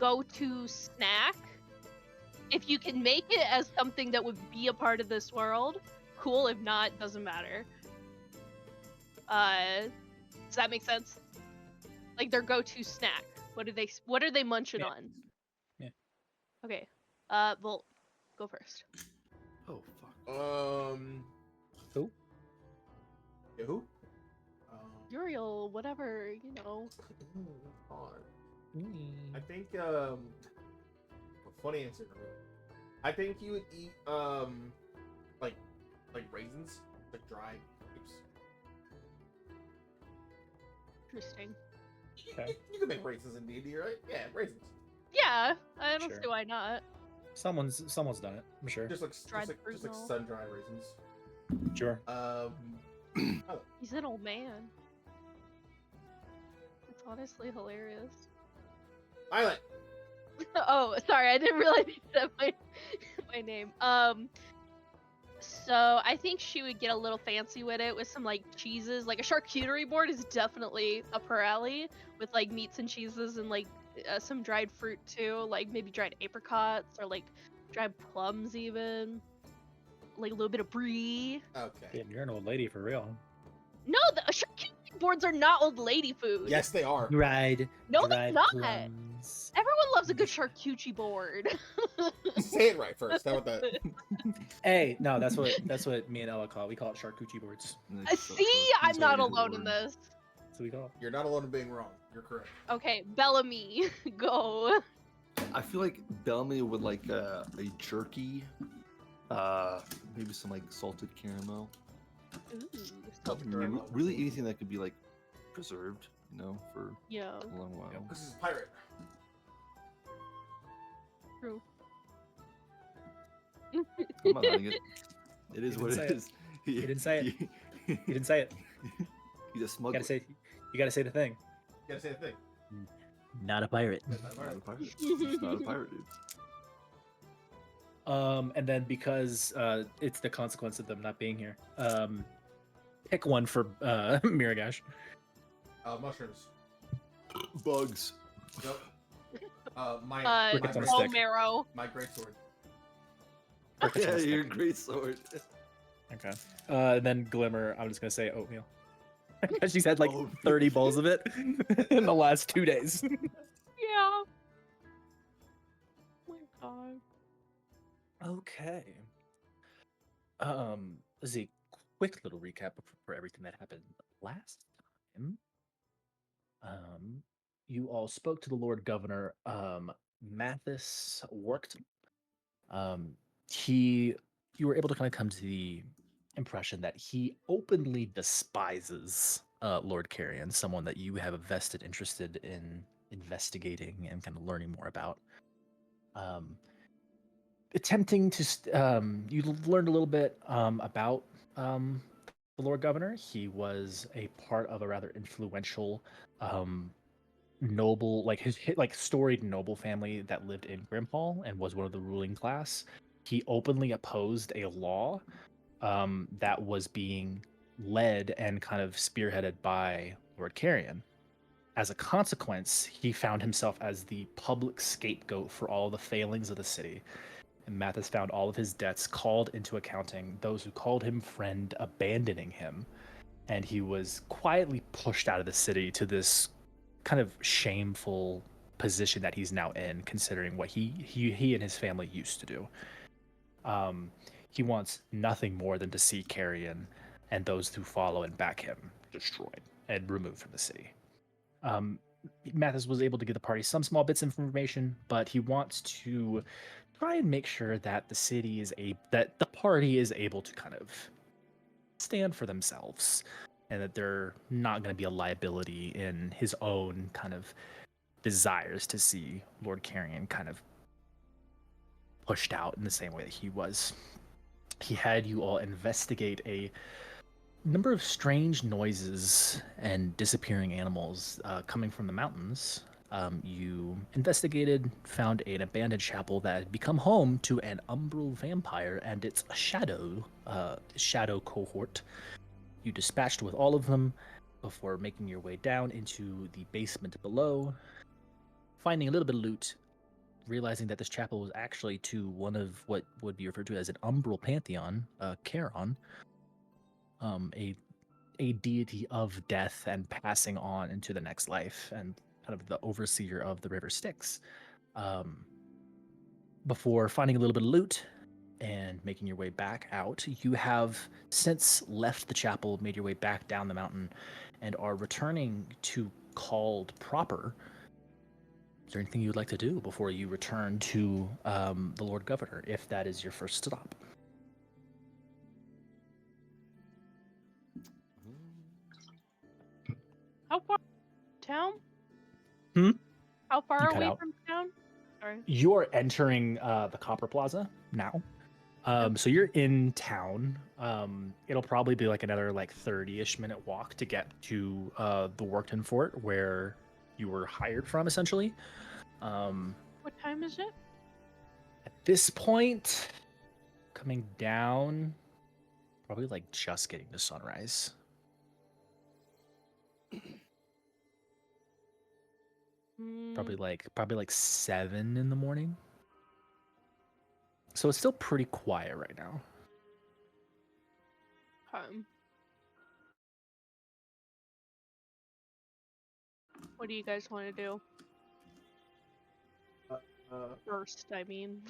go-to snack. If you can make it as something that would be a part of this world, cool. If not, doesn't matter. Does that make sense? Like their go-to snack. What are they munching on? Yeah. Okay. Well, go first. Oh fuck. Who? Yeah, who? Uriel, whatever, you know. Hard. I think a funny answer. I think you would eat like raisins, like dried grapes. Interesting. Okay. You can make raisins in D&D, right? Yeah, raisins. Yeah, I don't Sure. see why not. Someone's done it. I'm sure. Just like Dried fruit just like and all. sun-dried raisins. Sure. He's an old man. It's honestly hilarious. Islet. Oh, sorry, I didn't realize you said my name. So I think she would get a little fancy with it with some like cheeses. Like a charcuterie board is definitely up her alley with like meats and cheeses and like some dried fruit too, like maybe dried apricots or like dried plums even. Like a little bit of brie. Okay. Damn, you're an old lady for real. No, the charcuterie boards are not old lady food. Yes, they are. Dried. No, they're dried not. plums. Everyone loves a good charcuterie board. Say it right first. How about that? Hey, no, that's what me and Ella call it. We call it charcuterie boards. See, I'm not alone in this. That's what we call it. You're not alone in being wrong. You're correct. Okay, Bellamy, go. I feel like Bellamy would like a jerky, maybe some like salted caramel. Ooh, Salted salted caramel. caramel. Really anything that could be like preserved, you know, for Yeah, a long while. This is a pirate. true. I'm not hiding it. It is You what didn't it say is. You didn't say it. You didn't say it. He's a You smuggler. you gotta say the thing. You gotta say the thing. Not a pirate. That's not a Not a pirate. pirate. He's not a pirate, dude. And then because it's the consequence of them not being here, pick one for Miragash. Mushrooms. Bugs. Nope. My Crickets on a bone stick. marrow. my greatsword. Crickets on a Yeah, stick. your great sword. Okay. And then Glimmer, I'm just gonna say oatmeal. She's had like Oatmeal. 30 bowls of it in the last 2 days. Yeah. Oh my god. Okay. As a quick little recap for everything that happened last time. You all spoke to the Lord Governor, Mathis Worked. You were able to kind of come to the impression that he openly despises Lord Carrion, someone that you have a vested interest in investigating and kind of learning more about. Attempting to, you learned a little bit about the Lord Governor. He was a part of a rather influential noble, like his like storied noble family that lived in Grimhall and was one of the ruling class. He openly opposed a law that was being led and kind of spearheaded by Lord Carrion. As a consequence, he found himself as the public scapegoat for all the failings of the city. And Mathis found all of his debts called into accounting, those who called him friend abandoning him. And he was quietly pushed out of the city to this kind of shameful position that he's now in, considering what he and his family used to do. He wants nothing more than to see Carrion and those who follow and back him destroyed and removed from the city. Mathis was able to give the party some small bits of information, but he wants to try and make sure that the city that the party is able to kind of stand for themselves, and that they're not going to be a liability in his own kind of desires to see Lord Carrion kind of pushed out in the same way that he was. He had you all investigate a number of strange noises and disappearing animals coming from the mountains. You investigated, found an abandoned chapel that had become home to an umbral vampire and its shadow cohort. You dispatched with all of them before making your way down into the basement below, finding a little bit of loot, realizing that this chapel was actually to one of what would be referred to as an umbral pantheon, Charon, a deity of death and passing on into the next life, and kind of the overseer of the River Styx. Before finding a little bit of loot and making your way back out, you have since left the chapel, made your way back down the mountain, and are returning to Called proper. Is there anything you would like to do before you return to the Lord Governor, if that is your first stop? How far town? Hmm? How far You are cut we out. from town? Sorry. You are entering the Copper Plaza now. So you're in town. It'll probably be like another 30-ish minute walk to get to the Workton Fort where you were hired from, essentially. What time is it? At this point, coming down, probably just getting to sunrise. Probably like 7 in the morning. So it's still pretty quiet right now. What do you guys want to do? First, I mean.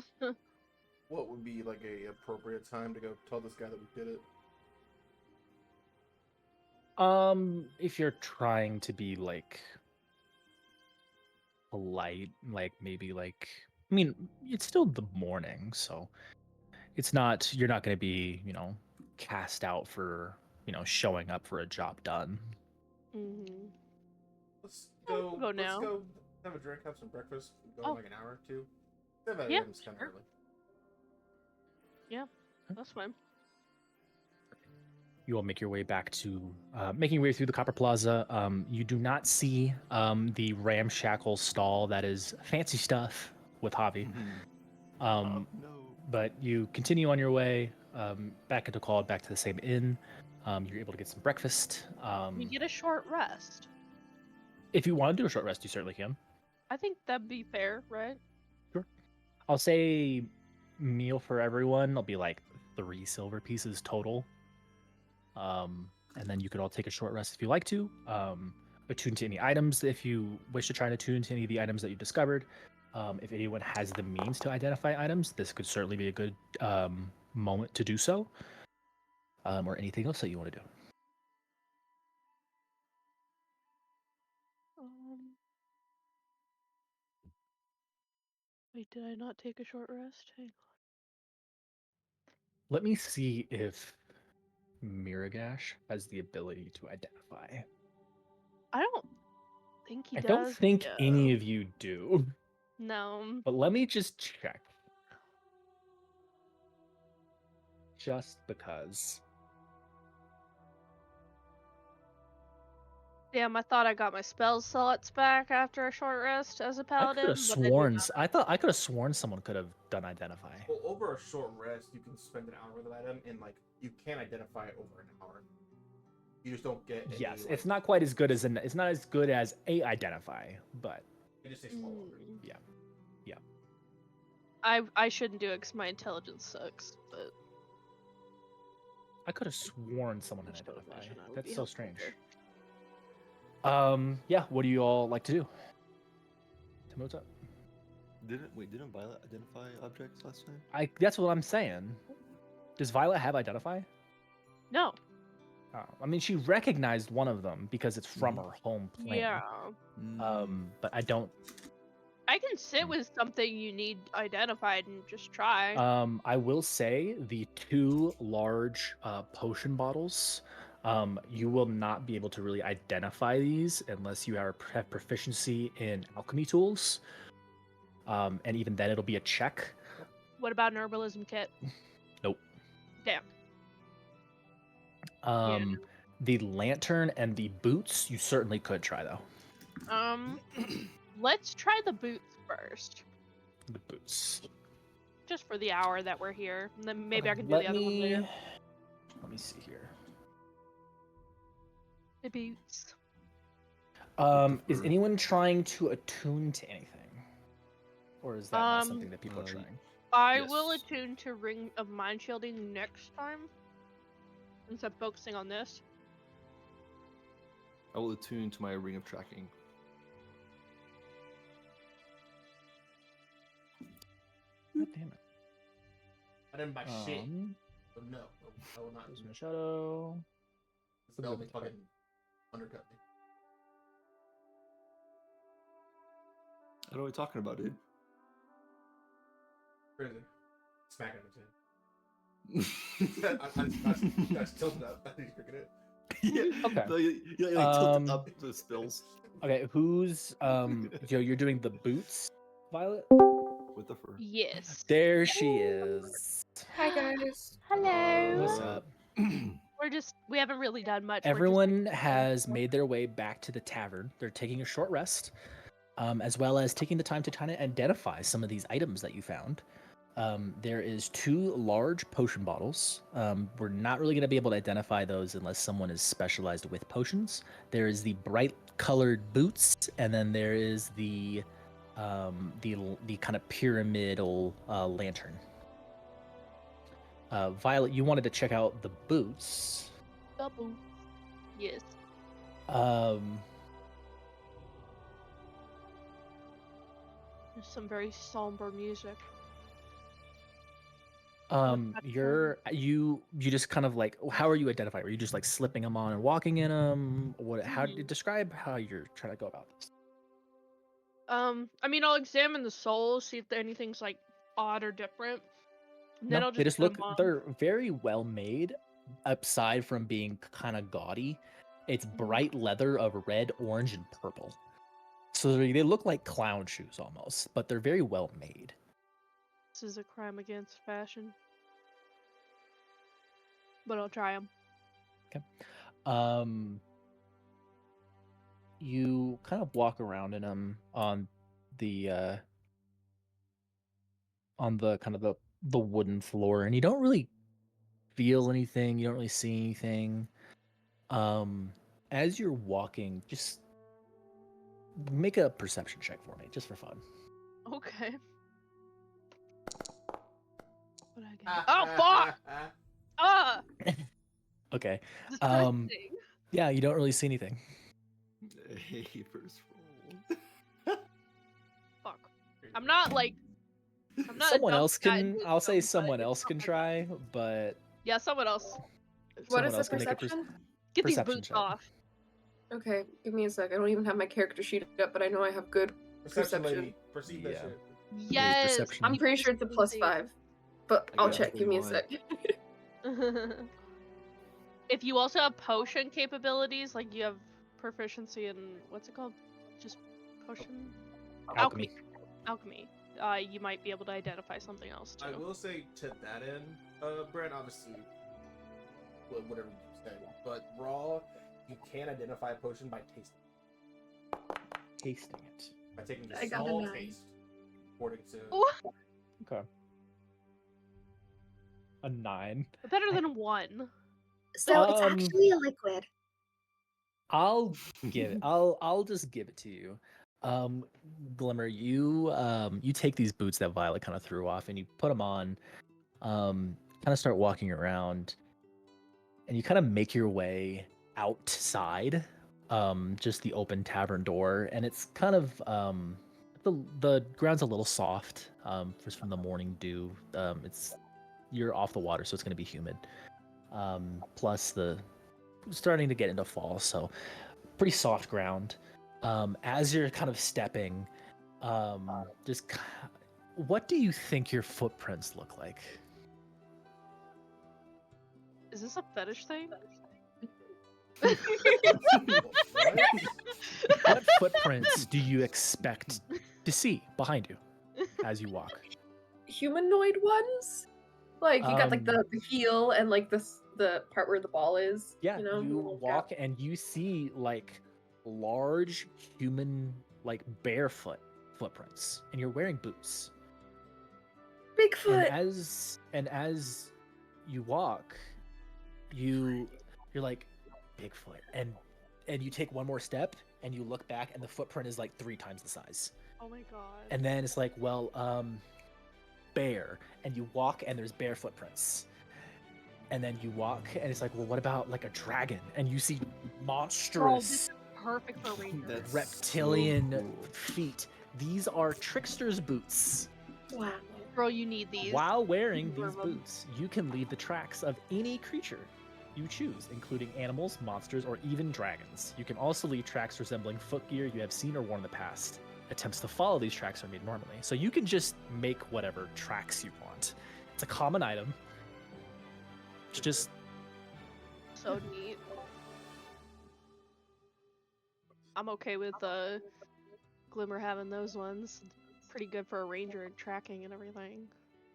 What would be like a appropriate time to go tell this guy that we did it? If you're trying to be polite, maybe I mean, it's still the morning, so it's not, you're not going to be, cast out for, showing up for a job done. Mm-hmm. Let's go. Go now. Let's go have a drink, have some breakfast, go in like an hour or two. Yeah, It's kind of sure. early. Yeah, that's fine. You all make your way back to making your way through the Copper Plaza. You do not see the ramshackle stall that is fancy stuff with Javi. No. But you continue on your way back into Called, back to the same inn. You're able to get some breakfast. We get a short rest. If you want to do a short rest, you certainly can. I think that'd be fair, right? Sure. I'll say meal for everyone. It'll be 3 silver pieces total. And then you could all take a short rest if you like to. Attune to any items if you wish to try and attune to any of the items that you discovered. If anyone has the means to identify items, this could certainly be a good moment to do so. Or anything else that you want to do. Wait, did I not take a short rest? Hang on. Let me see if Miragash has the ability to identify. I don't think he I does. don't think any of you do. No. But let me just check. Just because. Damn, I thought I got my spell slots back after a short rest as a paladin. I could have sworn someone could have done identify. Well, over a short rest, you can spend an hour with an item, and you can identify it over an hour. You just don't get. Yes, it's not quite as good as it's not as good as a identify, but it just takes longer. Yeah. I shouldn't do it because my intelligence sucks, but I could have sworn someone had identify. That's so strange. There. Yeah. What do you all like to do? Tell me what's up. Didn't Violet identify objects last time? That's what I'm saying. Does Violet have identify? No. Oh, I mean, she recognized one of them because it's from her home plane. Yeah. But I don't. I can sit with something you need identified and just try. I will say the 2 large potion bottles. You will not be able to really identify these unless you have proficiency in alchemy tools. And even then, it'll be a check. What about an herbalism kit? Nope. Damn. The lantern and the boots, you certainly could try though. Let's try the boots first. The boots. Just for the hour that we're here, and then maybe I can do the other one later. Let me see here. The boots. Is anyone trying to attune to anything? or is that not something that people are Uh, trying? I will Yes. attune to Ring of Mind Shielding next time, since I'm focusing on this. I will attune to my ring of tracking. God damn it. I didn't buy shit. Um, So no, I will not. Cosmo Shadow. This only fucking undercut me. I don't know what you're talking about, dude. Crazy. Smack him again. I just tilted up. I think you're gonna. Yeah. Okay. Like tilted up the spills. Okay, who's you're doing the boots, Violet? With the fur. Yes. There she is. Hi guys. Hello. What's up? We haven't really done much. Everyone has made their way back to the tavern. They're taking a short rest, as well as taking the time to kind of identify some of these items that you found. There is 2 large potion bottles. We're not really going to be able to identify those unless someone is specialized with potions. There is the bright colored boots, and then there is the kind of pyramidal lantern. Violet, you wanted to check out the boots. Double. Yes. There's some very somber music. You just kind of like, how are you identifying? Are you just like slipping them on and walking in them? How do you describe how you're trying to go about this? I mean, I'll examine the soles, see if anything's like odd or different. And then No, I'll they just put look, 'em on. they're very well made, aside from being kind of gaudy. It's bright leather of red, orange, and purple. So they look like clown shoes almost, but they're very well made. This is a crime against fashion. But I'll try them. You kind of walk around in them on the kind of the wooden floor, and you don't really feel anything. You don't really see anything. As you're walking, just make a perception check for me, just for fun. Okay. What I get? Oh fuck! Ah! Okay. Disgusting. Yeah, you don't really see anything. Hey, first roll. Fuck. I'm not like. I'm not. a Someone dumb else cat can. who's I'll say dumb, but someone it's else can not like- try, but Yeah, someone else. What someone is the else can make a perception? Get these Perception boots check. off. Okay, give me a sec. I don't even have my character sheet up, but I know I have good. Perception Perception. lady. Perceive that Yeah. shit. Yes. perception. I'm pretty sure it's a +5, but I I'll got check. Give me a 21. sec. If you also have potion capabilities, like you have proficiency in what's it called? Just potion Alchemy. Alchemy. You might be able to identify something else too. I will say to that end, Brent, obviously, whatever you said, but raw, you can identify a potion by tasting, Tasting it. by taking I a got a small 9. taste, according to. Ooh, Okay. A 9. better than 1. So it's Um, actually a liquid. I'll give it. I'll just give it to you. Glimmer, you take these boots that Violet kind of threw off and you put them on. Kind of start walking around, and you kind of make your way outside. Just the open tavern door, and it's kind of the ground's a little soft. Just from the morning dew. You're off the water, so it's gonna be humid. Plus the starting to get into fall, so pretty soft ground. As you're kind of stepping, what do you think your footprints look like? Is this a fetish thing? What footprints do you expect to see behind you as you walk? Humanoid ones? Like you got like the heel and like the part where the ball is. Yeah, you know. you little walk gap. and you see like large human, like barefoot footprints, and you're wearing boots. Bigfoot. And as you walk, you're like Bigfoot, and you take one more step and you look back and the footprint is like 3 times the size. Oh my god. And then it's like, well, bear, and you walk and there's bear footprints. And then you walk and it's like, well, what about like a dragon? And you see Bro, this monstrous is perfect for ranger. That's reptilian so cool. feet. These are trickster's boots. Wow. Bro, you need these. While wearing More these of 'em. boots, you can leave the tracks of any creature you choose, including animals, monsters, or even dragons. You can also leave tracks resembling footgear you have seen or worn in the past. Attempts to follow these tracks are made normally, so you can just make whatever tracks you want. It's a common item. It's just So neat. I'm okay with Glimmer having those ones. Pretty good for a ranger and tracking and everything.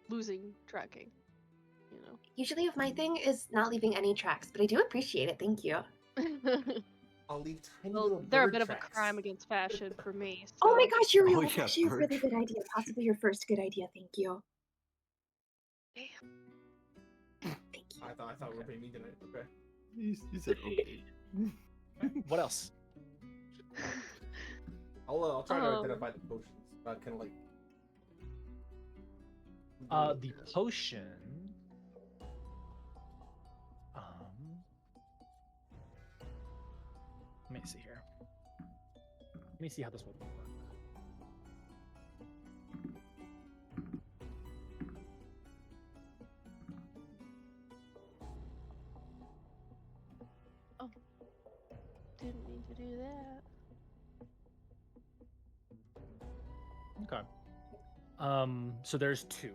Losing tracking, you Usually, if my thing is not leaving any tracks, but I do appreciate it. Thank you. know. I'll leave tiny Well, little they're a bird bit of a tracks. crime against fashion for me. Oh my so- gosh, you're Oh, that's yeah, actually a bird really good tracks. idea. Possibly your first good idea. Thank you. Damn. Thank you. I thought we were being mean tonight. Okay. You said okay. what else? I'll try to Um, identify the potions. Kind of like. The potion. Let me see here. Let me see how this will work. Didn't mean to do that. Okay. So there's two.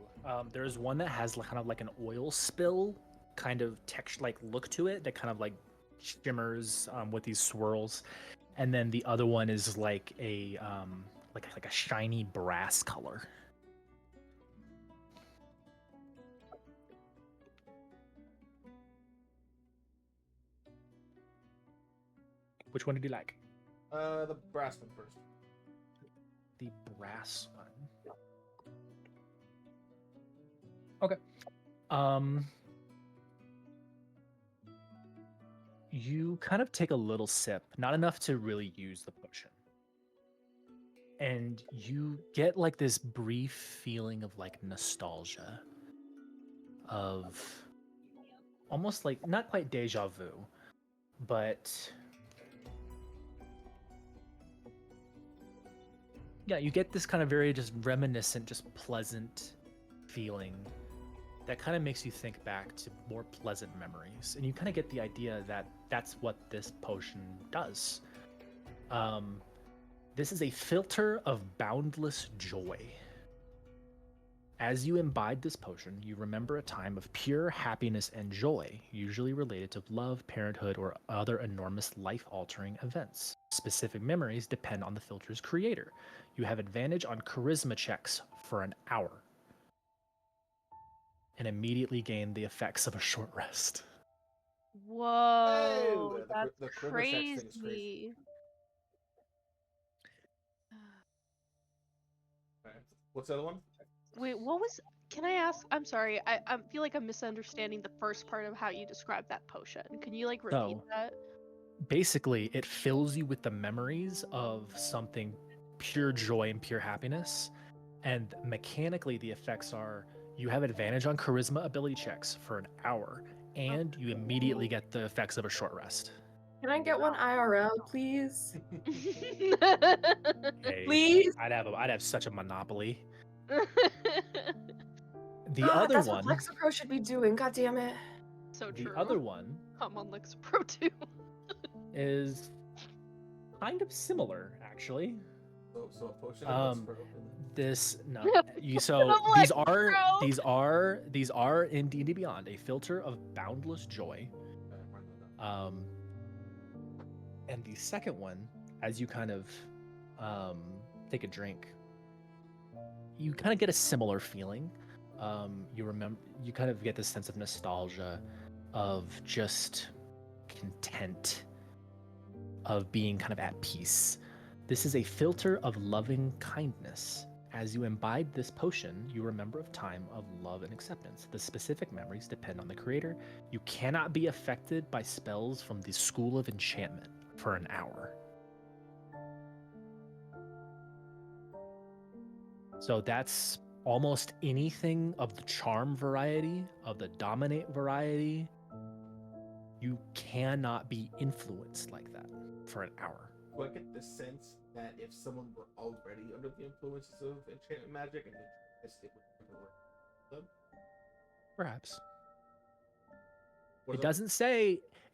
There's one that has kind of like an oil spill kind of texture, like look to it that kind of like shimmers with these swirls, and then the other one is like a like a shiny brass color. Which one did you like? The brass one first. The brass one. Okay. You kind of take a little sip, not enough to really use the potion. And you get like this brief feeling of like nostalgia, of almost like not quite deja vu, but yeah, you get this kind of very just reminiscent, just pleasant feeling that kind of makes you think back to more pleasant memories. And you kind of get the idea that that's what this potion does. This is a filter of boundless joy. As you imbibe this potion, you remember a time of pure happiness and joy, usually related to love, parenthood, or other enormous life-altering events. Specific memories depend on the filter's creator. You have advantage on charisma checks for an hour, and immediately gain the effects of a short rest. Whoa, the that's charisma checks crazy. thing is crazy. Okay. What's the other one? Wait, what was? Can I ask? I'm sorry. I feel like I'm misunderstanding the first part of how you described that potion. Can you like repeat So- that? Basically, it fills you with the memories of something pure joy and pure happiness. And mechanically, the effects are you have advantage on charisma ability checks for an hour, and you immediately get the effects of a short rest. Can I get one IRL, please? Hey, Please? I'd have such a monopoly. The God, other that's one, what Lexapro should be doing. God damn it. So the true. other one I'm on Lexapro too. is kind of similar, actually. So a potion. This no, you I'm so like, these bro. are in D&D Beyond a filter of boundless joy. And the second one, as you kind of take a drink, you kind of get a similar feeling. You kind of get this sense of nostalgia, of just content, of being kind of at peace. This is a filter of loving kindness. As you imbibe this potion, you remember a time of love and acceptance. The specific memories depend on the creator. You cannot be affected by spells from the School of Enchantment for an hour. So that's almost anything of the charm variety, of the dominate variety. You cannot be influenced like that for an hour. Do I get the sense that if someone were already under the influences of enchantment magic and they stick with temporary, Perhaps. what It is that?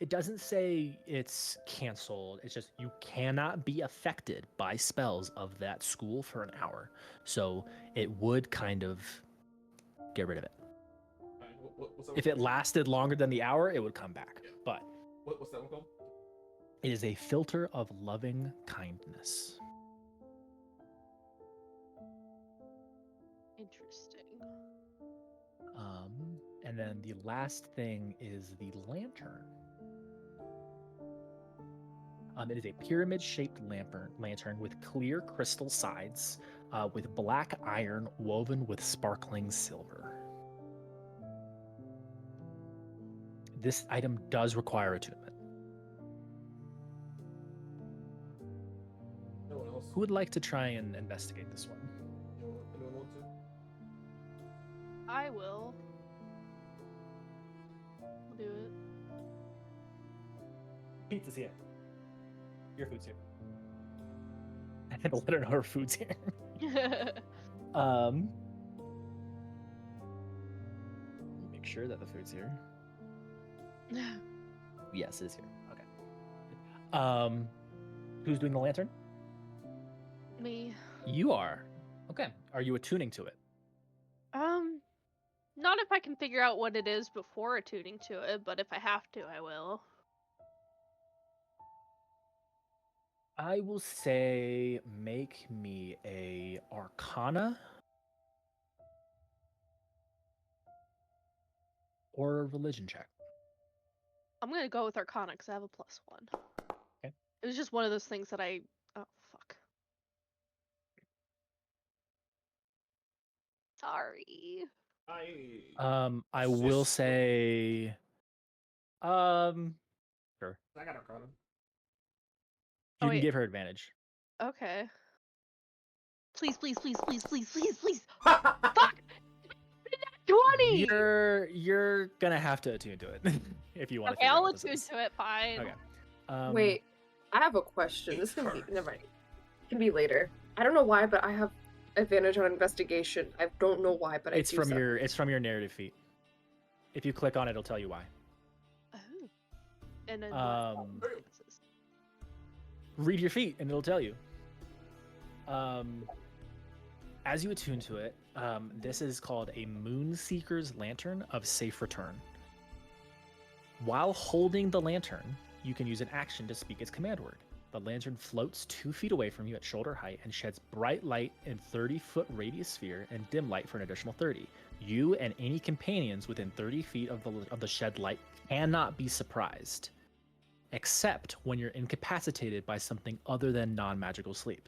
doesn't say it's canceled. It's just you cannot be affected by spells of that school for an hour. So it would kind of get rid of it. Alright, what's that If one it called? lasted longer than the hour, it would come back. Yeah. But What's that one called? it is a filter of loving kindness. Interesting. And then the last thing is the lantern. It is a pyramid-shaped lantern with clear crystal sides, with black iron woven with sparkling silver. This item does require attunement. No one else. Who would like to try and investigate this one? Anyone want to? I will. I'll do it. Pizza's here. Your food's here. And let her know her food's here. Make sure that the food's here. Yes, it is here. Okay. Who's doing the lantern? Me. You are. Okay. Are you attuning to it? Not if I can figure out what it is before attuning to it, but if I have to, I will. I will say make me a Arcana or a religion check. I'm gonna go with Arcana because I have a +1. Okay. It was just one of those things that I. Oh fuck. Sorry. I will say sure. I got Arcana. Oh, You can wait. give her advantage. Okay. Please, please, please, please, please, please, please. Fuck! Fuck! 20! You're gonna have to attune to it if you want to. Okay, I'll attune to it. Fine. Okay. Wait, I have a question. This can be Cards. never mind. It can be later. I don't know why, but I have advantage on investigation. I don't know why, but It's I do. from your narrative feat. If you click on it, it'll tell you why. Oh. And then Read your feet and it'll tell you. As you attune to it, this is called a Moonseeker's Lantern of Safe Return. While holding the lantern, you can use an action to speak its command word. The lantern floats 2 feet away from you at shoulder height and sheds bright light in 30-foot radius sphere and dim light for an additional 30. You and any companions within 30 feet of the shed light cannot be surprised, except when you're incapacitated by something other than non-magical sleep.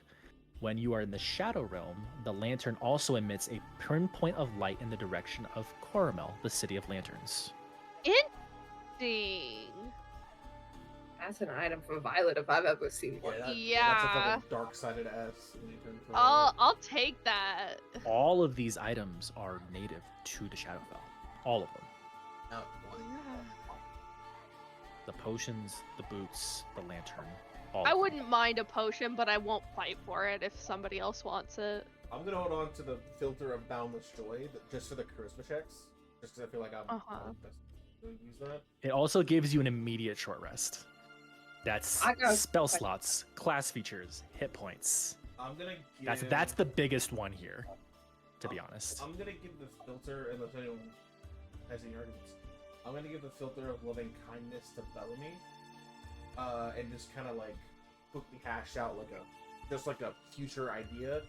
When you are in the Shadow Realm, the lantern also emits a pinpoint of light in the direction of Coramel, the City of Lanterns. Ding. That's an item from Violet if I've ever seen one. That's a Yeah. fucking dark-sided ass. lantern for- I'll take that. All of these items are native to the Shadowfell. All of them. Not one. The potions, the boots, the lantern. All I of them. wouldn't mind a potion, but I won't fight for it if somebody else wants it. I'm gonna hold on to the filter of Boundless Joy just for the charisma checks. Just because I feel like I'm best to use that. It also gives you an immediate short rest. That's I got- spell slots, class features, hit points. I'm gonna give... That's the biggest one here, to be honest. I'm gonna give the filter, unless anyone has any arguments, I'm gonna give the filter of loving kindness to Bellamy, and just kind of like quickly hash out like a future idea.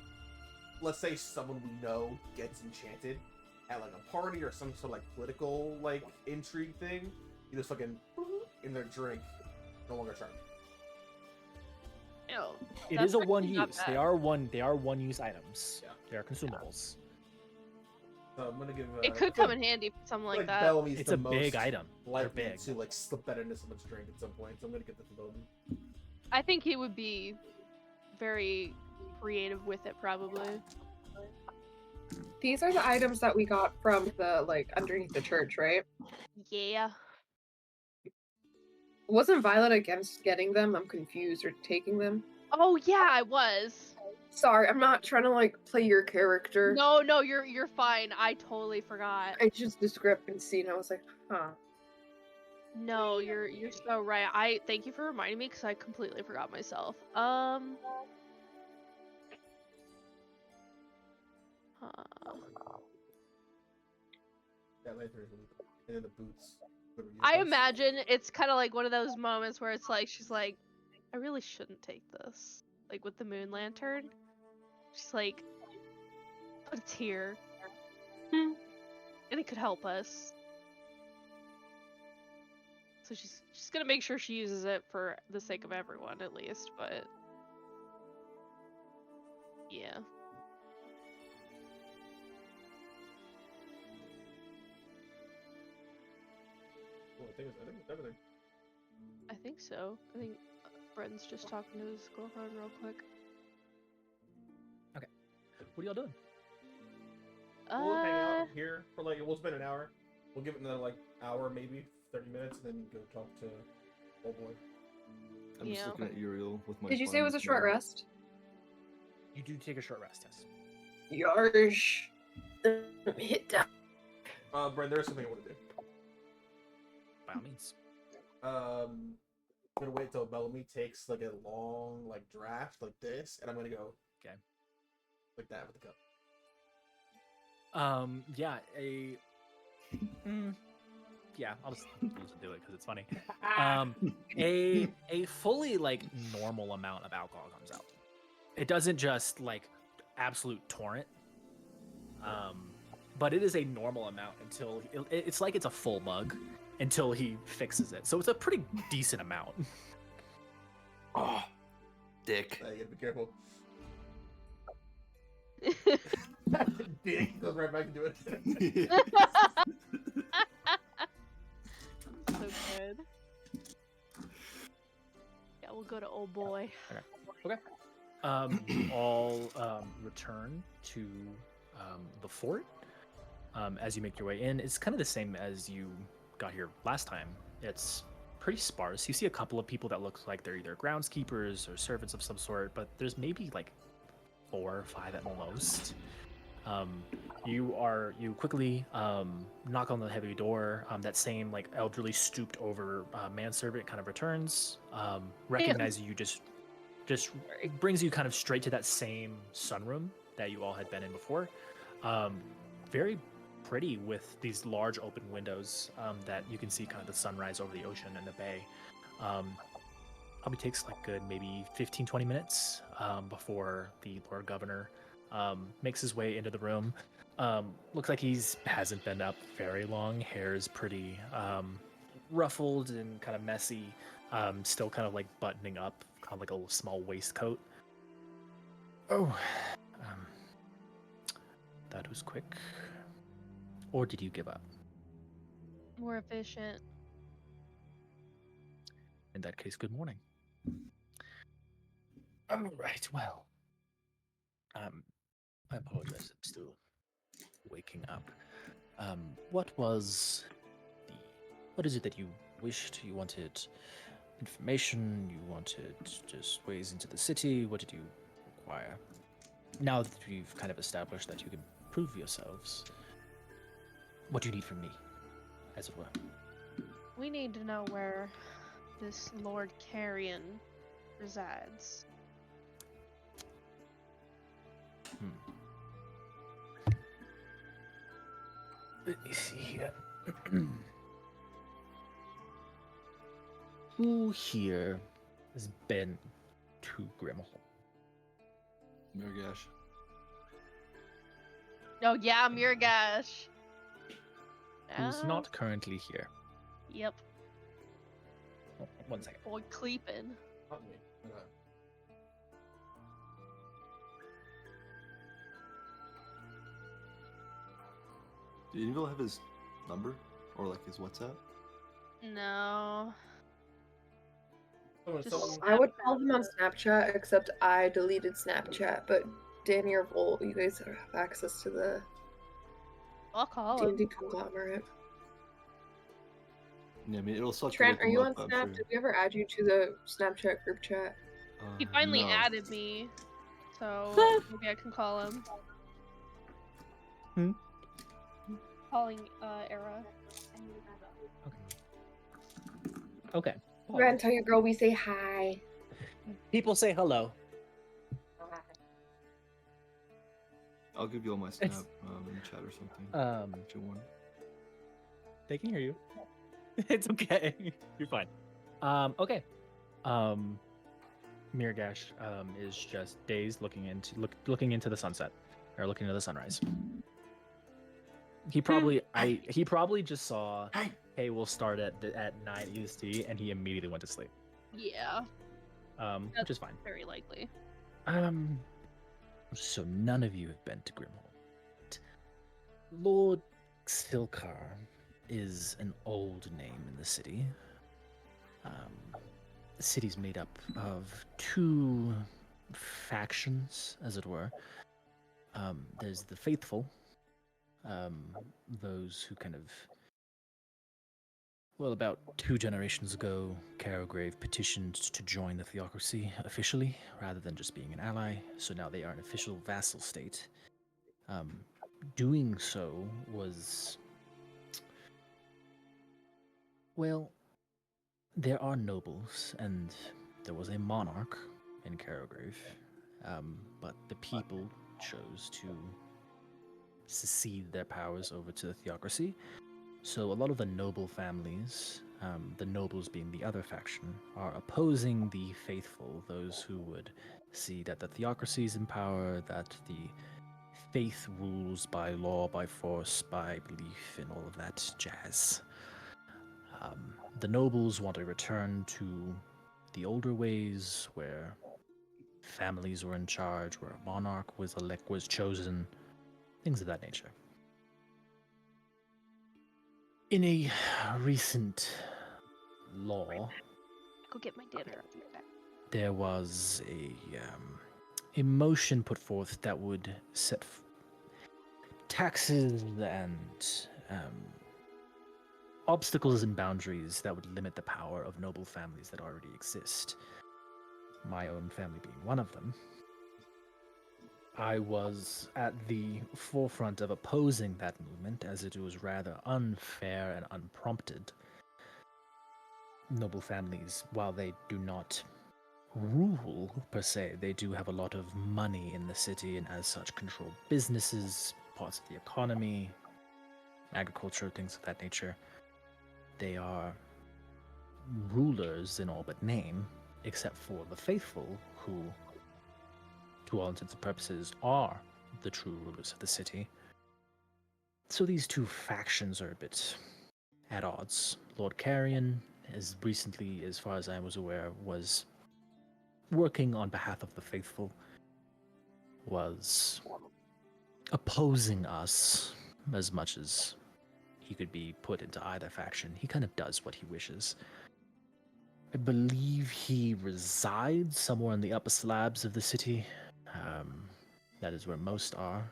Let's say someone we know gets enchanted at like a party or some sort of like political like intrigue thing. You just fucking in their drink, no longer charged. Ew. It That's is a actually one not use. bad. They are one use items. Yeah. They are consumables. So I'm gonna give. It could come in handy for something like that. Bellamy's It's the a big most item. They're likely big. to like slip that into someone's drink at some point. So I'm gonna get this to Bellamy. I think he would be very creative with it, probably. These are the items that we got from the underneath the church, right? Yeah. Wasn't Violet against getting them? I'm confused, or taking them. Oh yeah, I was. Sorry, I'm not trying to play your character. No, you're fine. I totally forgot. It's just discrepancy, and I was like, huh. No, you're so right. I thank you for reminding me because I completely forgot myself. That later, and then the boots. I imagine it's kind of like one of those moments where it's like she's like, I really shouldn't take this. Like with the moon lantern, she's like, but it's here, and it could help us. So she's gonna make sure she uses it for the sake of everyone, at least. But yeah. Cool, I think it's everything. I think so. I think Bren's just talking to his girlfriend real quick. What are y'all doing? We'll hang out here for we'll spend an hour. We'll give it another hour, maybe 30 minutes, and then go talk to old boy. I'm just Yeah. looking at Uriel with my. Did you say it was a short rest? You do take a short rest, yes. Yarsh. Hit down. Brent, there's something I want to do. By all means. I'm gonna wait till Bellamy takes a long draft like this, and I'm gonna go. Okay. Like that with the cup. Yeah, yeah, I'll just do it because it's funny. A fully normal amount of alcohol comes out. It doesn't just absolute torrent. But it is a normal amount until it's like it's a full mug until he fixes it. So it's a pretty decent amount. Oh, dick. You gotta be careful. Dick goes right back into it. So good. Yeah, we'll go to old boy. Okay. You all return to the fort. As you make your way in, it's kind of the same as you got here last time. It's pretty sparse. You see a couple of people that look like they're either groundskeepers or servants of some sort, but there's maybe 4 or 5 at most. You quickly knock on the heavy door. That same elderly stooped over manservant kind of returns, recognizing you just brings you kind of straight to that same sunroom that you all had been in before. Very pretty with these large open windows that you can see kind of the sunrise over the ocean and the bay. Probably takes good maybe 15-20 minutes before the Lord Governor makes his way into the room. Looks like hasn't been up very long. Hair's pretty ruffled and kind of messy. Still kind of buttoning up, kind of a little small waistcoat. Oh, that was quick. Or did you give up? More efficient. In that case, good morning. All right, well, I apologize. I'm still waking up. What is it that you wished? You wanted information? You wanted just ways into the city? What did you require? Now that we've kind of established that you can prove yourselves, what do you need from me, as it were? We need to know where this Lord Carrion resides. Let me see here. Who here has been to Grimhall? Mirgash. Oh yeah, Mirgash. Who's not currently here? Yep. Oh, 1 second. Boy Cleepin. Not me. Do Invil have his number or his WhatsApp? No. Just- I would call him on Snapchat, except I deleted Snapchat, but Danny or Volt, you guys have access to the I'll call him. D&D conglomerate. Yeah, I mean, it'll suck. to Trent, look are him you up, on I'm Snap? sure. Did we ever add you to the Snapchat group chat? He finally No. added me, so maybe I can call him. Hmm? Calling Era. Okay. Go ahead and tell your girl we say hi. People say hello. I'll give you all my snap in chat or something if you want. They can hear you. It's okay. You're fine. Okay. Miragash is just dazed, looking into the sunset, or looking into the sunrise. He probably just saw, hey, we'll start at 9 EST, and he immediately went to sleep. Yeah, Which is fine. very likely. So none of you have been to Grimhall. Lord Silkar is an old name in the city. The city's made up of two factions, as it were. There's the faithful, those who kind of, well, about 2 generations ago, Carograve petitioned to join the theocracy officially, rather than just being an ally, so now they are an official vassal state. Doing so was, well, there are nobles, and there was a monarch in Carograve, but the people chose to secede their powers over to the theocracy. So a lot of the noble families, the nobles being the other faction, are opposing the faithful, those who would see that the theocracy is in power, that the faith rules by law, by force, by belief, and all of that jazz. The nobles want a return to the older ways, where families were in charge, where a monarch was chosen, things of that nature. In a recent law, Go get my dinner. there was a motion put forth that would set taxes and obstacles and boundaries that would limit the power of noble families that already exist. My own family being one of them. I was at the forefront of opposing that movement, as it was rather unfair and unprompted. Noble families, while they do not rule per se, they do have a lot of money in the city, and as such control businesses, parts of the economy, agriculture, things of that nature. They are rulers in all but name, except for the faithful, who, to all intents and purposes, are the true rulers of the city. So these two factions are a bit at odds. Lord Carrion, as recently as far as I was aware, was working on behalf of the faithful, was opposing us as much as he could be put into either faction. He kind of does what he wishes. I believe he resides somewhere in the upper slabs of the city. That is where most are.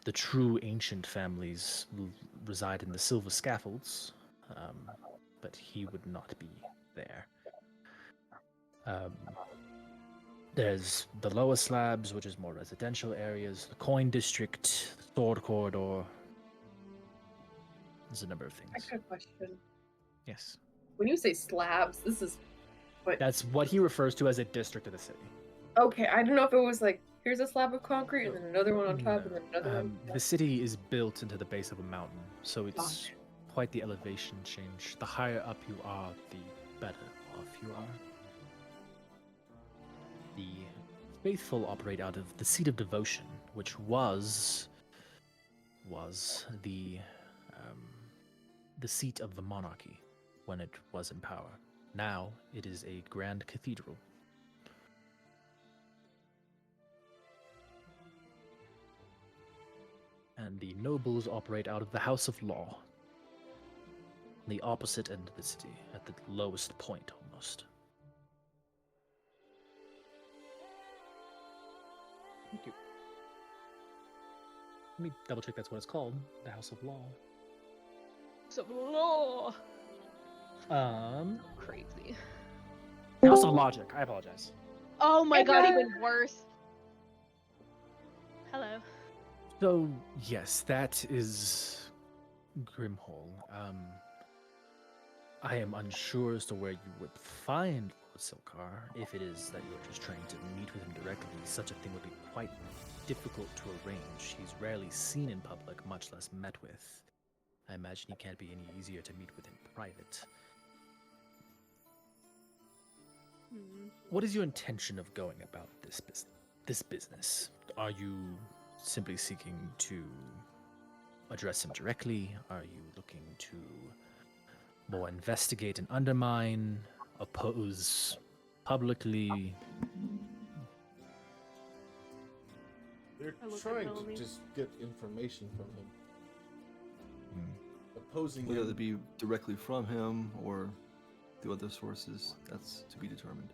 The true ancient families reside in the silver scaffolds, but he would not be there. There's the lower slabs, which is more residential areas, the coin district, the sword corridor. There's a number of I things. got a question. Yes. When you say slabs, this is what? That's what he refers to as a district of the city. Okay, I don't know if it was like, here's a slab of concrete and then another one on top and then another one. The city is built into the base of a mountain, so it's quite the elevation change. The higher up you are, the better off you are. The faithful operate out of the Seat of Devotion, which was the seat of the monarchy when it was in power. Now it is a grand cathedral. And the nobles operate out of the House of Law, the opposite end of the city, at the lowest point almost. Let me double check that's what it's called. The House of Law. So, oh, crazy. House of Logic. I apologize. Oh my god, Okay. even worse. Hello. So yes, that is Grimhall. I am unsure as to where you would find Lord Silkar. If it is that you're just trying to meet with him directly, such a thing would be quite difficult to arrange. He's rarely seen in public, much less met with. I imagine he can't be any easier to meet with in private. What is your intention of going about this business? Are you simply seeking to address him directly? Are you looking to more investigate and undermine, oppose publicly? They're I look at trying Bellamy. to just get information from him. Hmm. Opposing Whether him. it be directly from him or through other sources, that's to be determined.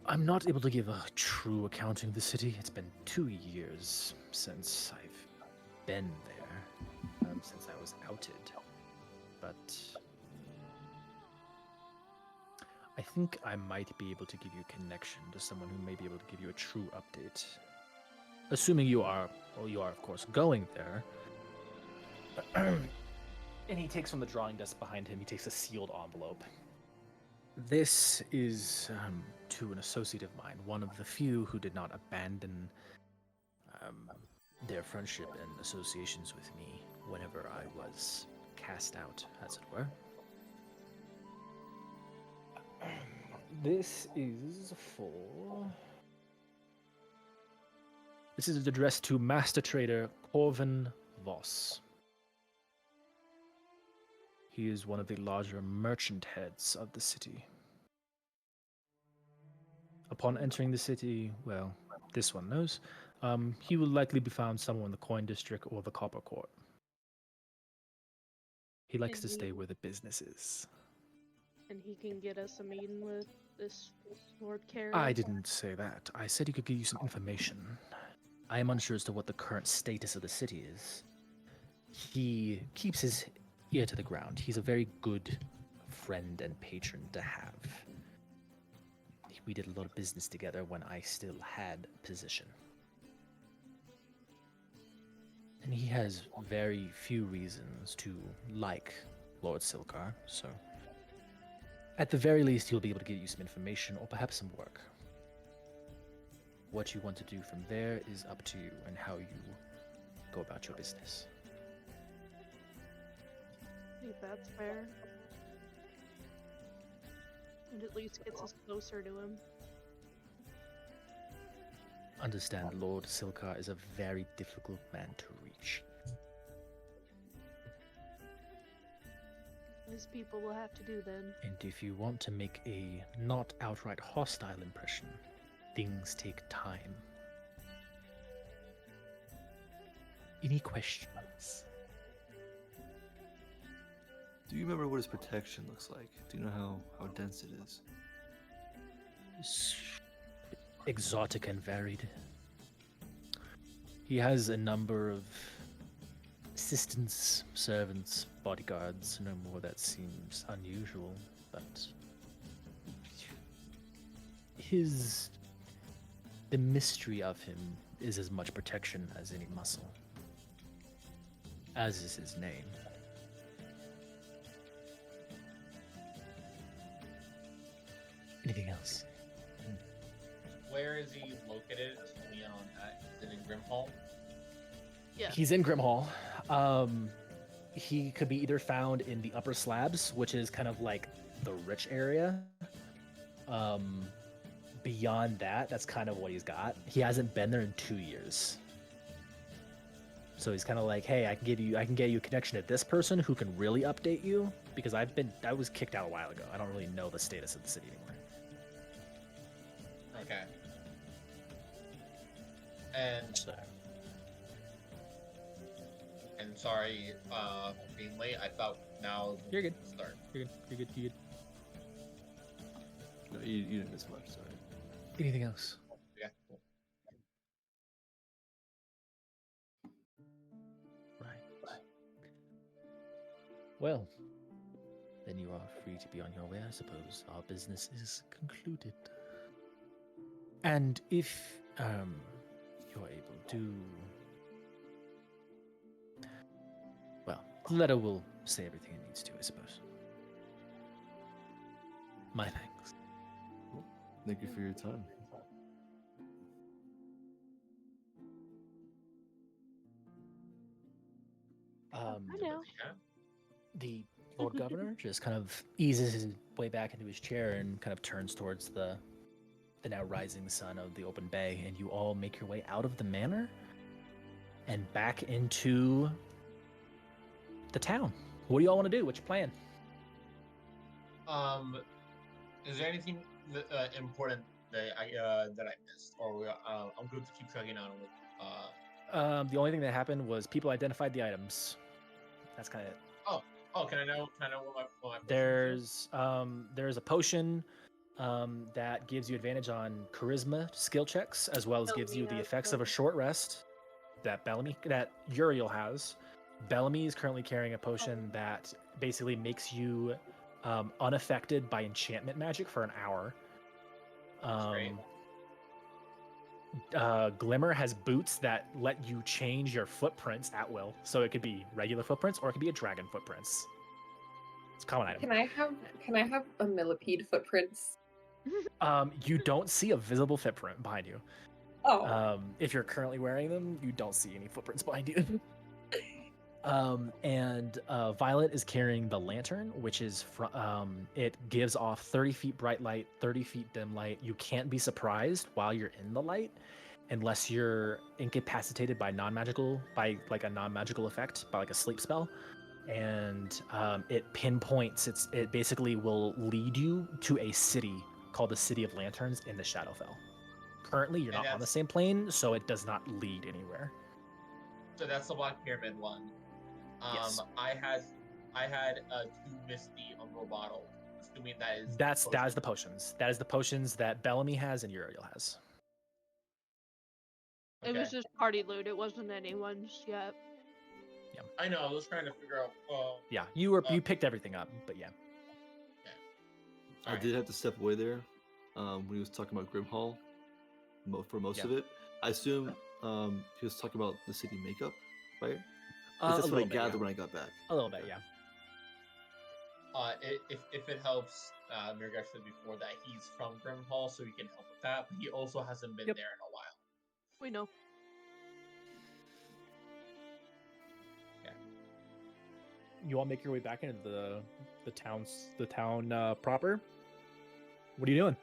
I'm not able to give a true accounting of the city. It's been 2 years since I've been there, since I was outed. But I think I might be able to give you a connection to someone who may be able to give you a true update. Assuming you are of course going there. And he takes from the drawing desk behind him, he takes a sealed envelope. This is to an associate of mine, one of the few who did not abandon their friendship and associations with me whenever I was cast out, as it were. This is addressed to Master Trader Corvin Voss. He is one of the larger merchant heads of the city. Upon entering the city, well, this one knows, he will likely be found somewhere in the Coin District or the Copper Court. He likes to stay where the business is. And he can get us a meeting with this Lord Carey. I didn't say that. I said he could give you some information. I am unsure as to what the current status of the city is. He keeps his ear to the ground. He's a very good friend and patron to have. We did a lot of business together when I still had position. And he has very few reasons to like Lord Silkar, so at the very least he'll be able to give you some information or perhaps some work. What you want to do from there is up to you and how you go about your business. I think that's fair. And at least gets us closer to him. Understand, Lord Silkar is a very difficult man to reach. His people will have to do then. And if you want to make a not outright hostile impression, things take time. Any questions? Do you remember what his protection looks like? Do you know how dense it is? Exotic and varied. He has a number of assistants, servants, bodyguards, no more. That seems unusual, but the mystery of him is as much protection as any muscle, as is his name. Anything else? Where is he located? Is it in Grimhall? Yeah. He's in Grimhall. He could be either found in the upper slabs, which is kind of like the rich area. Beyond that, that's kind of what he's got. He hasn't been there in 2 years. So he's kind of like, hey, I can get you a connection to this person who can really update you, because I was kicked out a while ago. I don't really know the status of the city anymore. Okay. And sorry, for being late. I thought now You're good. Start. You're good. No, you didn't miss much, sorry. Anything else? Well, then you are free to be on your way, I suppose. Our business is concluded. And if you're able to, well, the letter will say everything it needs to, I suppose. My thanks. Thank you for your time. I know. Yeah. The Lord Governor just kind of eases his way back into his chair and kind of turns towards the now rising sun of the open bay, and you all make your way out of the manor and back into the town. What do y'all want to do? What's your plan? Is there anything important that I missed, or I'm good to keep chugging on with The only thing that happened was people identified the items. That's kind of it. Oh, can I know what my potion is? There's a potion that gives you advantage on charisma skill checks, as well as gives you the Bellamy has effects of a those. short rest that Uriel has. Bellamy is currently carrying a potion that basically makes you unaffected by enchantment magic for an hour. Great. Glimmer has boots that let you change your footprints at will, so it could be regular footprints or it could be a dragon footprints. It's a common item. Can I have a millipede footprints? You don't see a visible footprint behind you. Oh, If you're currently wearing them, you don't see any footprints behind you. And Violet is carrying the lantern, which is it gives off 30 feet bright light, 30 feet dim light. You can't be surprised while you're in the light, unless you're incapacitated by a non-magical effect, by like a sleep spell. And it pinpoints. It basically will lead you to a city called the City of Lanterns in the Shadowfell. Currently, you're And not on the that's- same plane, so it does not lead anywhere. So that's the Black Pyramid one. Yes. I had 2 Misty Umbral bottles. Assuming that is That is the potions. That is the potions that Bellamy has and Uriel has. It was Okay. just party loot. It wasn't anyone's yet. I know. I was trying to figure out. Yeah, you picked everything up, but yeah. I Alright. did have to step away there when he was talking about Grimhall for most of it. I assume he was talking about the city makeup, right? 'Cause that's A what I little bit, gathered yeah. when I got back. A little bit, yeah. If it helps, Mirgash said before that he's from Grimhall, so he can help with that. But he also hasn't been Yep. there in a while. We know. You all make your way back into the town proper. What are you doing?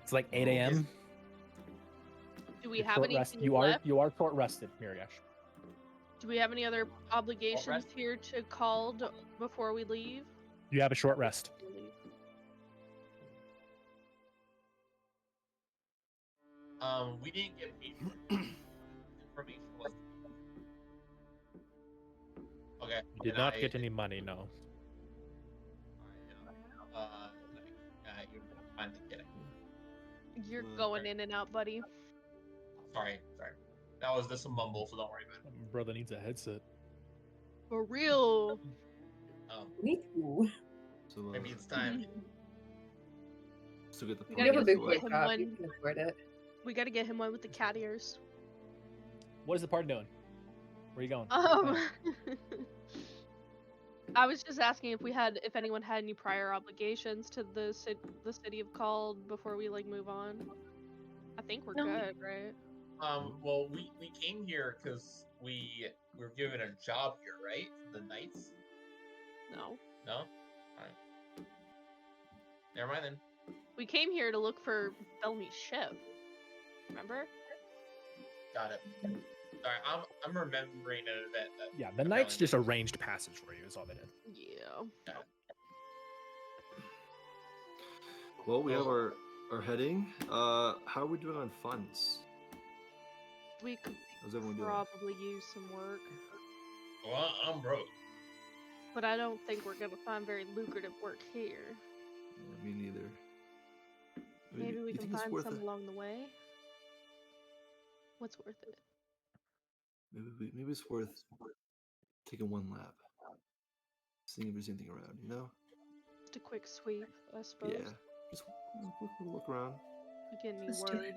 It's like 8 a.m. Do we You're have short anything rest- left? You are short rested, Miriash. Do we have any other obligations rest? here to called before we leave? You have a short rest. We didn't get paid. Information was okay. You did then not I- get any money, no. You're fine to get it. You're Well, going okay. in and out, buddy. Sorry. That was just a mumble, so don't worry about it. Brother needs a headset. For real. me too. So Maybe it's time. still get the We You gotta have a get big him boy shop. one. You can afford it. We gotta get him one with the cat ears. What is the party doing? Where are you going? I was just asking if anyone had any prior obligations to the city of Called before we move on. I think we're No. good, right? Well, we came here because we were given a job here, right? The knights. No. No. All right. Never mind then. We came here to look for Bellamy's ship. Remember? Got it. Sorry, I'm remembering an event that. Yeah, the knights just arranged passage for you, is all they did. Yeah. Well, we have our heading. How are we doing on funds? We could How's everyone doing? probably use some work, Well, I'm broke. but I don't think we're gonna find very lucrative work here. Yeah, me neither. Maybe we you can think it's find worth some it? along the way. What's worth it? Maybe it's worth taking one lap, seeing if there's anything around. You know? Just a quick sweep, I suppose. Yeah. Just look around. Getting me Let's do worried.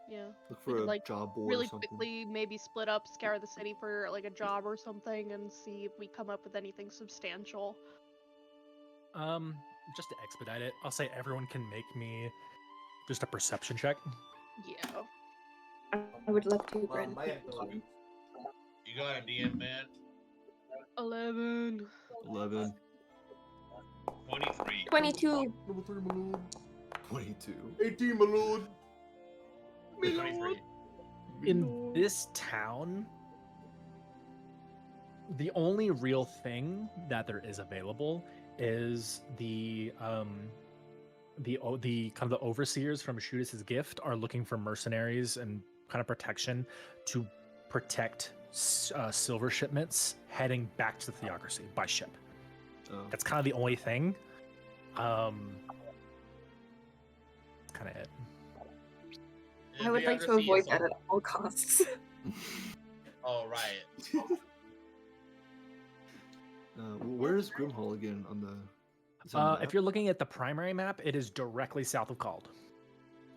Yeah. Look We for could, a like, job board really or something. quickly maybe split up, scour the city for like a job or something, and see if we come up with anything substantial. Just to expedite it, I'll say everyone can make me just a perception check. Yeah. I would love to, Brent. My abilities. You got a DM, man. 11. 11. 23. 22. Level 3, my lord. 22. 18, my lord. 23. In this town, the only real thing that there is available is the kind of the overseers from Shootish's Gift are looking for mercenaries and kind of protection to protect silver shipments heading back to the Theocracy by ship. Oh. That's kind of the only thing. That's kind of it. I would like to avoid that at all costs. Oh, right. Where is Grimhall again on the? is it on the If map? you're looking at the primary map, it is directly south of Cald.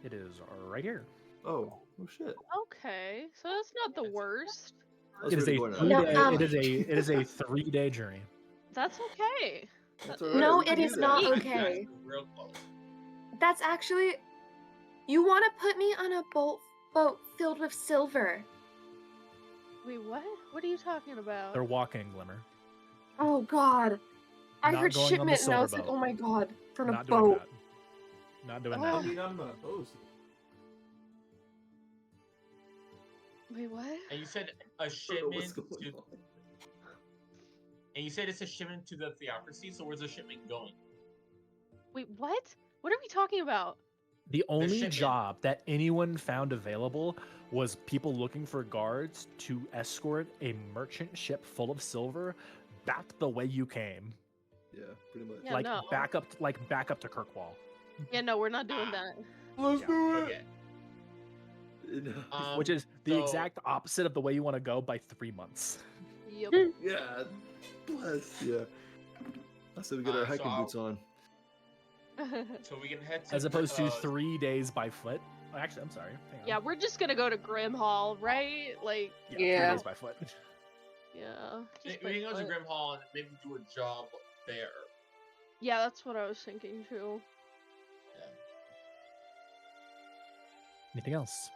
It is right here. Oh shit. Okay, so that's not the worst. I was It is ready a to go 3 now. day. It is a 3-day journey. That's okay. That's all right, No, we can it do is that. not That's okay. real close. That's actually. You want to put me on a boat filled with silver. Wait, what? What are you talking about? They're walking, Glimmer. Oh god. I Not heard going on the shipment and I was like, silver oh my god, from a Not doing boat. that. Not doing I that. mean, I'm not opposed. Wait, what? And you said a I don't know shipment what's going to, on. and you said it's a shipment to the Theocracy. So where's the shipment going? Wait, what? What are we talking about? The only shipment. job that anyone found available was people looking for guards to escort a merchant ship full of silver back the way you came. Yeah, pretty much. Yeah, like no. back up to Kirkwall. Yeah, no, we're not doing that. Let's Yeah. do it. Okay. Which is the so- exact opposite of the way you want to go by 3 months. Yep. Yeah, bless. Yeah. I said we get our So hiking I'll- boots on. So we can head to As opposed to 3 3 days by foot. Oh, actually, I'm sorry. Hang on. Yeah, we're just gonna go to Grimhall, right? Like, Yeah, Yeah. 3 days by foot. yeah. Just We can by go to foot. Grimhall and maybe do a job there. Yeah, that's what I was thinking too. Anything else?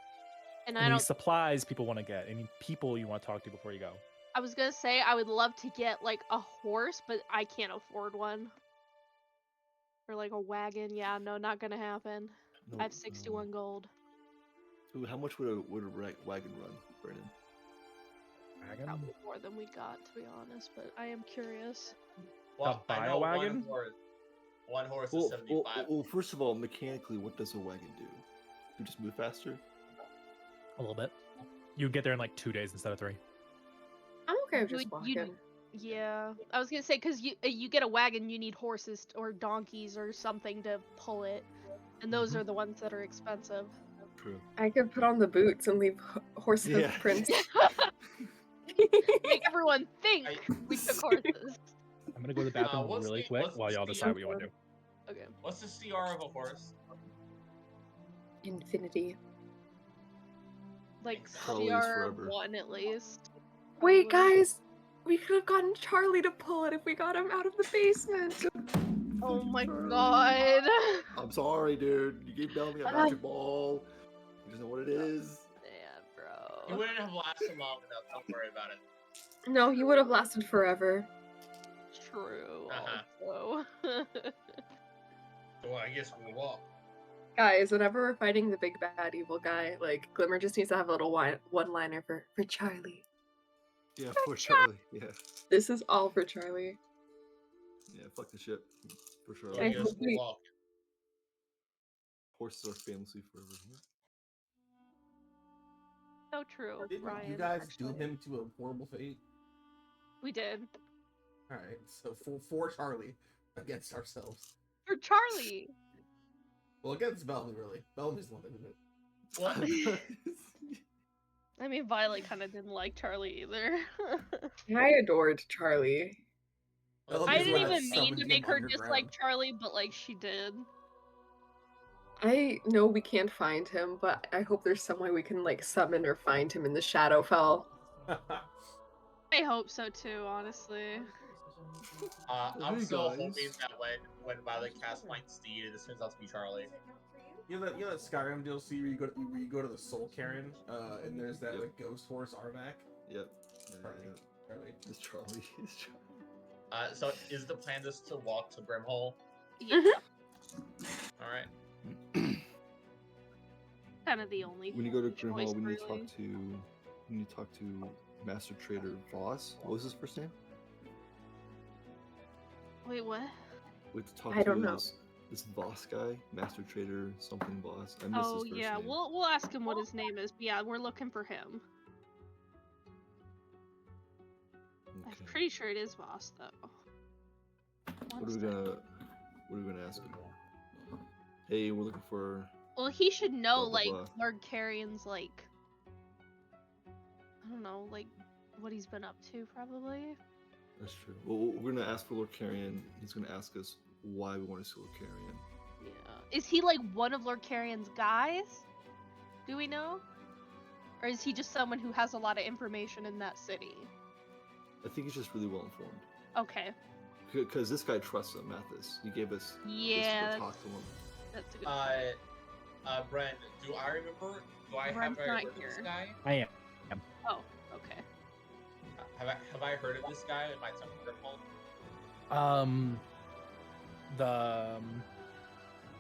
And I Any don't. supplies people want to get? Any people you want to talk to before you go? I was gonna say I would love to get like a horse, but I can't afford one. Or like a wagon. Yeah, no, not gonna happen. No, I have 61 gold. Ooh, how much would a wagon run, Brandon? Wagon? Probably more than we got, to be honest. But I am curious. Well, I buy a know wagon? One horse is Well, 75. first of all, mechanically, what does a wagon do? Do you just move faster? A little bit. You get there in like 2 days instead of 3. I'm okay with just You- walking. you- Yeah, I was gonna say because you get a wagon, you need horses or donkeys or something to pull it, and those Mhm. are the ones that are expensive. True. I could put on the boots and leave horse Yeah. footprints. Make everyone think we took horses. I'm gonna go to the bathroom what's really the- quick what's while the y'all speed decide of what you want to do. Okay. What's the CR of a horse? Infinity. Like Charlie's forever. CR1 at least. Wait, Probably. guys! We could have gotten Charlie to pull it if we got him out of the basement. Oh my god. I'm sorry, dude. You gave Bellamy a magic ball. You just know what it is. Man, You bro. wouldn't have lasted long enough. Don't worry about it. No, he would have lasted forever. True. Uh-huh. Also. Well, I guess we'll walk. Guys, whenever we're fighting the big bad evil guy, like Glimmer just needs to have a little one-liner for Charlie. Yeah, for Charlie. Yeah. This is all for Charlie. Yeah, fuck the ship. For sure. Well, I I guess hope we- we'll walk. Horses are famously forever. So true, Didn't Ryan. you guys actually. doom him to a horrible fate? We did. Alright, so for Charlie, against ourselves. For Charlie. Well, against Bellamy, really. Bellamy's the one that did it. What? I mean, Violet kind of didn't like Charlie either. I adored Charlie. Oh, I this didn't one even mean summoned to him make her underground. dislike Charlie, but like she did. I know we can't find him, but I hope there's some way we can like summon or find him in the Shadowfell. I hope so too, honestly. I'm Hey, still guys. hoping that when Violet casts Find Steed, this turns out to be Charlie. You know that Skyrim DLC where you go to the Soul Cairn, and there's that like ghost horse Arnak. Yep. Charlie. Charlie. It's Charlie. It's Charlie. So is the plan just to walk to Brimhole? Yeah, All right. kind of the only. When you go to choice, Grimhall, we need to really. talk to Master Trader Voss. What was his first name? Wait, what? We have to talk I to don't know. this Voss guy, Master Trader something Voss. I missed Oh his first yeah, name. we'll ask him what his name is. But yeah, we're looking for him. I'm Okay. pretty sure it is Voss though. What are we gonna ask him? Hey, we're looking for. Well, he should know Blah, blah, like blah. Lord Carrion's like, I don't know, like what he's been up to probably. That's true. Well, we're gonna ask for Lord Carrion. He's gonna ask us why we want to see Lord Carrion. Yeah. Is he like one of Lord Carrion's guys? Do we know? Or is he just someone who has a lot of information in that city? I think he's just really well informed. Okay. Because this guy trusts him, Mathis. He gave us this Yeah, to go talk to him. that's a good point. Bren, do I remember? Do I Brent's have I not heard of this here. guy? I am. Oh, okay. Have I heard of this guy in my time in Grimhall?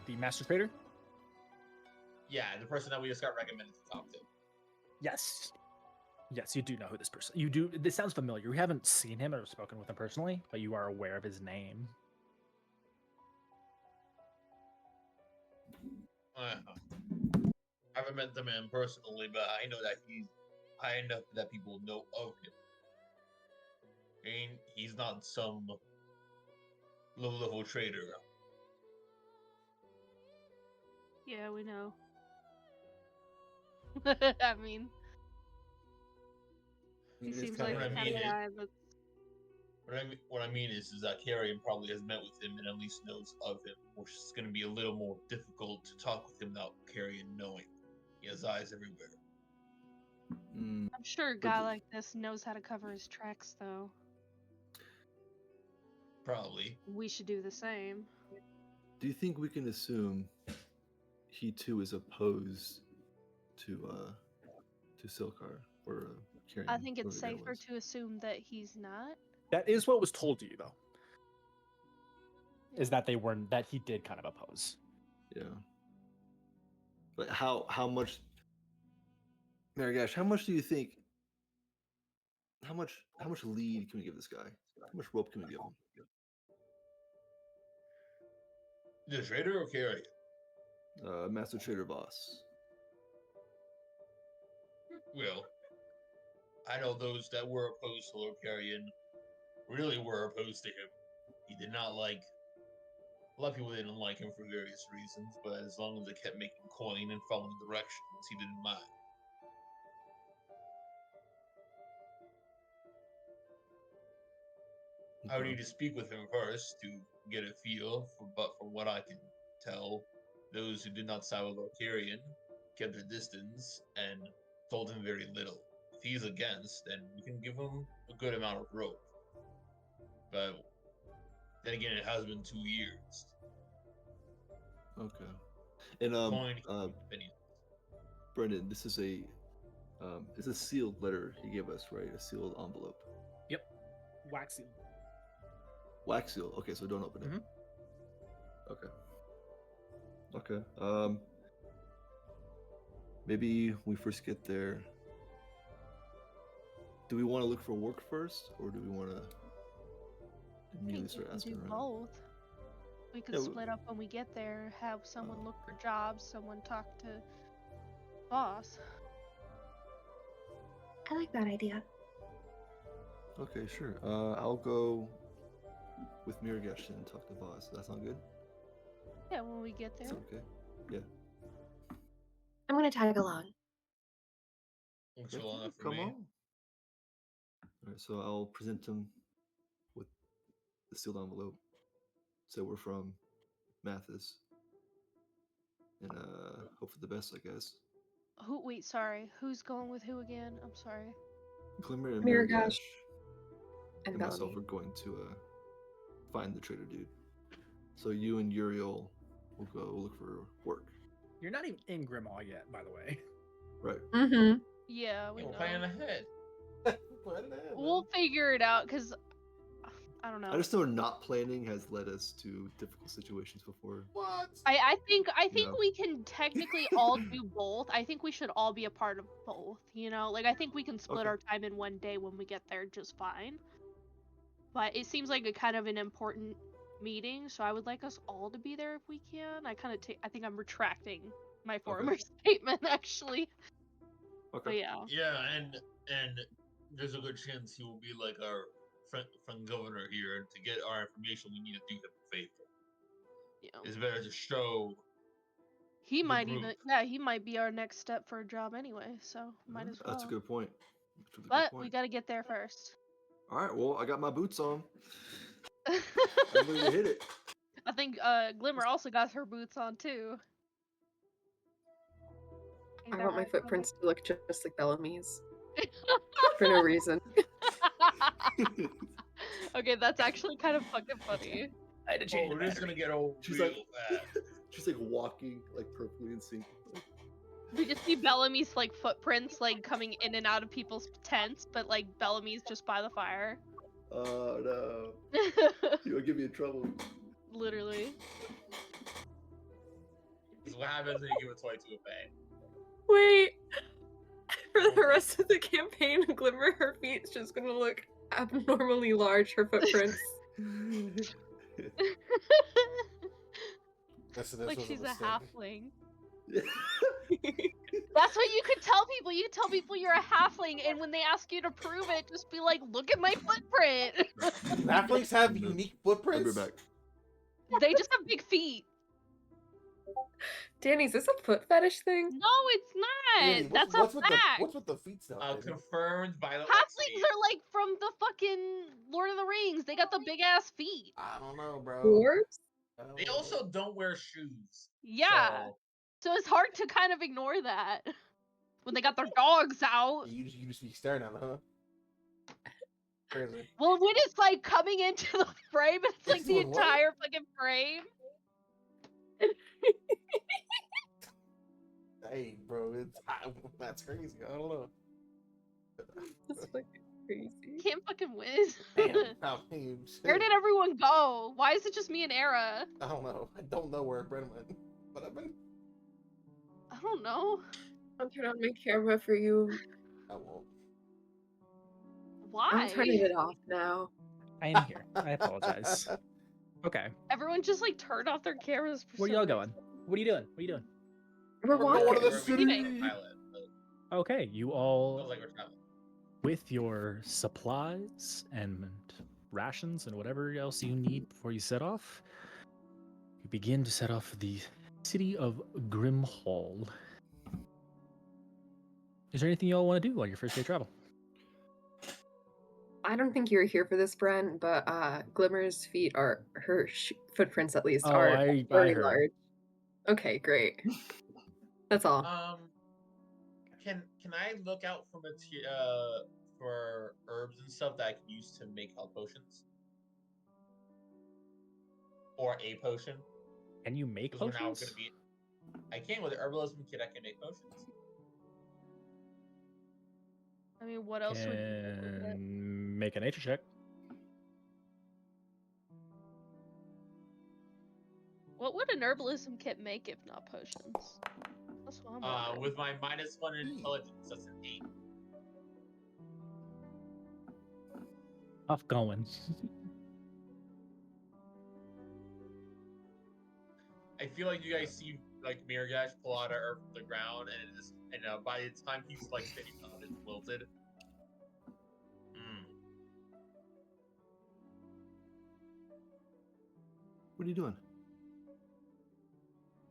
The Master Trader. Yeah, the person that we just got recommended to talk to. Yes. Yes, you do know who this person. You do. This sounds familiar. We haven't seen him or spoken with him personally, but you are aware of his name. I haven't met the man personally, but I know that he's high enough that people know of him. He's not some low-level trader. Yeah, we know. I mean, he He just seems kinda like the I kind of mean, guy that's. What I mean is that Carrion probably has met with him and at least knows of him, which is going to be a little more difficult to talk with him without Carrion knowing. He has eyes everywhere. Mm, I'm sure a guy like this knows how to cover his tracks, though. Probably. We should do the same. do you think we can assume he too is opposed to Silkar or Carrion? I think it's whoever the guy safer was? to assume that he's not. That is what was told to you, though. Is that that he did kind of oppose. Yeah. But how much, Marigash? How much do you think? How much lead can we give this guy? How much rope can we give him? The trader or Carrion? Master Trader Boss. Well, I know those that were opposed to Lord Carrion really were opposed to him. He did not like. A lot of people didn't like him for various reasons, but as long as they kept making coin and following directions, he didn't mind. I would Okay. need to speak with him first to get a feel, but from what I can tell, those who did not side with Lord Carrion kept their distance and told him very little. If he's against, then we can give him a good amount of rope. But then again, it has been 2 years. Okay. And Coin opinion. Brendan, this is it's a sealed letter he gave us, right? A sealed envelope. Yep. Waxy. Wax seal. Okay, so don't open it. Mhm. Okay. Okay. Maybe we first get there. Do we want to look for work first, or do we want to I immediately think we start can asking do around? both. We could Yeah, split up when we get there, have someone look for jobs, someone talk to boss. I like that idea. Okay, sure. I'll go with Miragesh and talk to Boss. That sound good? Yeah, when we get there. Sound okay? Yeah. I'm gonna tag along. Looks Yeah, well enough for come me. on. All right, so I'll present him with the sealed envelope. So we're from Mathis, and hope for the best, I guess. Who? Wait, sorry. Who's going with who again? I'm sorry. Glimmer and Miragash Miragash and and myself Bellamy. are going to find the traitor dude. So you and Uriel will go look for work. You're not even in Grimmaw yet, by the way. Right. Mm-hmm. Yeah, we Yeah, we're know. planning ahead. Plan ahead, We'll man. figure it out because I don't know. I just know not planning has led us to difficult situations before. What? I think No. we can technically all do both. I think we should all be a part of both. You know, like I think we can split Okay. our time in one day when we get there just fine. But it seems like a kind of an important meeting, so I would like us all to be there if we can. I think I'm retracting my former statement actually. Okay. But yeah. Yeah, and there's a good chance he will be like our friend governor here. And to get our information, we need to do him a favor. You know. It's better to show. He the might group. even he might be our next step for a job anyway, so might as well. That's a good point. That's a really But good we point. gotta get there first. All right. Well, I got my boots on. I'm ready to hit it. I think Glimmer also got her boots on too. Ain't I that want my right, footprints to look just like Bellamy's for no reason. brother? Okay, that's actually kind of fucking funny. I had to Oh, change the we're just gonna battery. get old She's real like, fast. she's like walking like perfectly in sync. We just see Bellamy's like footprints like coming in and out of people's tents, but like Bellamy's just by the fire. Oh no, you'll get me in trouble. Literally. So what happens when you give a toy to a bag? Wait. For the rest of the campaign, Glimmer, her feet's just gonna look abnormally large, her footprints. This Like was she's a mistake. halfling. That's what you could tell people. You tell people you're a halfling, and when they ask you to prove it, just be like, "Look at my footprint." Halflings have No. unique I'll footprints. be back. They just have big feet. Danny, is this a foot fetish thing? No, it's not. Danny, That's what's a with fact. what's with the feet stuff? Danny? Confirmed by the Halflings are like from the fucking Lord of the Rings. They got the big ass feet. I don't know, bro. Dwarves? I don't They know. also don't wear shoes. Yeah. So it's hard to kind of ignore that when they got their dogs out. You just be staring at it, huh? Crazy. Well, when it's like coming into the frame, it's like It's the doing what? entire fucking frame. Hey, bro, that's crazy. I don't know. That's fucking crazy. Can't fucking win. Damn. I mean, Where shit. did everyone go? Why is it just me and Era? I don't know. I don't know where Bren went, but I've been. I don't know. I'll turn on my camera for you. I won't. Why? I'm turning it off now. I am here. I apologize. Okay. Everyone just like turned off their cameras. For Where some y'all reason. going? What are you doing? What are you doing? We're going walking. to the city. Okay, you Feels all, like we're traveling. with your supplies and rations and whatever else you need before you set off, you begin to set off for the city of Grimhall. Is there anything y'all want to do on your first day of travel? I don't think you were here for this, Bren, but Glimmer's feet are her footprints at least are I very heard. large. Okay, great. That's all. Can I look out for for herbs and stuff that I can use to make health potions? Or a potion? Can you make Because we're now potions? gonna be. I can with the herbalism kit. I can make potions. I mean, what else would you do with it? Can make a nature check. What would an herbalism kit make if not potions? That's what I'm wondering. With my -1 in intelligence, that's an 8. Tough going. I feel like you guys see like Miragash pull out of earth from the ground, and by the time he's like sitting on it, it's wilted. What are you doing?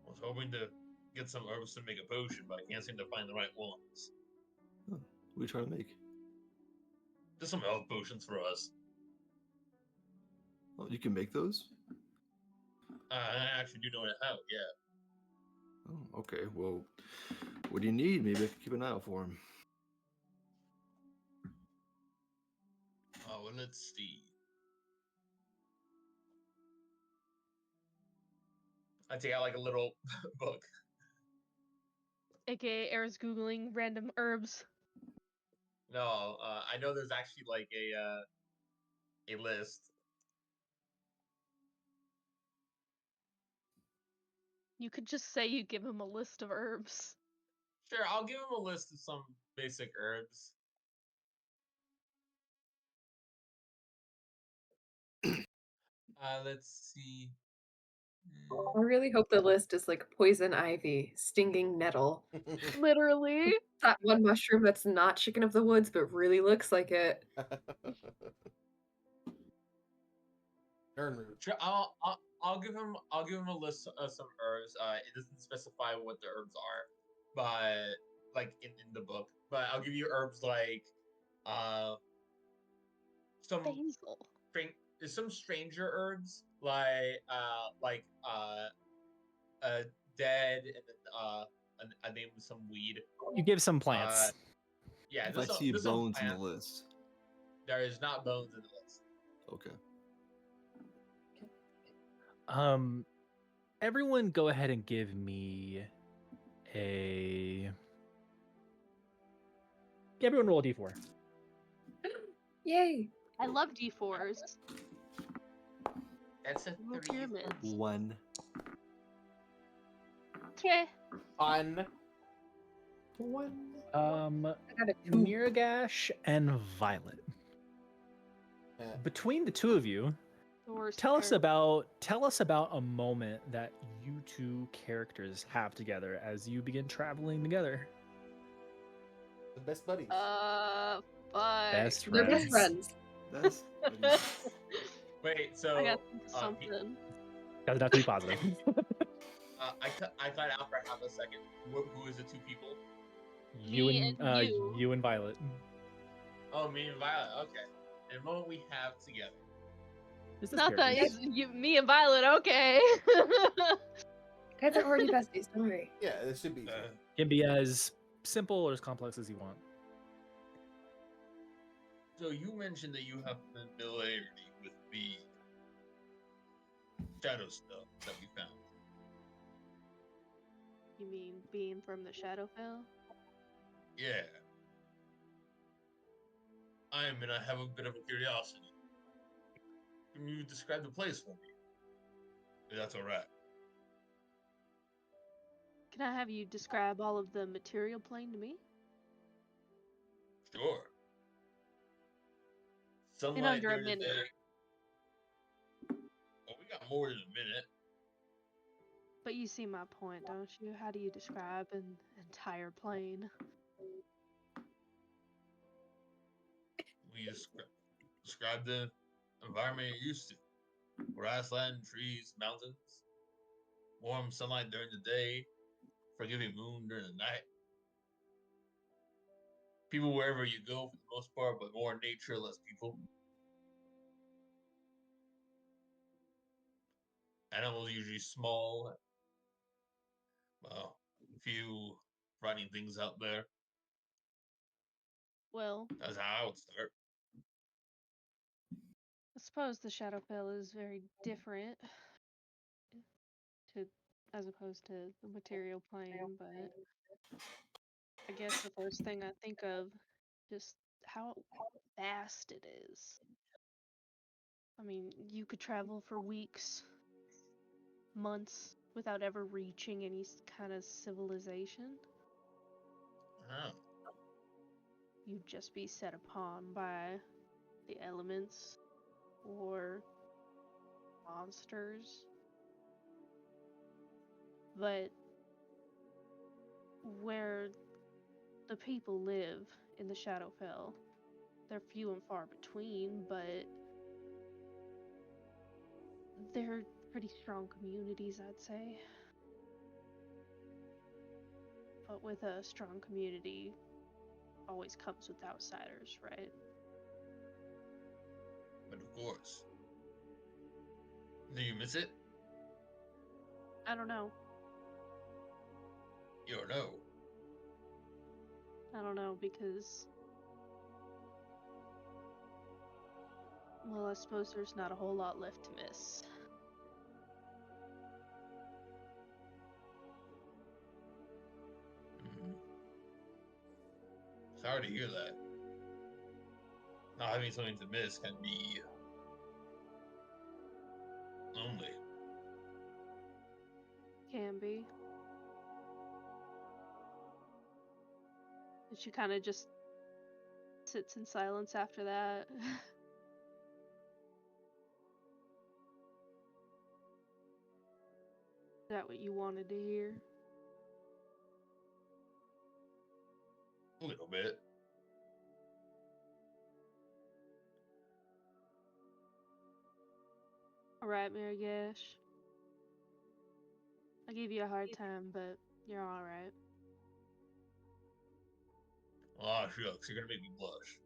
I was hoping to get some herbs to make a potion, but I can't seem to find the right ones. What are you trying to make? Just some health potions for us. Oh, you can make those? I actually do know how. Yeah. Oh, okay. Well, what do you need? Maybe I can keep an eye out for him. Oh, well, let's see. I take out like a little book. AKA Era's googling random herbs. No, I know there's actually like a list. You could just say you give him a list of herbs. Sure, I'll give him a list of some basic herbs. Let's see. I really hope the list is like poison ivy, stinging nettle, Literally. that one mushroom that's not chicken of the woods but really looks like it. Turn root. Sure, I'll give him a list of some herbs. It doesn't specify what the herbs are, but like in the book. But I'll give you herbs like some Basil. some stranger herbs like dead and then a name with some weed. You give some plants. Yeah, If I see there's some bones in the plants. list. There is not bones in the list. Okay. Everyone go ahead and give me a. Everyone roll a d4. Yay! I love D4s. That's a Little 3. pyramids. 1. Okay. On one. I got a 2. Miragash and Violet. Between the two of you, The worst tell us herb. about a moment that you two characters have together as you begin traveling together. The best buddies. Fuck. Best They're best friends. friends. That's Wait, so I gotta think of uh, something. Doesn't have to be positive. I cut out for half a second. Who is the two people? you Me and and you. you and Violet. Oh, me and Violet. Okay. And the moment we have together. Is this Not that characters? me and Violet, okay. Guys are already besties, don't worry. Yeah, it should be. Can be as simple or as complex as you want. So you mentioned that you have familiarity with the shadow stuff that we found. You mean being from the Shadowfell? Yeah. I have a bit of a curiosity. Can you describe the place for me? If that's alright. Can I have you describe all of the material plane to me? Sure. In Sunlight under a during the minute. day. Oh, we got more than a minute. But you see my point, don't you? How do you describe an entire plane? We describe the environment you're used to. Grassland, trees, mountains. Warm sunlight during the day. Forgiving moon during the night. People wherever you go for the most part, but more nature, less people. Animals usually small. Well, a few frightening things out there. Well, That's how I would start. I suppose the Shadowfell is very different to as opposed to the material plane, but I guess the first thing I think of just how vast it is. I mean, you could travel for weeks, months without ever reaching any kind of civilization. Oh. You'd just be set upon by the elements or monsters. But where the people live in the Shadowfell, they're few and far between, but they're pretty strong communities, I'd say. But with a strong community always always comes with outsiders, right? But of course. Do you miss it? I don't know. You don't know. I don't know because, well, I suppose there's not a whole lot left to miss. Mhm. Sorry to hear that. Not having something to miss can be lonely. Can be. And she kind of just sits in silence after that. Is that what you wanted to hear? A little bit. Alright, Marigash. I gave you a hard time, but you're alright. Ah, shucks, you're gonna make me blush.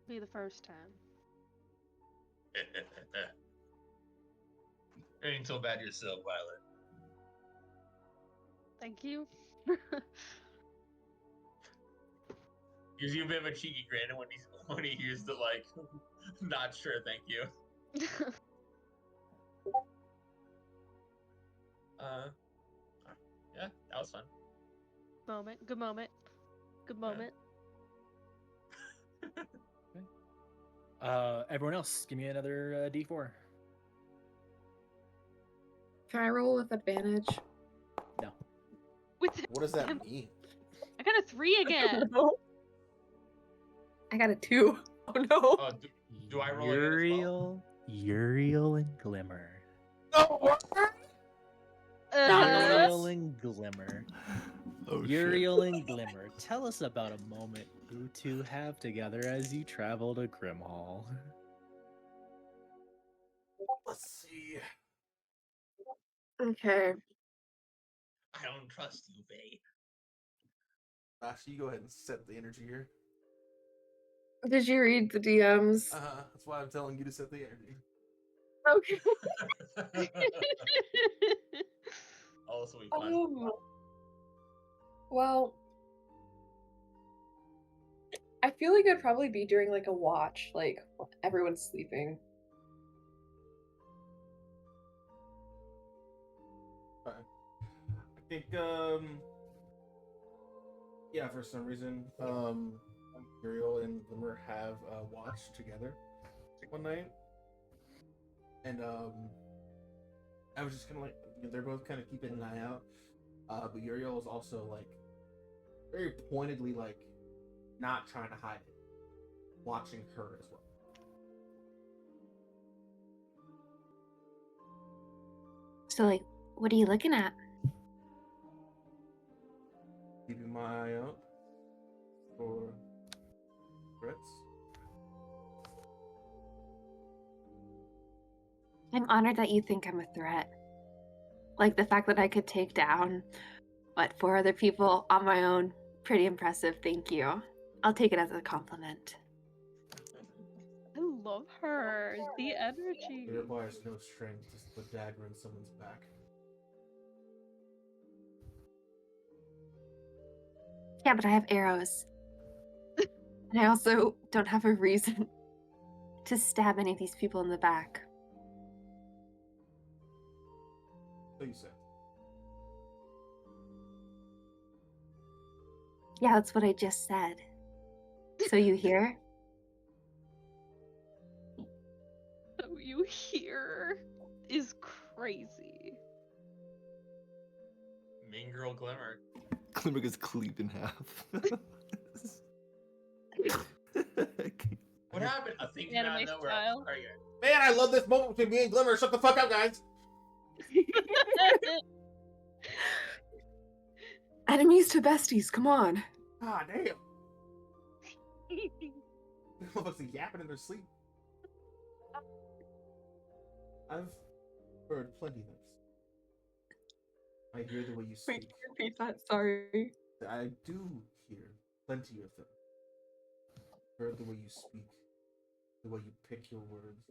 Be the first time. You ain't so bad yourself, Violet. Thank you. Gives you a bit of a cheeky grin when he hears the like, not sure, thank you. Yeah, that was fun. Moment. Good moment. Good moment. Everyone else, give me another D4. Can I roll with advantage? No. With What does that mean? I got a 3 again. I got a 2. Oh no. Do I roll again as well? Uriel and Glimmer. No, what? Uriel and Glimmer. Oh Uriel and Glimmer, tell us about a moment you two have together as you travel to Grimhall. Let's see. Okay. I don't trust you, Faye. Actually, you go ahead and set the energy here. Did you read the DMs? That's why I'm telling you to set the energy. Okay. Also, we fun. Well, I feel like it'd probably be during like a watch, like everyone's sleeping. I think, yeah, for some reason, Uriel and Glimmer have watched together one night, and I was just kind of like, they're both kind of keeping an eye out, but Uriel is also like very pointedly like not trying to hide it, watching her as well. So, like, what are you looking at? Keeping my eye out for threats. I'm honored that you think I'm a threat. Like, the fact that I could take down, 4 other people on my own. Pretty impressive, thank you. I'll take it as a compliment. I love her. The energy. It requires no strength to put dagger in someone's back. Yeah, but I have arrows. And I also don't have a reason to stab any of these people in the back. So you said. Yeah, that's what I just said. So you hear? So you hear is crazy. Mean girl Glimmer. Glimmer gets cleaved in half. What happened? I think Anime now we're style. Right, Man, I love this moment between me and Glimmer. Shut the fuck up, guys. Enemies to besties, come on. Ah, damn. Motherfuckers yapping in their sleep. I've heard plenty of things. I hear the way you Wait, speak. repeat that, sorry. I do here. Plenty of them. Heard the way you speak, the way you pick your words.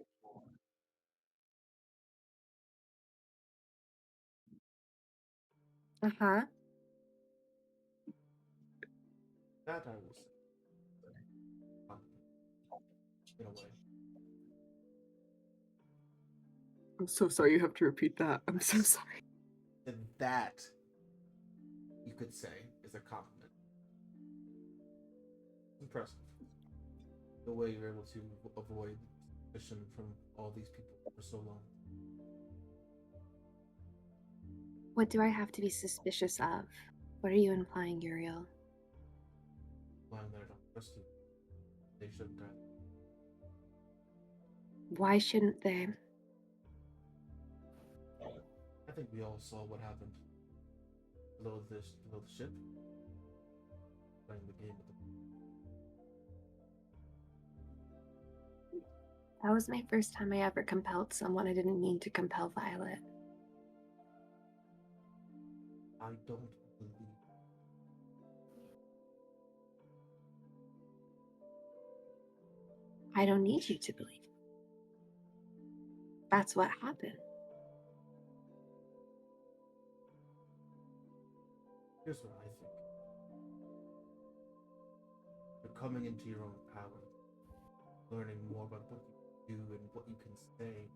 Uh-huh. That I will say. In a way. I'm so sorry you have to repeat that. I'm so sorry. And that, you could say, is a compliment. Impressive. The way you're able to avoid suspicion from all these people for so long. What do I have to be suspicious of? What are you implying, Uriel? Lying that I don't trust you. They shouldn't have. Why shouldn't they? I think we all saw what happened below the ship. Playing the game with them. That was my first time I ever compelled someone I didn't mean to compel, Violet. I don't believe. I don't need you to believe. That's what happened. Here's what I think. You're coming into your own power, learning more about what you can do and what you can say,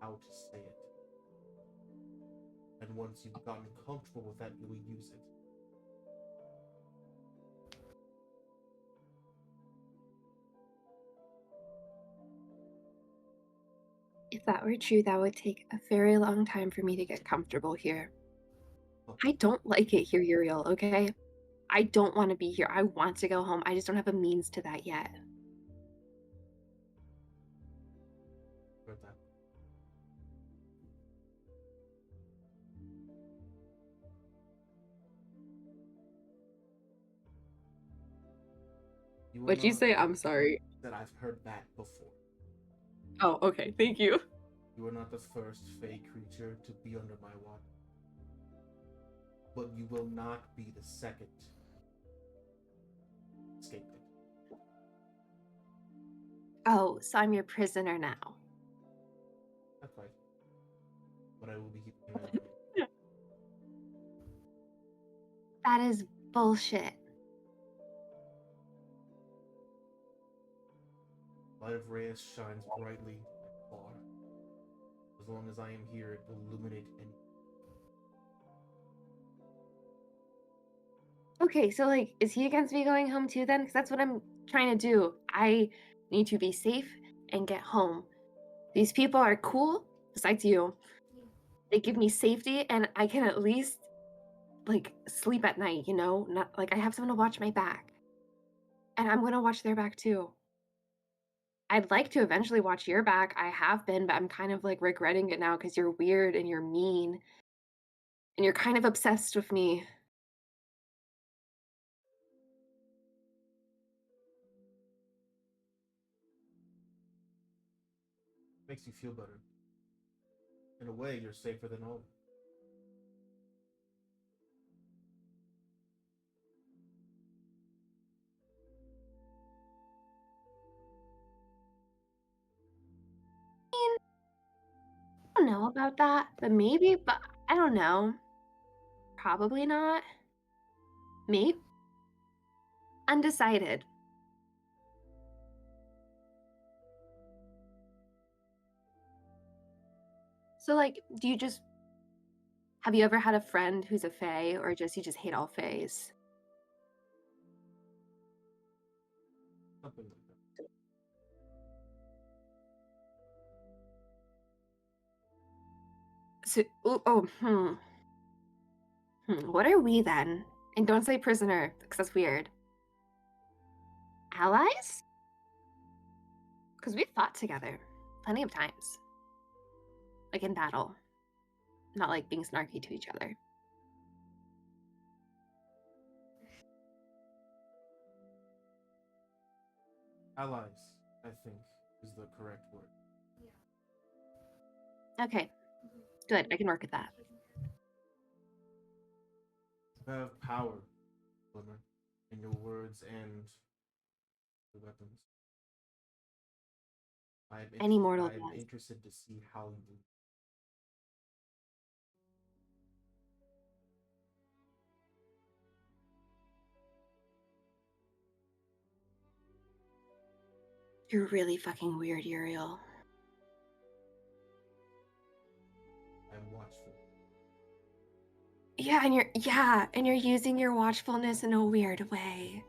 how to say it. And once you've gotten comfortable with that, you will use it. If that were true, that would take a very long time for me to get comfortable here. I don't like it here, Uriel, okay? I don't want to be here. I want to go home. I just don't have a means to that yet. Heard that. You will What'd you not say? I'm sorry. that I've heard that before. Oh, okay. Thank you. You are not the first fey creature to be under my watch. But you will not be the second scapegoat. Oh, so I'm your prisoner now. Not quite. But I will be keeping an eye on you. That is bullshit. Light of Reyes shines brightly far. As long as I am here, it will illuminate any. Okay, so like, is he against me going home too then? Because that's what I'm trying to do. I need to be safe and get home. These people are cool, besides you. They give me safety, and I can at least like sleep at night, you know? Not like I have someone to watch my back. And I'm gonna watch their back too. I'd like to eventually watch your back. I have been, but I'm kind of like regretting it now because you're weird and you're mean. And you're kind of obsessed with me. Makes you feel better. In a way, you're safer than home. I don't know about that, but maybe, but I don't know. Probably not. Maybe. Undecided. So, like, do you just have you ever had a friend who's a fae, or just you just hate all faes? Something like that. So, What are we then? And don't say prisoner, because that's weird. Allies? Because we've fought together plenty of times. Like in battle. Not like being snarky to each other. Allies, I think, is the correct word. Okay. Good. I can work with that. You have power, Glimmer. in your words and the weapons. Any mortal I'm does. interested to see how you. You're really fucking weird, Uriel. I'm watchful. Yeah, and you're using your watchfulness in a weird way.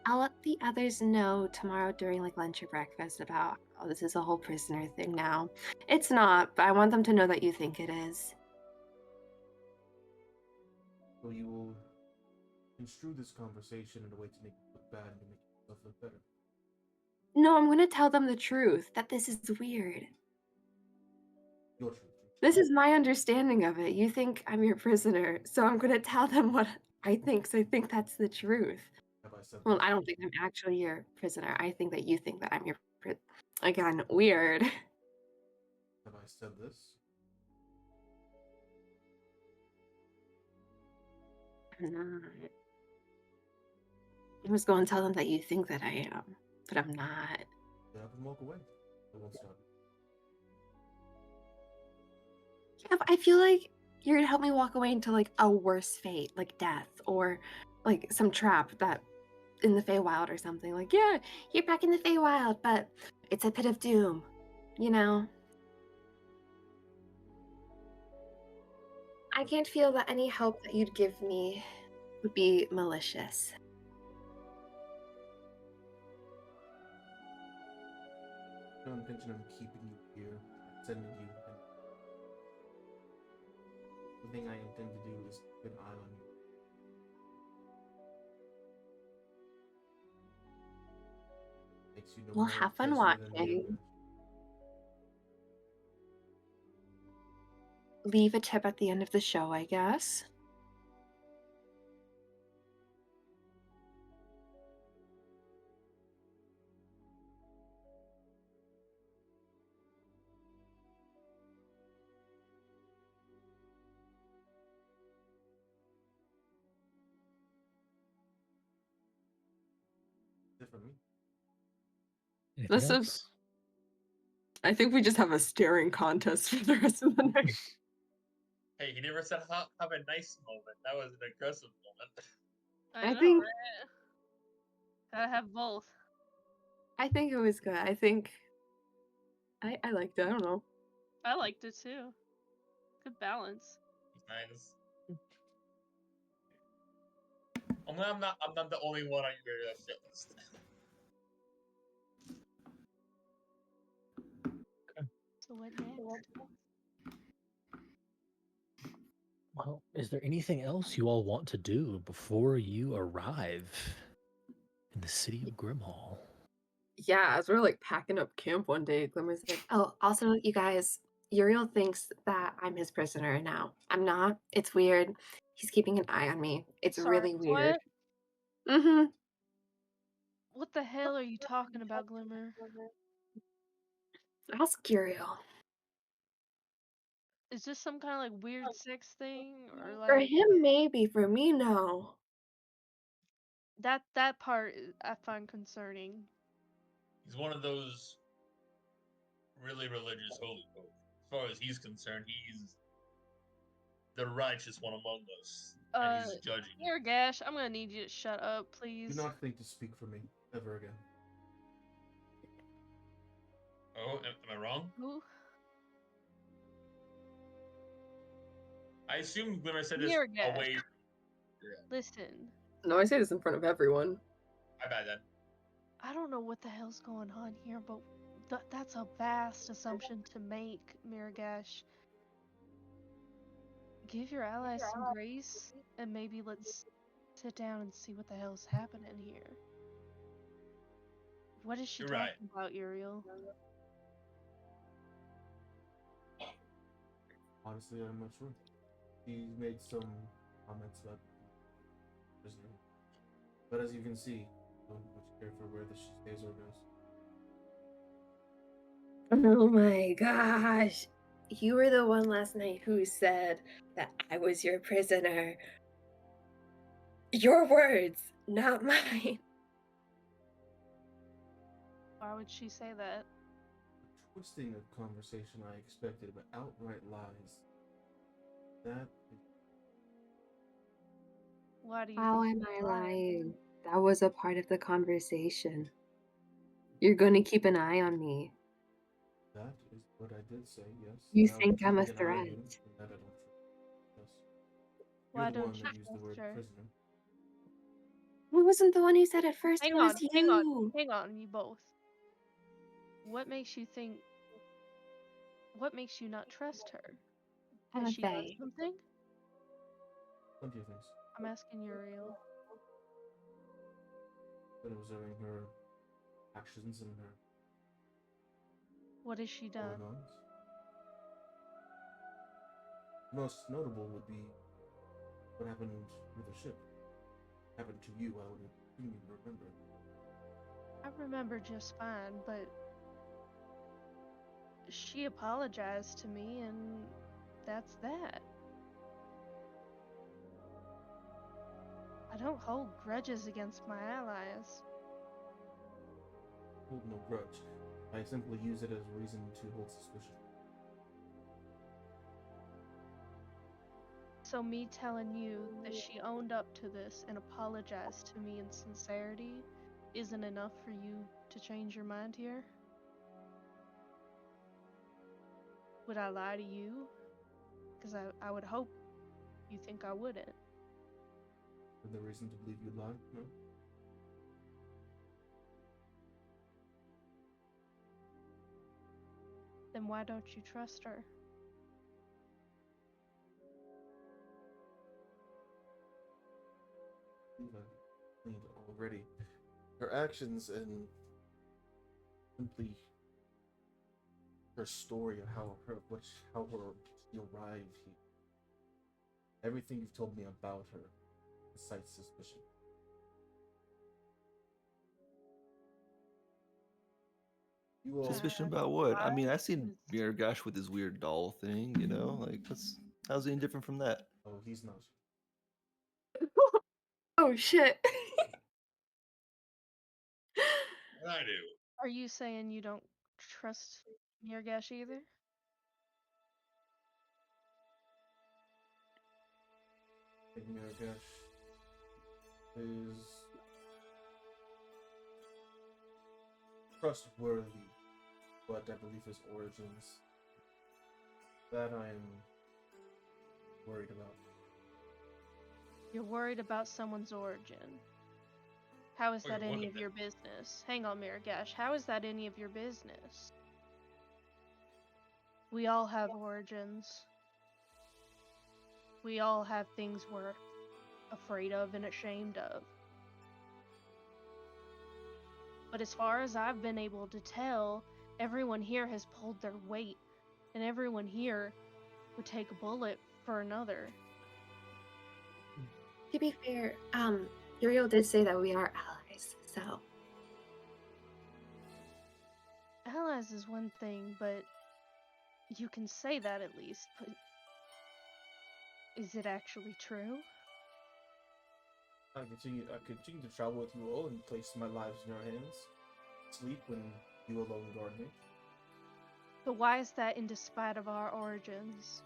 I'll let the others know tomorrow during like lunch or breakfast about, oh, this is a whole prisoner thing now. It's not, but I want them to know that you think it is. So you will construe this conversation in a way to make you look bad and to make yourself look better. No, I'm gonna tell them the truth, that this is weird. Your truth. This is my understanding of it. You think I'm your prisoner, so I'm gonna tell them what I think, so I think that's the truth. Have I said Well, this? I don't think I'm actually your prisoner. I think that you think that I'm your again, weird. Have I said this? I'm not. I'm just going to tell them that you think that I am, but I'm not. Get up and walk away. I won't stop. Yeah, but I feel like you're gonna help me walk away into like a worse fate, like death, or like some trap that in the Feywild or something. Like, yeah, you're back in the Feywild, but it's a pit of doom, you know? I can't feel that any help that you'd give me would be malicious. No intention of keeping you here, sending you. The thing I intend to do is keep an eye on you. Makes you no Well, more have fun prisoner than watching. Mirror. Leave a tip at the end of the show, I guess. Is it for me? Anything This is- else? I think we just have a staring contest for the rest of the night. Hey, he never said have a nice moment. That was an aggressive moment. I know, think- right? Gotta have both. I think it was good. I think I liked it. I don't know. I liked it too. Good balance. Nice. I'm not the only one on your shit list. So what next? Well, is there anything else you all want to do before you arrive in the city of Grimhall? Yeah, as we're like packing up camp one day, Glimmer's like, Oh, also, you guys, Uriel thinks that I'm his prisoner now. I'm not. It's weird. He's keeping an eye on me. It's Sorry, really weird. what? Mm-hmm. What the hell are you talking about, Glimmer? Ask Uriel. Is this some kind of like weird sex thing or For like him, maybe. For me, no. that part I find concerning. He's one of those really religious holy folk. As far as he's concerned, he's the righteous one among us, and he's judging. Here, Gash, I'm gonna need you to shut up, please. Do not think to speak for me ever again. Oh, am I wrong? Who? I assume Glimmer said this Here, Gash. away. Listen, no, I say this in front of everyone. My bad then. I don't know what the hell's going on here, but that's a vast assumption to make, Miragash. Give your allies some grace, and maybe let's sit down and see what the hell's happening here. What is she You're talking right. about, Uriel? Honestly, I'm not sure. He made some comments about prisoner, but as you can see, I don't much care for where the Stazer goes. Oh my gosh. You were the one last night who said that I was your prisoner. Your words, not mine. Why would she say that? Twisting a conversation I expected, but outright lies. That Why do you How think am she's I lying? lying? That was a part of the conversation. You're going to keep an eye on me. that is what I did say. Yes. You Now think I'm a keeping an eye on you, threat. and that I don't trust. Yes. You're Why the one don't you that used the word trust her? prisoner. I wasn't the one who said it first. It Hang was on, hang on, you. hang on, you both. What makes you think? What makes you not trust her? I'm Has a she done fae. something? Plenty of things. I'm asking Uriel. Been observing her actions and her What has she done? going-ons. Most notable would be what happened with the ship. Happened to you, I would assume you remember. I remember just fine, but she apologized to me, and that's that. I don't hold grudges against my allies. Hold no grudge. I simply use it as a reason to hold suspicion. So me telling you that she owned up to this and apologized to me in sincerity isn't enough for you to change your mind here? Would I lie to you? Because I would hope you think I wouldn't. With the reason to believe you'd lie? No? Then why don't you trust her? I believe I explained already. Her actions and simply her story of how she arrived here. Everything you've told me about her incites suspicion. You all Suspicion Uh, about what? I mean, why I've seen is- Miragash with his weird doll thing, you know? Like, how's he any different from that? oh, he's not. Oh shit. I do. Are you saying you don't trust Mirgash either? Miragash is trustworthy, but I believe his origins that I am worried about. You're worried about someone's origin. How is Oh, that you're one any of of your business? Hang on, Miragash. How is that any of your business? We all have origins. We all have things we're afraid of and ashamed of. But as far as I've been able to tell, everyone here has pulled their weight, and everyone here would take a bullet for another. To be fair, Uriel did say that we are allies, so Allies is one thing, but you can say that at least, but is it actually true? I continue to travel with you all and place my lives in your hands. Sleep when you alone guard me. But why is that in despite of our origins?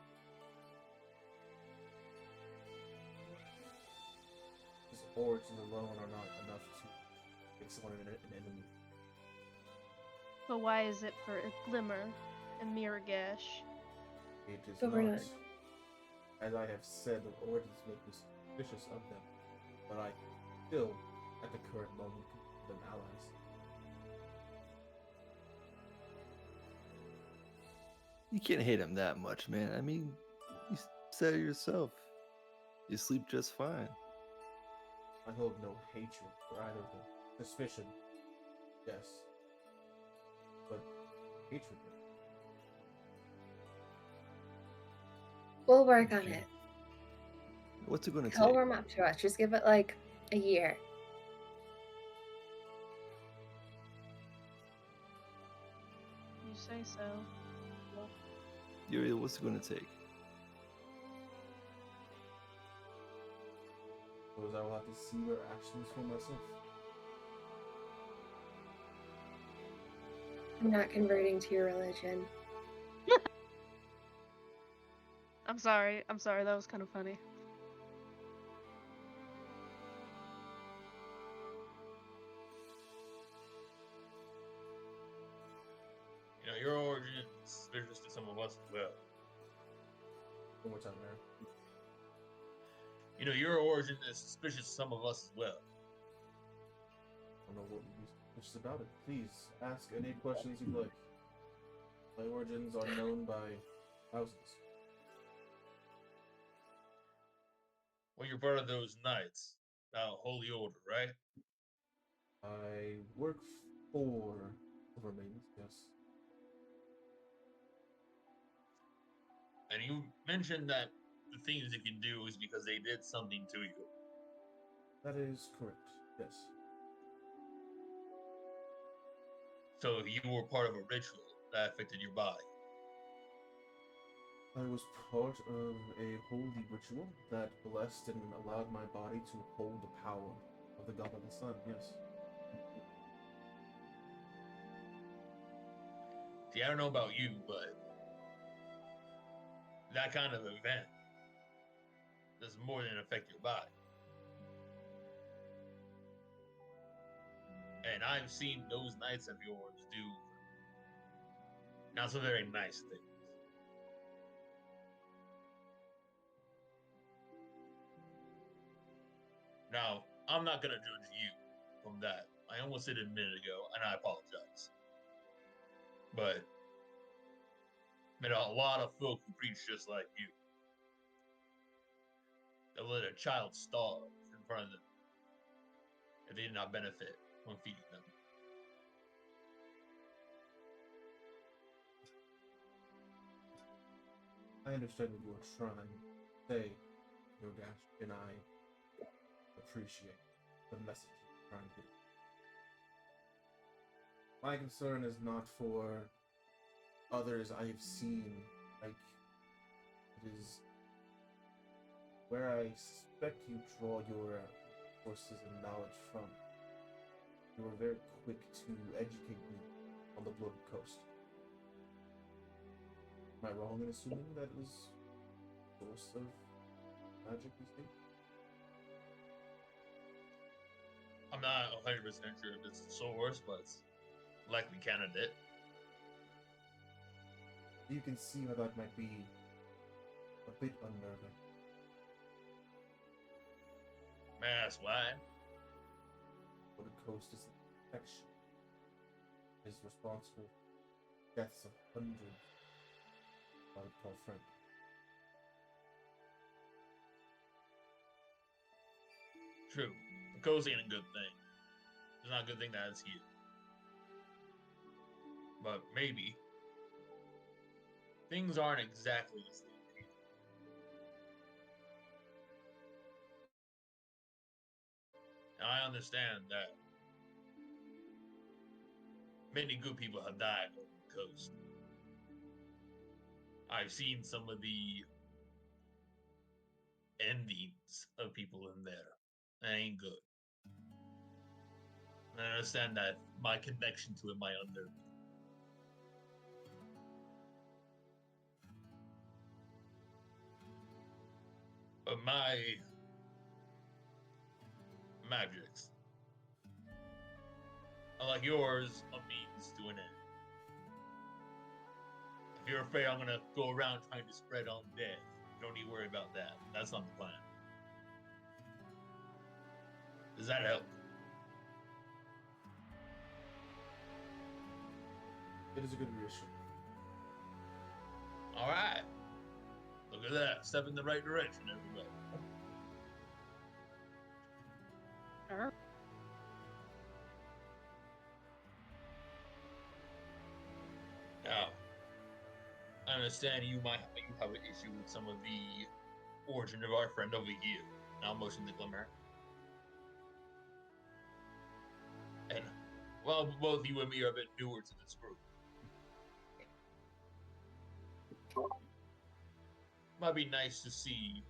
His origins alone are not enough to make someone an enemy. But why is it for Glimmer and Miragash? It is But we're not. not. As I have said, the origins make me suspicious of them, but I still, at the current moment, consider them allies. You can't hate him that much, man. I mean, you said it yourself. You sleep just fine. I hold no hatred for either of them. Suspicion, yes, but hatred. we'll work on Okay. it. What's it going to He'll take? warm up to us. Just give it like a year. You say anyway, so. Uriel, what's it going to take? Suppose I will have to see your actions for myself. I'm not converting to your religion. I'm sorry. I'm sorry. That was kind of funny. You know, your origin is suspicious to some of us as well. One more time, Mary. You know, your origin is suspicious to some of us as well. I don't know what would be suspicious about it. Please ask any questions you like. My origins are known by thousands. Well, you're part of those knights, Holy Order, right? I work for Silver Maidens, yes. And you mentioned that the things you can do is because they did something to you. That is correct, yes. So you were part of a ritual that affected your body. I was part of a holy ritual that blessed and allowed my body to hold the power of the god of the sun, yes. See, I don't know about you, but that kind of event does more than affect your body. And I've seen those knights of yours do not so very nice things. Now, I'm not going to judge you from that. I almost did it a minute ago, and I apologize. But met a lot of folk who preach just like you. They let a child starve in front of them if they did not benefit from feeding them. I understand what you are trying to say, Yogash, and I appreciate the message you're trying to get. My concern is not for others I have seen, like, it is where I suspect you draw your sources and knowledge from. You were very quick to educate me on the Blood Coast. Am I wrong in assuming that was source of magic, you think? I'm not 100% sure if it's the source, but it's likely candidate. You can see how that might be a bit unnerving. May I ask why? Blood Coast is an infection. It is responsible for deaths of hundreds. I would call friend. True. The coast ain't a good thing. It's not a good thing that it's here. But maybe things aren't exactly the same here. And I understand that many good people have died on the coast. I've seen some of the endings of people in there. That ain't good. And I understand that my connection to it might unnerve you. But my magics, unlike yours, a means to an end. If you're afraid I'm gonna go around trying to spread on death, you don't need to worry about that. That's not the plan. Does that help? It is a good reassurance. All right. Look at that. Step in the right direction, everybody. Sure. Now, I understand you have an issue with some of the origin of our friend over here. Now motion to Glimmer. And well, both you and me are a bit newer to this group. Might be nice to see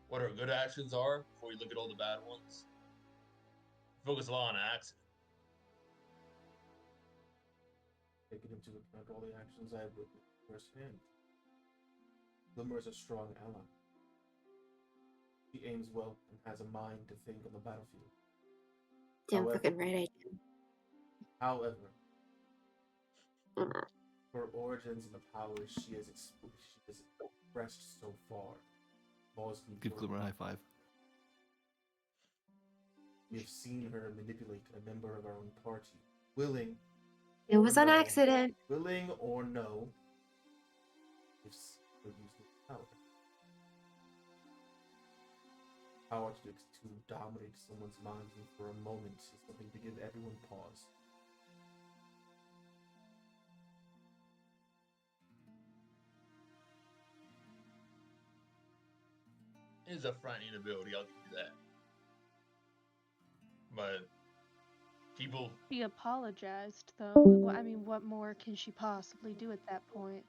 what her good actions are before you look at all the bad ones. Focus a lot on accident. Taking into account all the actions I have witnessed firsthand. Glimmer is a strong ally. She aims well and has a mind to think on the battlefield. Damn However- fucking right I do. However, Mhm. her origins and the powers she has expressed so far cause me Give to Glimmer a high five. We have seen her manipulate a member of our own party, willing It was an No. accident. willing or no, if her use of power. Power to dominate someone's mind and for a moment is something to give everyone pause. It is a frightening ability, I'll give you that. But people, She apologized, though. I mean, what more can she possibly do at that point?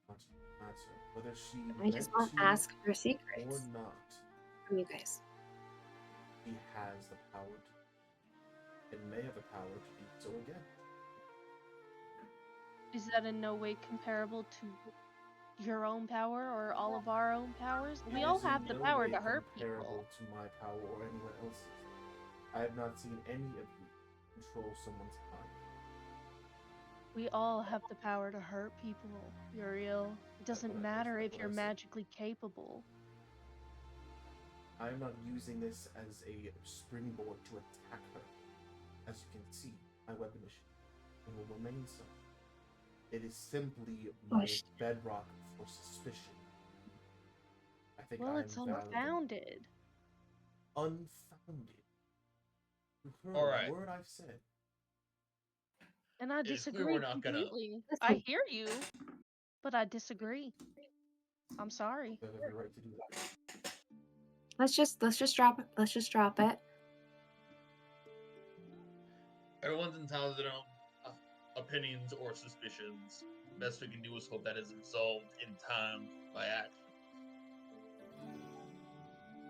Not to answer whether she I just meant want to to ask for or secrets not. from you guys. She has the power to, and may have the power to do so again. Is that in no way comparable to your own power or all of our own powers? We It all is in have the no power way to hurt comparable people. to my power or anyone else's. I have not seen any of you control someone's mind. We all have the power to hurt people, Uriel. It doesn't what I- matter that's if what you're I said. magically capable. I am not using this as a springboard to attack her. As you can see, my weapon is and will remain so. It is simply my Push. bedrock for suspicion. I think Well, I it's am valid. unfounded. Unfounded. You heard Alright. a word I've said. And I It's clear disagree we're not gonna- completely. Listen. I hear you, but I disagree. I'm sorry. You have every right to do that. Let's just drop it. Let's just drop it. everyone's entitled to their own opinions or suspicions. Best we can do is hope that is resolved in time by action.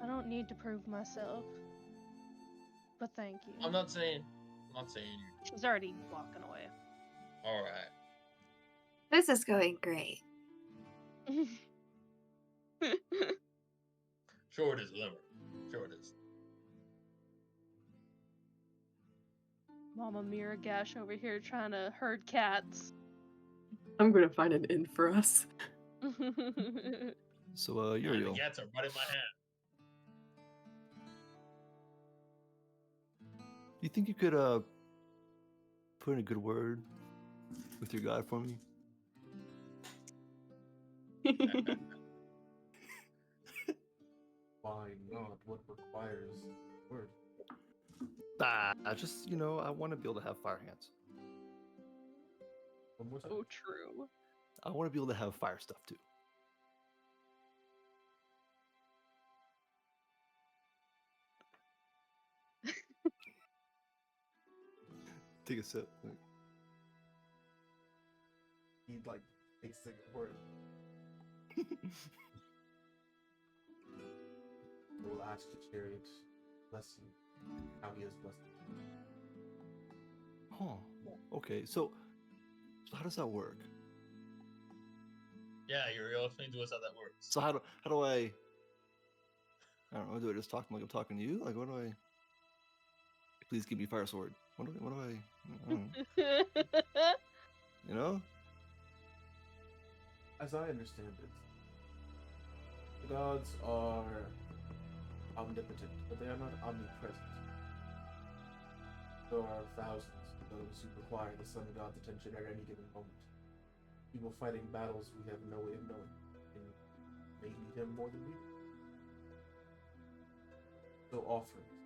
I don't need to prove myself. But thank you. I'm not saying. She's already walking away. All right. This is going great. Sure it is, Glimmer. Sure it is. Mama Miragash over here trying to herd cats. I'm gonna find an inn for us. So, And the Uriel, cats are right in my hand. do you think you could put in a good word with your god for me? Why not? What requires word? Just I want to be able to have fire hands. One more time. Oh, true. I want to be able to have fire stuff too. Take a sip. He takes the word. Will ask the chariot, bless you, how he has blessed you. Huh. Okay. So how does that work? Yeah, Uriel, explain to us how that works. So how do I don't know. Do I just talk like I'm talking to you? Like what do I? Please give me fire sword. What do I don't know. You know? As I understand it, the gods are omnipotent, but they are not omnipresent. There are thousands of those who require the sun god's attention at any given moment. People fighting battles we have no way of knowing, and may need him more than we do. So offerings,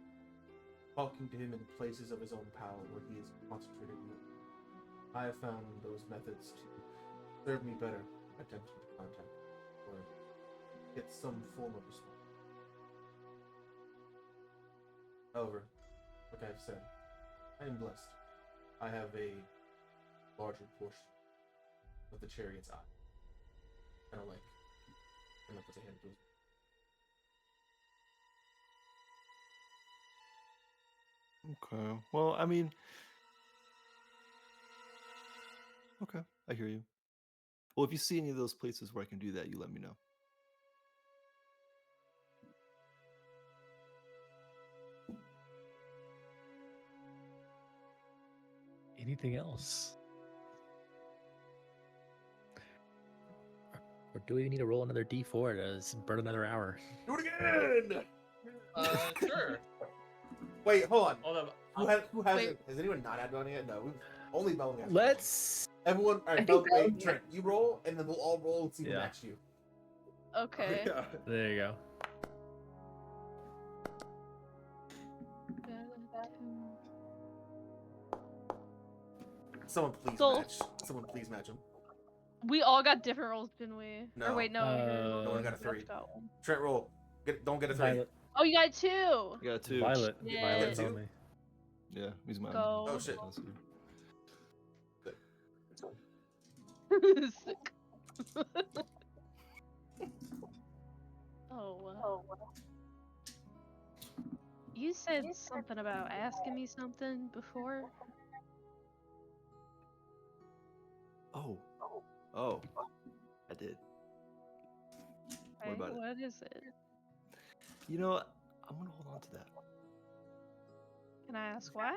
talking to him in places of his own power where he is concentrated more. I have found those methods to serve me better, attention to contact, or get some form of response. However, like I've said, I am blessed. I have a larger portion of the chariot's eye. Kind of like, and puts a hand to his. Okay. Well, I mean, okay, I hear you. Well, if you see any of those places where I can do that, you let me know. Anything else? Or do we need to roll another d4 to burn another hour? Do it again! Sure. Wait, hold on. Hold up. Who hasn't? Has anyone not had one yet? No, we've only Bellamy. has one. Let's. Everyone, all I right, think Bellamy, Bellamy- Trent, you roll, and then we'll all roll and see who Yeah. matched you. Okay. Yeah. There you go. Someone please Gold. match. Someone please match him. We all got different rolls, didn't we? No. Or wait, no. No one got a Jeff 3. got one. Trent, roll. Don't get a 3. Violet. Oh, you got 2. I got 2. Violet. Yeah. Violet Two? told me. Yeah, he's mine. Go. Oh shit. Sick. Oh. You said something about asking me something before. Oh, I did. Okay, about it? what is it? You know what? I'm gonna hold on to that. Can I ask why?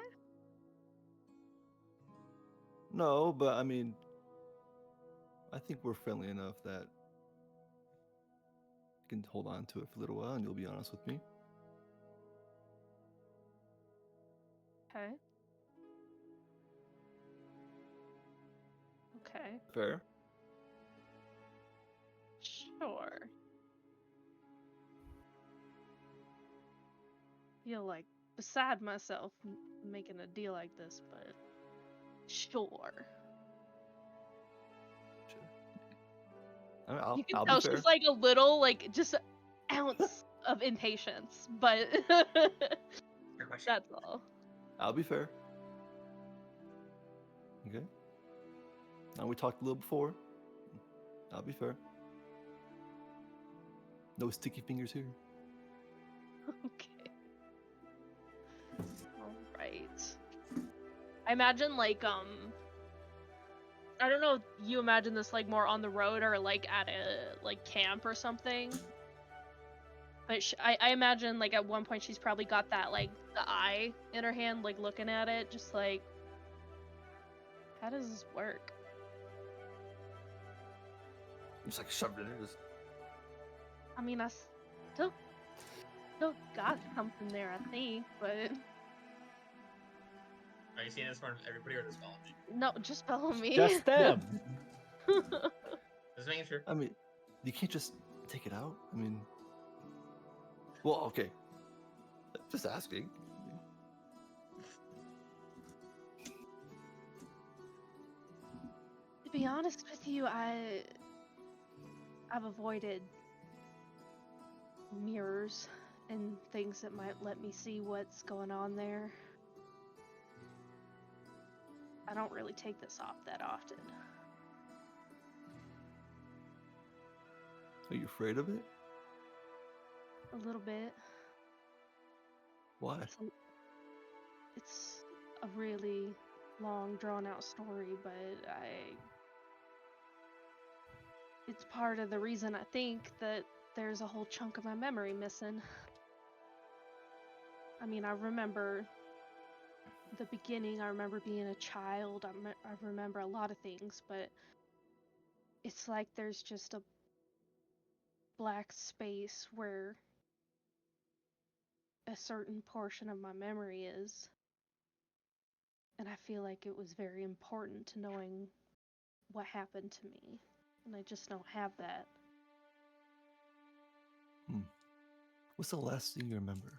No, but I mean, I think we're friendly enough that I can hold on to it for a little while, and you'll be honest with me. Okay. Okay. Fair. Sure. Feel like beside myself making a deal like this, but sure. I mean, I'll You can be tell fair. she's like a little, like just an ounce of impatience, but that's all. I'll be fair. Okay. Now we talked a little before. I'll be fair. No sticky fingers here. Okay. All right. I imagine like I don't know if you imagine this like more on the road or like at a like camp or something. But I imagine like at one point she's probably got that like the eye in her hand like looking at it just like how does this work? Just like shoved it in. Just... I mean I still got something there I think, but Are you seeing this from everybody or just following me? no, just follow me. Just them. Just making sure. I mean, you can't just take it out. I mean, well, okay. Just asking. To be honest with you, I've avoided mirrors and things that might let me see what's going on there. I don't really take this off that often. Are you afraid of it? A little bit. Why? It's a really long, drawn-out story, but it's part of the reason I think that there's a whole chunk of my memory missing. I mean, I remember the beginning, I remember being a child, I remember a lot of things, but it's like there's just a black space where a certain portion of my memory is. And I feel like it was very important to knowing what happened to me. And I just don't have that. What's the last thing you remember?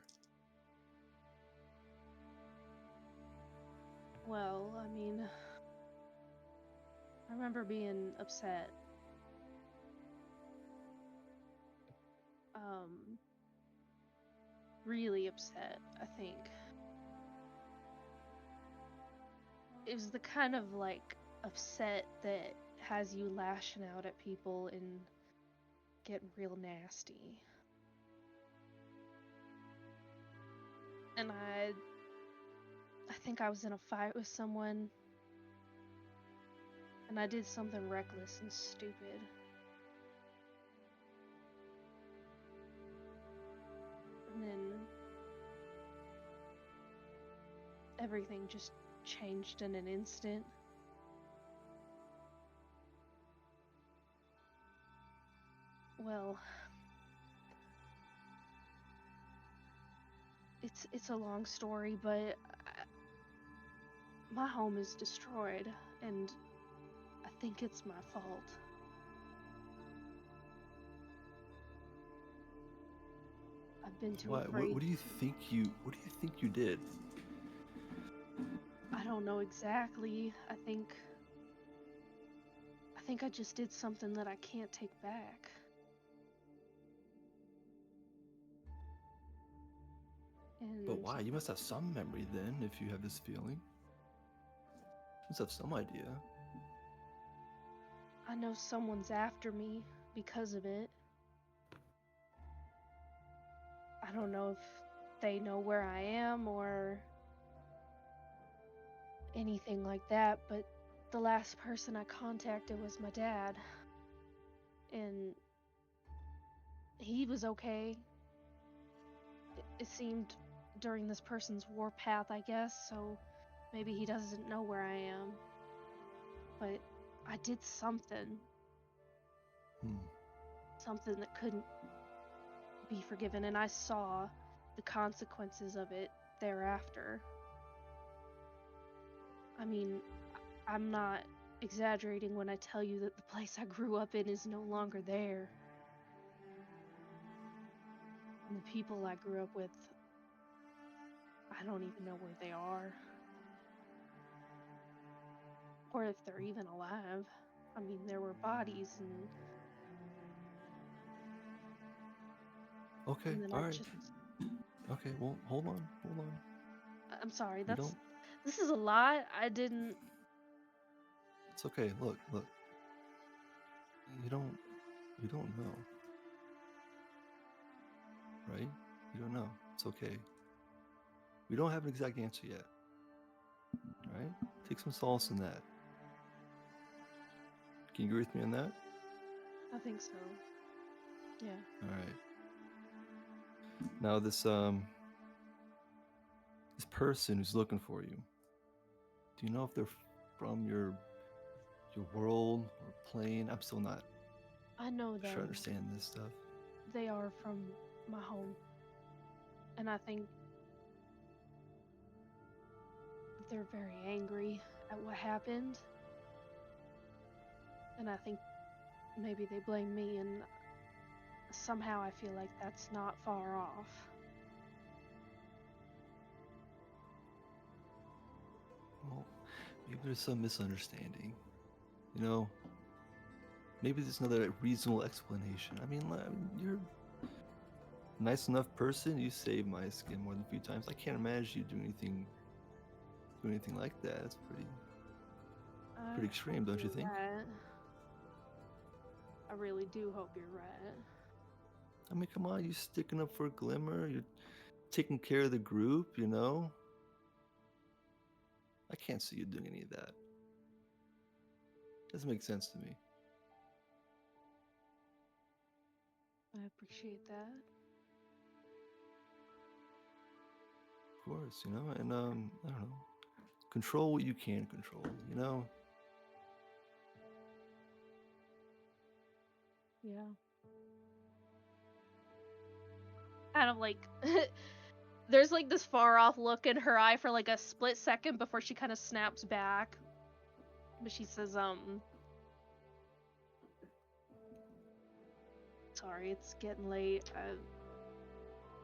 Well, I mean, I remember being upset. Really upset, I think. it was the kind of like upset that has you lashing out at people and getting real nasty. And I think I was in a fight with someone and I did something reckless and stupid. And then everything just changed in an instant. Well, it's a long story, but my home is destroyed, and I think it's my fault. I've been too Why? afraid. What do you think you did? I don't know exactly. I think I just did something that I can't take back. But And why? You must have some memory then, if you have this feeling. You must have some idea. I know someone's after me because of it. I don't know if they know where I am or anything like that, but the last person I contacted was my dad. And he was okay. It seemed during this person's warpath, I guess, so maybe he doesn't know where I am. But I did something. Something that couldn't be forgiven, and I saw the consequences of it thereafter. I mean, I'm not exaggerating when I tell you that the place I grew up in is no longer there. And the people I grew up with, I don't even know where they are. Or if they're even alive. I mean, there were bodies and Okay, then all I right. just Okay, well, hold on. I'm sorry, You don't. this is a lot. I didn't It's okay. Look. You don't. You don't know, right? You don't know. It's okay. We don't have an exact answer yet. All right? Take some solace in that. Can you agree with me on that? I think so. Yeah. All right. Now this person who's looking for you. Do you know if they're from your world or plane? I'm still not I know sure I them. understand this stuff. They are from my home. And I think they're very angry at what happened. And I think maybe they blame me, and somehow I feel like that's not far off. Well, maybe there's some misunderstanding. You know, maybe there's another reasonable explanation. I mean, you're a nice enough person. You saved my skin more than a few times. I can't imagine you doing anything like that. It's pretty extreme, don't you think? Right. I really do hope you're right. I mean, come on, you sticking up for Glimmer. You're taking care of the group. You know. I can't see you doing any of that. Doesn't make sense to me. I appreciate that. Of course, you know, and I don't know. Control what you can control, you know? Yeah. Kind of like there's like this far off look in her eye for like a split second before she kind of snaps back. But she says, sorry, it's getting late. I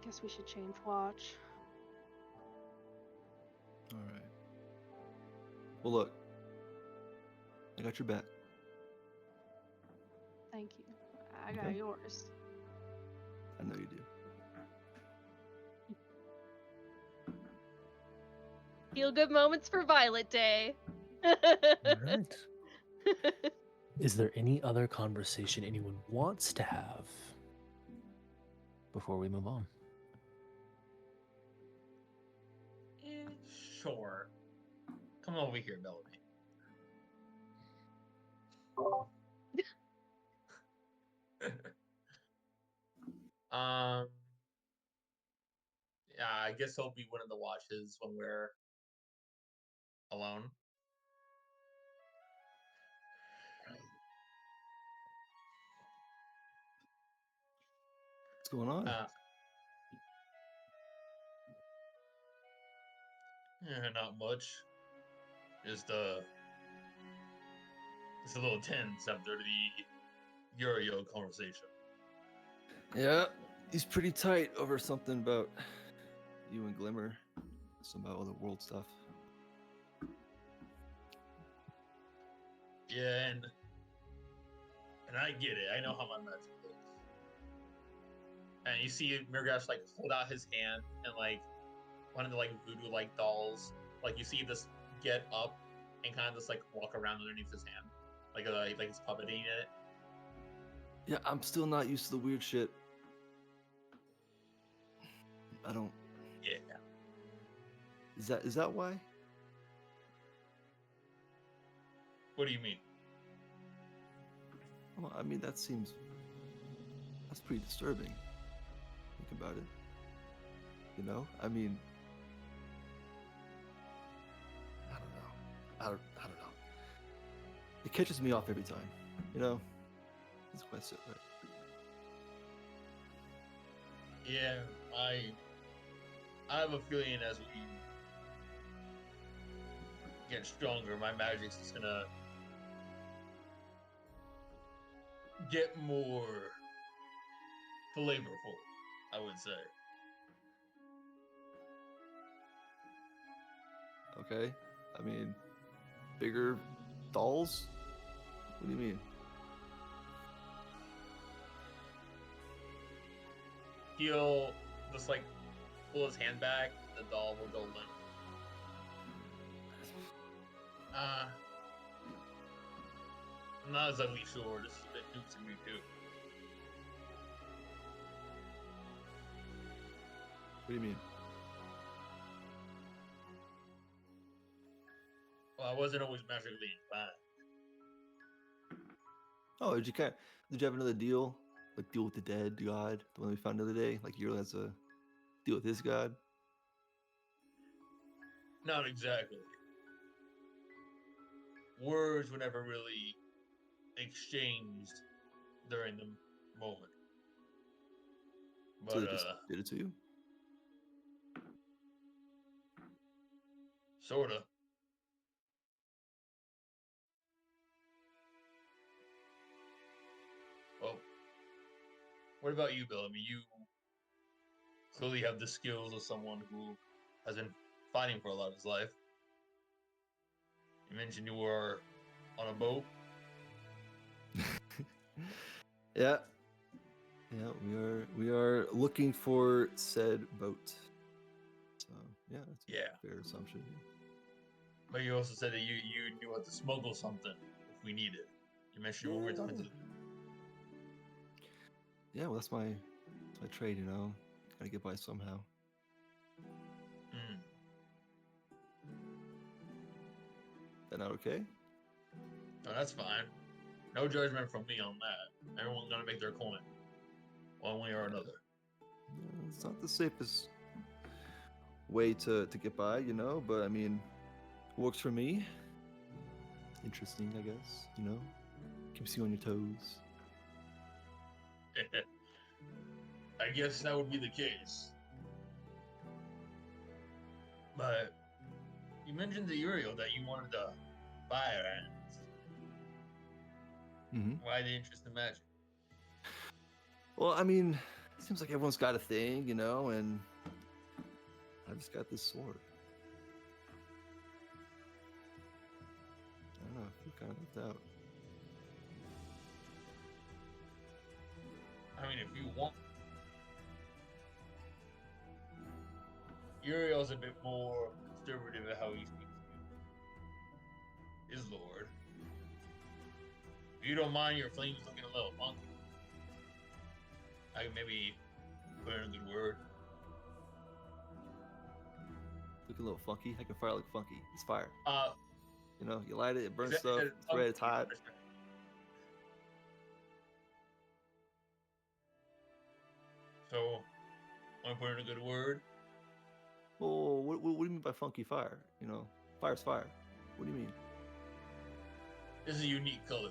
guess we should change watch. Alright. Well, look. I got your back. Thank you. I got Okay. yours. I know you do. Feel good moments for Violet Day. All right. Is there any other conversation anyone wants to have before we move on? Sure. Come over here, Bellamy. um, yeah, I guess he'll be one of the watches when we're alone. What's going on? Not much. Just it's a little tense after the Uriel conversation. Yeah, he's pretty tight over something about you and Glimmer. Some about other world stuff. Yeah, and I get it. I know how my magic looks. And you see Mirgash like hold out his hand and like one of the like voodoo like dolls. Like you see this get up and kind of just like walk around underneath his hand, like it's puppeting it. Yeah, I'm still not used to the weird shit. I don't. Yeah. Is that why? What do you mean? Well, I mean that's pretty disturbing. Think about it. You know, I mean, I don't know. It catches me off every time. You know, that's quite it, right? Yeah, I have a feeling as we get stronger, my magic's just gonna get more flavorful, I would say. Okay. I mean, bigger dolls? What do you mean? He'll just like pull his hand back, the doll will go limp. I'm not exactly sure. This is a bit new to me too. What do you mean? Well, I wasn't always magically inclined. Oh, did you have another deal? Like deal with the dead god, the one we found the other day? Like Earl has a deal with his god? Not exactly. Words were never really exchanged during the moment. So But they just did it to you? sorta. Well, what about you, Bill? I mean, you clearly have the skills of someone who has been fighting for a lot of his life. You mentioned you were on a boat. Yeah. Yeah, we are looking for said boat. So yeah, that's a fair assumption. But you also said that you knew how to smuggle something if we needed. You mentioned when we were talking to. Yeah, well, that's my trade, you know. Gotta get by somehow. That not okay? No, that's fine. No judgment from me on that. Everyone's gonna make their coin, one way or another. Yeah, it's not the safest way to get by, you know, but I mean, works for me. Interesting, I guess, you know? Keeps you on your toes. I guess that would be the case. But you mentioned to Uriel that you wanted to fire ants. Mm-hmm. Why the interest in magic? Well, I mean, it seems like everyone's got a thing, you know, and I just got this sword. I don't know, I feel kind of left out. I mean, if you want, Uriel's a bit more conservative at how he speaks to you. his lord. If you don't mind your flames looking a little funky, I can maybe put in a good word. Looking a little funky. I can fire look funky. It's fire. Uh, You know, you light it, it burns is stuff. it- It's red, it's hot. So, want to put in a good word? Oh, what do you mean by funky fire? You know, fire's fire. What do you mean? This is a unique color.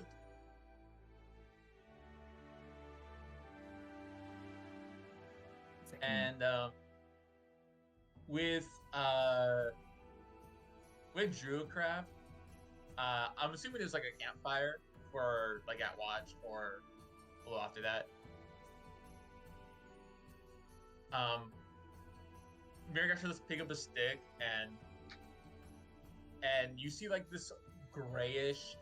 It's like, And with Druidcraft, I'm assuming there's like a campfire for like at watch or a little after that. Marigosh just pick up a stick and you see like this grayish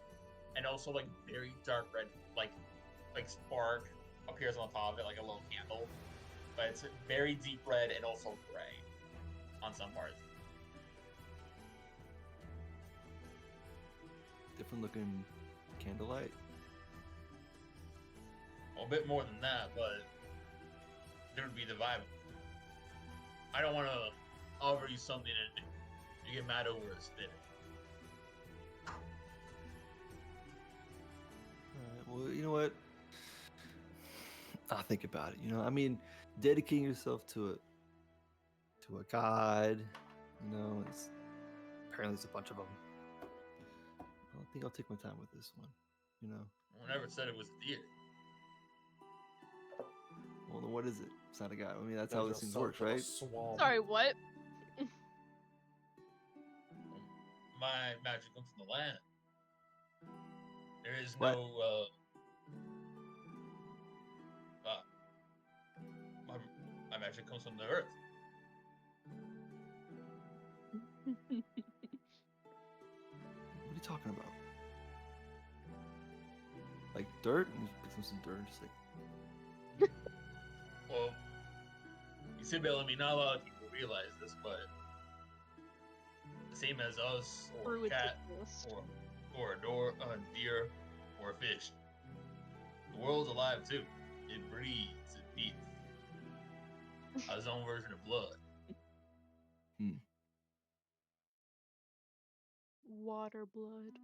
and also like very dark red like spark appears on top of it like a little candle, but it's very deep red and also gray on some parts. Different looking candlelight. A bit more than that, but there would be the vibe. I don't want to offer you something and you get mad over a spit. Alright, well, you know what? I'll think about it. You know, I mean, dedicating yourself to a god. You know, apparently there's a bunch of them. I don't think I'll take my time with this one. You know. I never said it was a deity. Well, then what is it? It's not a god. I mean, that's how There's this a thing works, social right? swamp. Sorry, what? My magic comes from the land. There is What? no my magic comes from the earth. What are you talking about? Like dirt? And just pick some dirt and just like. Well, you see, Bellamy, not a lot of people realize this, but the same as us, or a Druids cat, exist. or a deer, or a fish. The world's alive too. It breathes, it beats. Has its own version of blood. Water blood.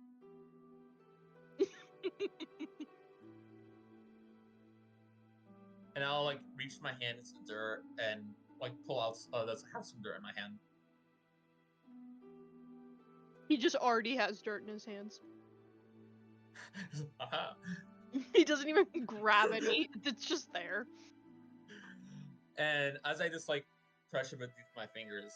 And I'll like reach my hand into the dirt and like pull out. Have some dirt in my hand. He just already has dirt in his hands. Haha. He doesn't even grab any. It's just there. And as I just like pressure beneath my fingers,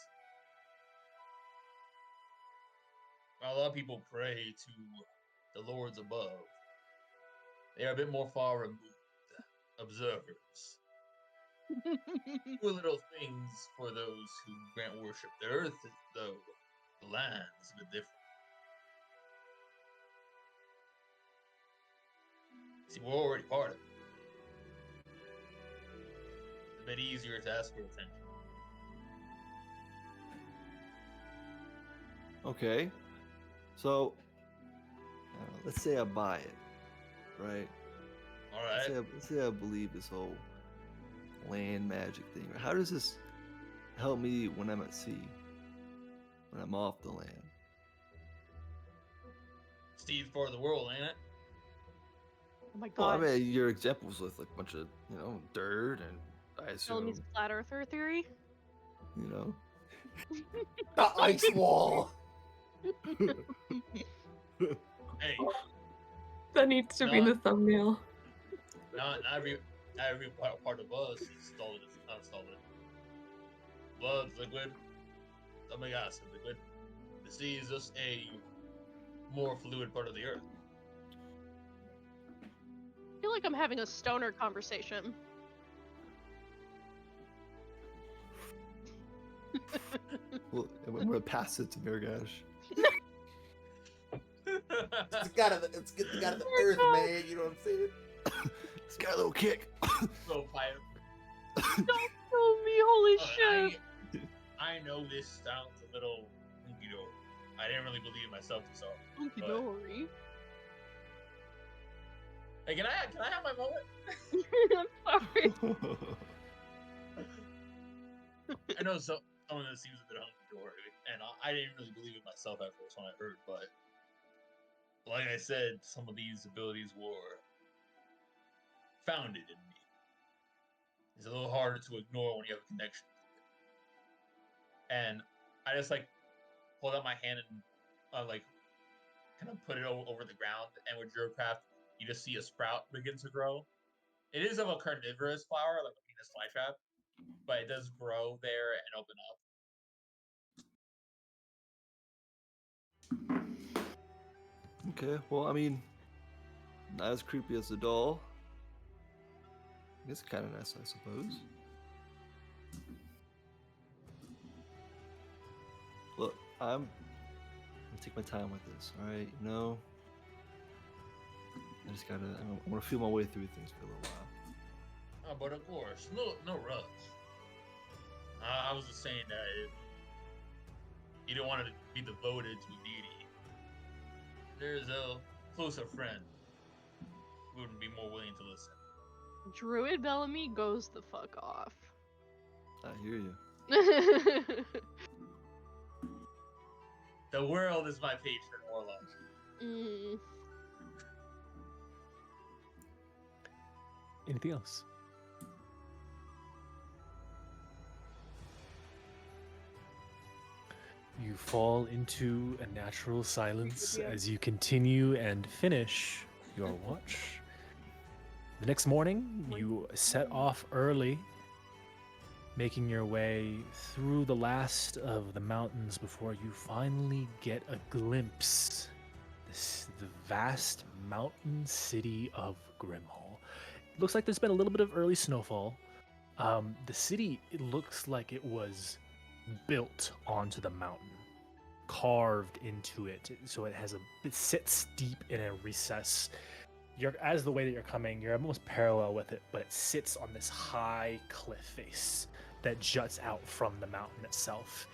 a lot of people pray to the lords above. They are a bit more far removed observers. Do little things for those who grant worship. The earth, though, the land is a bit different. See, we're already part of it. It's a bit easier to ask for attention. Okay. So, let's say I buy it, right? All Let's right. say I believe this whole land magic thing. How does this help me when I'm at sea? When I'm off the land? Steve's part of the world, ain't it? Oh my Well, I god. mean, your examples with like a bunch of dirt and I assume Bellamy's flat earther theory. you know. The ice wall. Hey, That needs to be in No. the thumbnail. not every part of us is solid. Not solid. Blood's liquid. Something else is liquid. The sea is just a more fluid part of the earth. I feel like I'm having a stoner conversation. Well, I'm gonna pass it to Mirgash. It's got of the earth, man. You know what I'm saying? It's got a little kick. So fire. Oh me, holy shit. I know this sounds a little, I didn't really believe in myself too so. Hunky But- dory. Hey, can I have my moment? I'm sorry. I know someone that seems a bit hunky-dory, and I didn't really believe in myself at first when I heard, but like I said, some of these abilities were founded in me. It's a little harder to ignore when you have a connection. And I just like hold out my hand and like kind of put it over the ground, and with Druidcraft, you just see a sprout begin to grow. It is of a carnivorous flower, like a penis flytrap, but it does grow there and open up. Okay, well, I mean, not as creepy as the doll. It's kind of nice, I suppose. Look, I'm gonna take my time with this. All right, you know, I just gotta. I'm gonna feel my way through things for a little while. Oh, but of course, no rush. I was just saying that if you don't want to be devoted to a deity, there's a closer friend who wouldn't be more willing to listen. Druid Bellamy goes the fuck off. I hear you. The world is my patron, Warlock. Mm. Anything else? You fall into a natural silence Yeah. as you continue and finish your watch. The next morning, you set off early, making your way through the last of the mountains before you finally get a glimpse the vast mountain city of Grimhall. It looks like there's been a little bit of early snowfall. The city, it looks like it was built onto the mountain, carved into it, so it sits deep in a recess. As the way that you're coming, you're almost parallel with it, but it sits on this high cliff face that juts out from the mountain itself.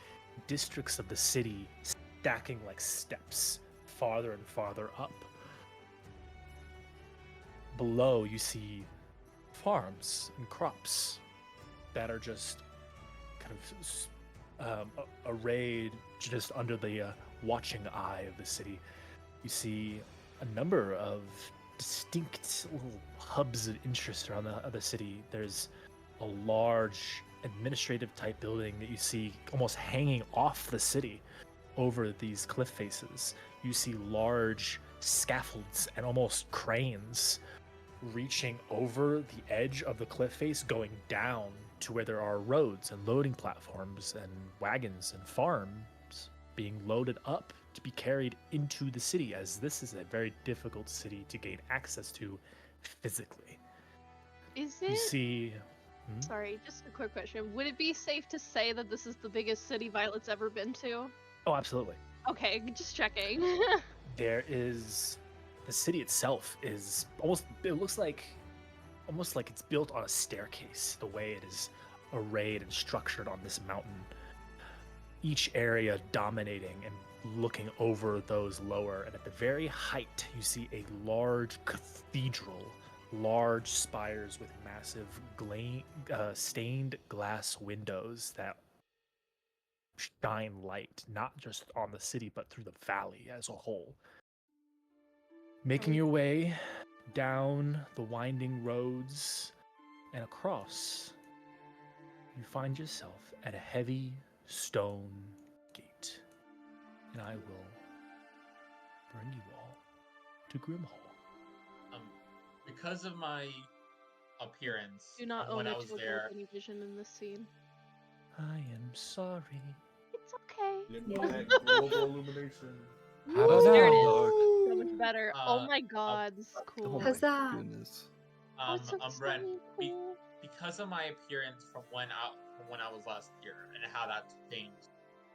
Districts of the city stacking like steps, farther and farther up. Below, you see farms and crops that are just kind of arrayed just under the watching eye of the city. You see a number of distinct little hubs of interest around the city. There's a large administrative type building that you see almost hanging off the city over these cliff faces. You see large scaffolds and almost cranes reaching over the edge of the cliff face, going down to where there are roads and loading platforms and wagons and farms being loaded up to be carried into the city, as this is a very difficult city to gain access to physically. Is You it? see, Sorry, just a quick question. Would it be safe to say that this is the biggest city Violet's ever been to? oh, absolutely. Okay, just checking. There is the city itself is almost, it looks like almost like it's built on a staircase, the way it is arrayed and structured on this mountain. Each area dominating and looking over those lower, and at the very height you see a large cathedral, large spires with massive stained glass windows that shine light not just on the city but through the valley as a whole. Making your way down the winding roads and across, you find yourself at a heavy stone gate, and I will bring you all to Grimhall. Because of my appearance, Do not when own I a was children there, with any vision in this scene. I am sorry. It's okay. Impact global illumination. How about There it now? is. So much better. Oh Uh, my god, this is Oh cool. my Huzzah. goodness. Oh, it's so Brent, stunning, cool. because of my appearance from when I was last here and how that's changed,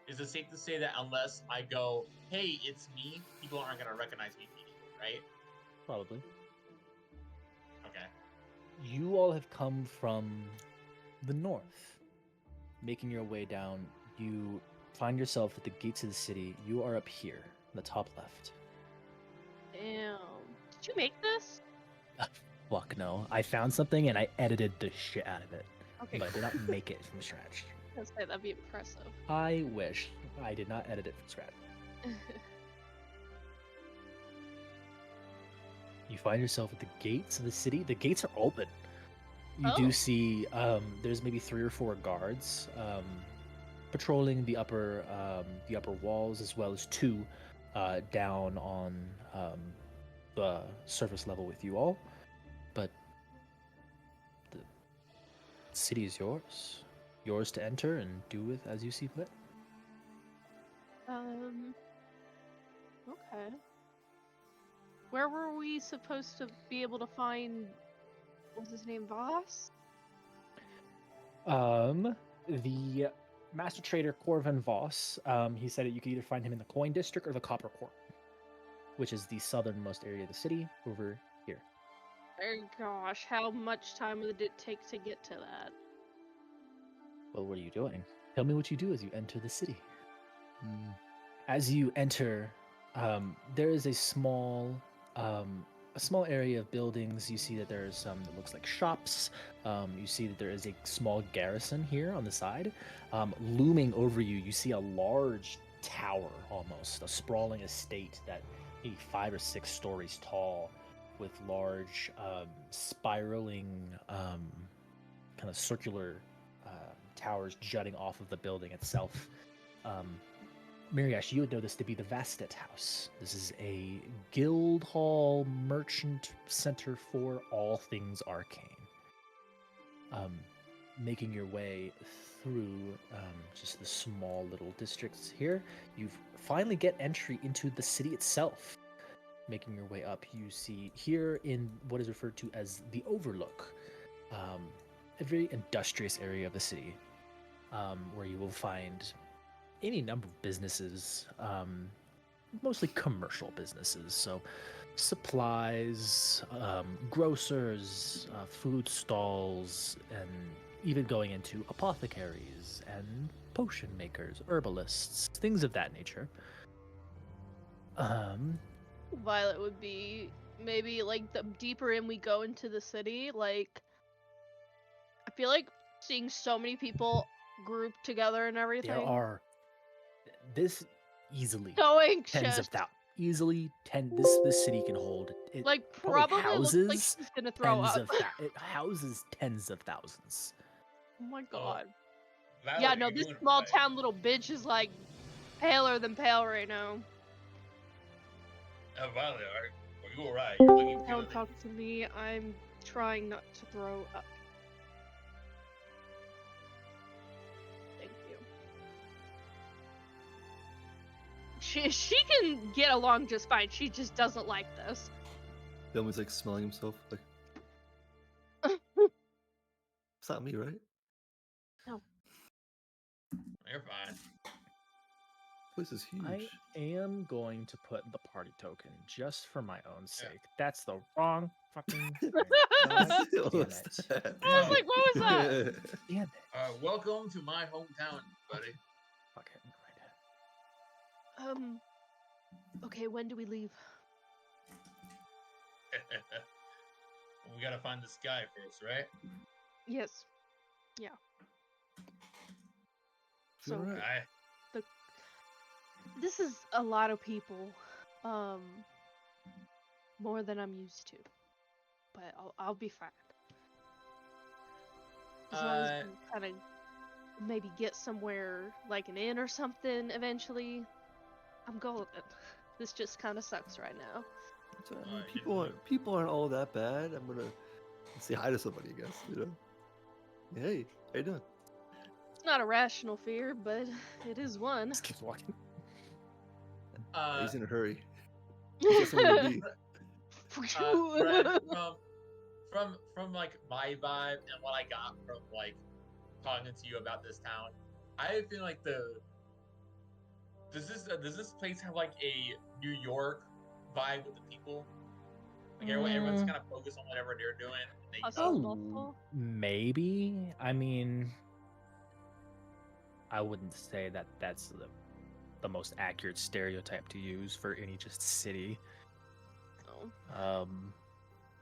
is it safe to say that unless I go, hey, it's me, people aren't gonna recognize me immediately, right? Probably. Okay. You all have come from the north. Making your way down, you find yourself at the gates of the city. You are up here, in the top left. Damn. Did you make this? Fuck no. I found something and I edited the shit out of it. Okay. But I did not make it from scratch. I'd say that'd be impressive. I wish I did not edit it from scratch. You find yourself at the gates of the city. The gates are open. You Oh. do see there's maybe 3 or 4 guards patrolling the upper walls, as well as 2 down on the surface level with you all. But the city is yours to enter and do with as you see fit. Okay. Where were we supposed to be able to find, what was his name, Voss? The master trader Corvin Voss, he said that you could either find him in the Coin District or the Copper Court, which is the southernmost area of the city over here. Oh gosh, how much time did it take to get to that? Well, what are you doing? Tell me what you do as you enter the city. As you enter, there is a small area of buildings. You see that there's some that looks like shops. You see that there is a small garrison here on the side. Looming over you, you see a large tower, almost a sprawling estate that maybe 5 or 6 stories tall, with large spiraling kind of circular towers jutting off of the building itself. Miriash, you would know this to be the Vastet House. This is a guild hall merchant center for all things arcane. Making your way through just the small little districts here, you finally get entry into the city itself. Making your way up, you see here in what is referred to as the Overlook, a very industrious area of the city, where you will find any number of businesses, mostly commercial businesses. So supplies, grocers, food stalls, and even going into apothecaries and potion makers, herbalists, things of that nature. Violet would be maybe like the deeper in we go into the city, like I feel like seeing so many people grouped together and everything. There are this easily so tens anxious. of thousands. Easily 10. This city can hold it. Like probably probably looks like houses she's gonna throw tens up. of it houses tens of thousands. Oh my Oh, god. Violet, Yeah, no, you're this doing it small right. town little bitch is like paler than pale right now. Violet, are you alright? You're looking Don't good. talk to me. I'm trying not to throw up. Thank you. She can get along just fine. She just doesn't like this. Delma's like smelling himself. Like, it's not me, right? You're fine. This place is huge. I am going to put the party token just for my own sake. That's the wrong fucking thing. God Still, damn what's it. that? I was like, what was that? Damn it. Welcome to my hometown, buddy. Fuck it. Okay, when do we leave? We gotta find this guy first, right? Yes. Yeah. Feel So alright. I this is a lot of people. More than I'm used to. But I'll be fine. As long as we kind of maybe get somewhere like an inn or something eventually, I'm golden. This just kind of sucks right now. It's all right. I mean, Alright, people aren't all that bad. I'm gonna say hi to somebody, I guess. You know. Hey, how you doing? It's not a rational fear, but it is one. Just keep walking. He's in a hurry. He's got somewhere to be. Brad, from like my vibe and what I got from like talking to you about this town, I feel like does this place have like a New York vibe with the people? Like everyone's kind of focused on whatever they're doing. And they Hustle, Oh, bustle. maybe. I mean, I wouldn't say that that's the most accurate stereotype to use for any just city. Oh.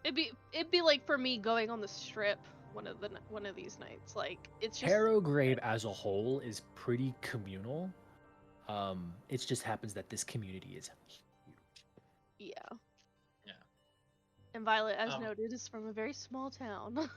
It'd be like for me going on the strip one of these nights. Like it's just Harrowgrave as a whole is pretty communal. It just happens that this community is huge. yeah. Yeah. And Violet, as Um, noted, is from a very small town.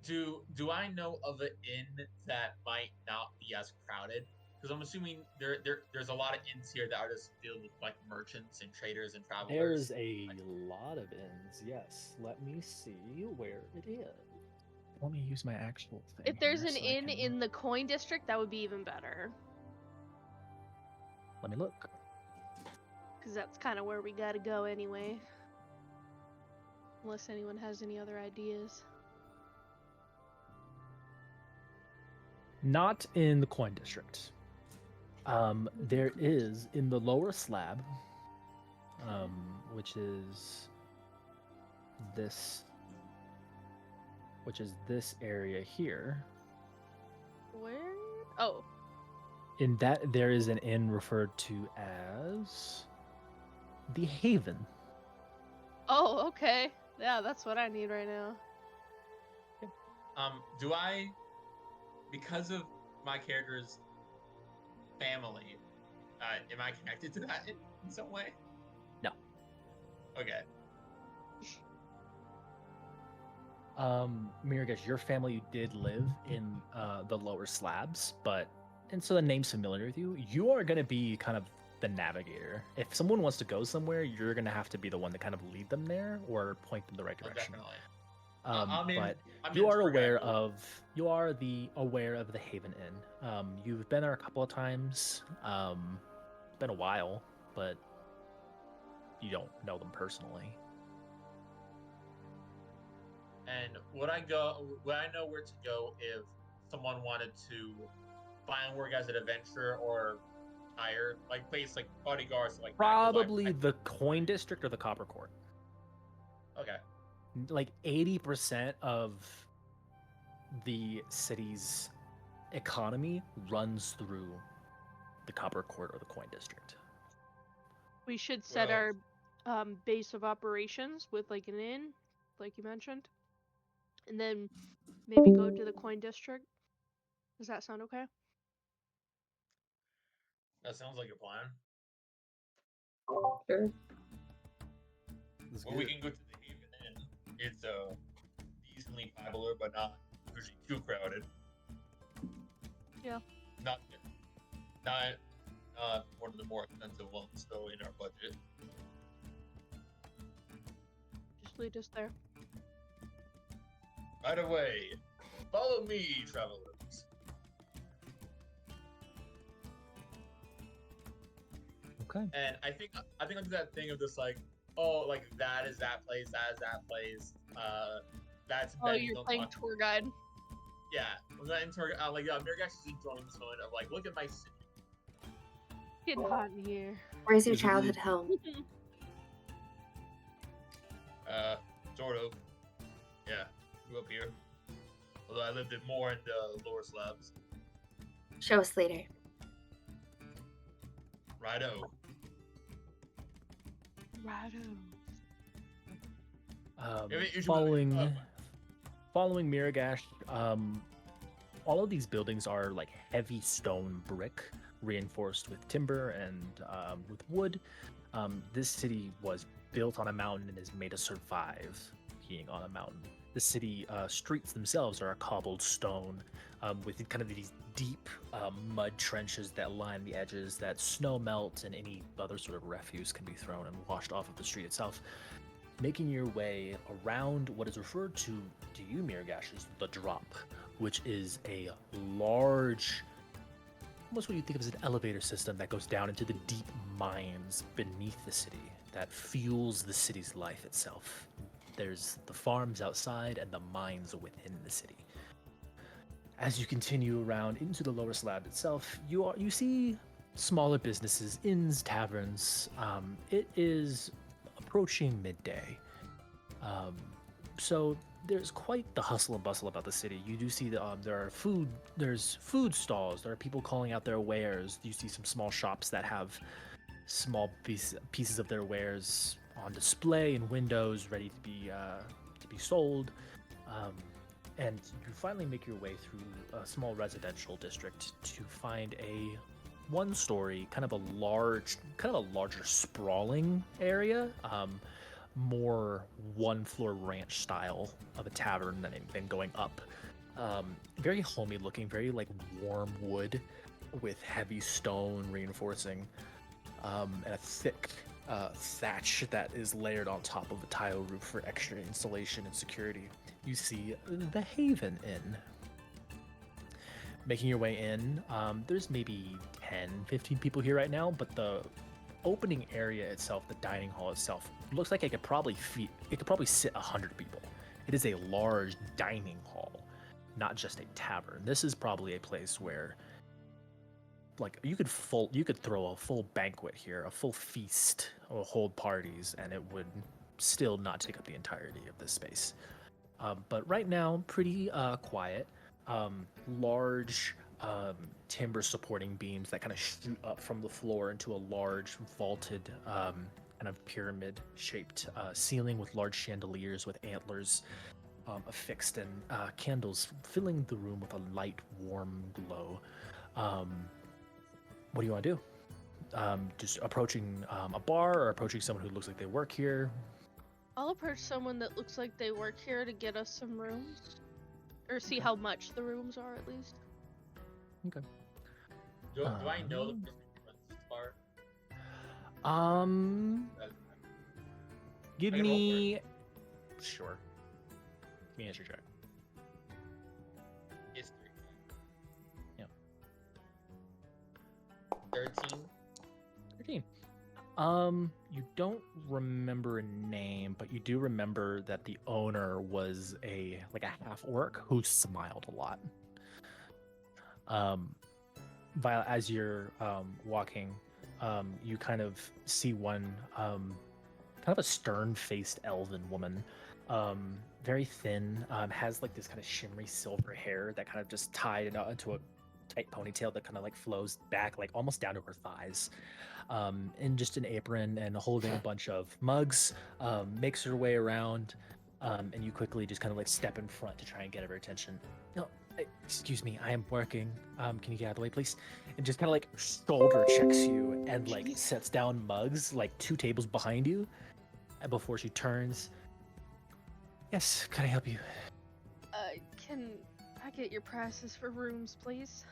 Do I know of an inn that might not be as crowded? Because I'm assuming there's a lot of inns here that are just filled with like merchants and traders and travelers. There's a lot of inns, yes. Let me see where it is. Let me use my actual thing. If there's here an so I inn can- in the coin district, that would be even better. Let me look. Because that's kind of where we gotta go anyway. Unless anyone has any other ideas. Not in the coin district. There is in the lower slab, which is this area here. Where? Oh, In that, there is an inn referred to as the Haven. oh, okay. Yeah, that's what I need right now. Do I, because of my character's family, am I connected to that in some way? No. Okay. Miragesh, your family did live in the lower slabs, and so the name's familiar with you. You are going to be kind of the navigator. If someone wants to go somewhere, you're going to have to be the one to kind of lead them there or point them the right Oh, direction. definitely. But I'm you in are tour aware guide mode. aware of the Haven Inn. You've been there a couple of times. It's been a while, but you don't know them personally. And would I know where to go if someone wanted to find work as an adventurer or hire like place like bodyguards like that? 'Cause Probably the coin district or the copper court. Okay. Like 80% of the city's economy runs through the copper court or the coin district. We should set Well- our base of operations with like an inn, like you mentioned. And then maybe go to the coin district. Does that sound okay? That sounds like a plan. Sure. That's Well, we good. can go to the Haven Inn. It's decently popular, but not usually too crowded. Yeah. Not one of the more expensive ones though in our budget. Just lead us there. Right away. Follow me, travelers. Okay. And I think I'll do that thing of just like, oh, like that is that place, that's that place. That's Oh, Benny, you're don't playing talk- tour guide. Yeah, I'm not into Miragesh is enjoying this moment of like, look at my city. Getting hot in here. Where's your Is it really- childhood home? Sort of. Yeah, grew up here. Although I lived it more in the lower slabs. Show us later. Righto. Righto. Following Miragesh, all of these buildings are like heavy stone brick reinforced with timber and with wood. This city was built on a mountain and is made to survive being on a mountain. The city streets themselves are a cobbled stone with kind of these deep mud trenches that line the edges that snow melt and any other sort of refuse can be thrown and washed off of the street itself. Making your way around what is referred to you, Miragesh, as the Drop, which is a large, almost what you think of as an elevator system that goes down into the deep mines beneath the city that fuels the city's life itself. There's the farms outside and the mines within the city. As you continue around into the lower slab itself, you see smaller businesses, inns, taverns. It is approaching midday. So there's quite the hustle and bustle about the city. You do see there's food stalls. There are people calling out their wares. You see some small shops that have small pieces of their wares on display in windows, ready to be sold. Um, and you finally make your way through a small residential district to find a one-story, kind of a larger sprawling area. More one-floor ranch style of a tavern than going up. Very homey looking, very like warm wood with heavy stone reinforcing, and a thick thatch that is layered on top of a tile roof for extra insulation and security. You see the Haven Inn. Making your way in, there's maybe 10, 15 people here right now, but the opening area itself, the dining hall itself, looks like it could probably sit 100 people. It is a large dining hall, not just a tavern. This is probably a place where, like, you could throw a full banquet here, a full feast, or hold parties, and it would still not take up the entirety of this space. But right now, pretty quiet. Large timber supporting beams that kind of shoot up from the floor into a large vaulted kind of pyramid shaped ceiling with large chandeliers with antlers affixed and candles filling the room with a light warm glow. What do you want to do? Just approaching a bar or approaching someone who looks like they work here? I'll approach someone that looks like they work here to get us some rooms. Or see how much the rooms are, at least. Okay. Do I know the person who runs this bar? Give I can roll for me... Sure. Give me an history check. History. Yeah. 13. 13. You don't remember a name, but you do remember that the owner was a half orc who smiled a lot. Violet, as you're walking, you kind of see one kind of a stern-faced elven woman, very thin, has like this kind of shimmery silver hair that kind of just tied into a tight ponytail that kind of like flows back like almost down to her thighs, in just an apron and holding a bunch of mugs, makes her way around, and you quickly just kind of like step in front to try and get her attention. No, excuse me, I am working. Can you get out of the way, please? And just kind of like shoulder checks you and like sets down mugs like 2 tables behind you, and before she turns, yes, can I help you? Can I get your prices for rooms, please?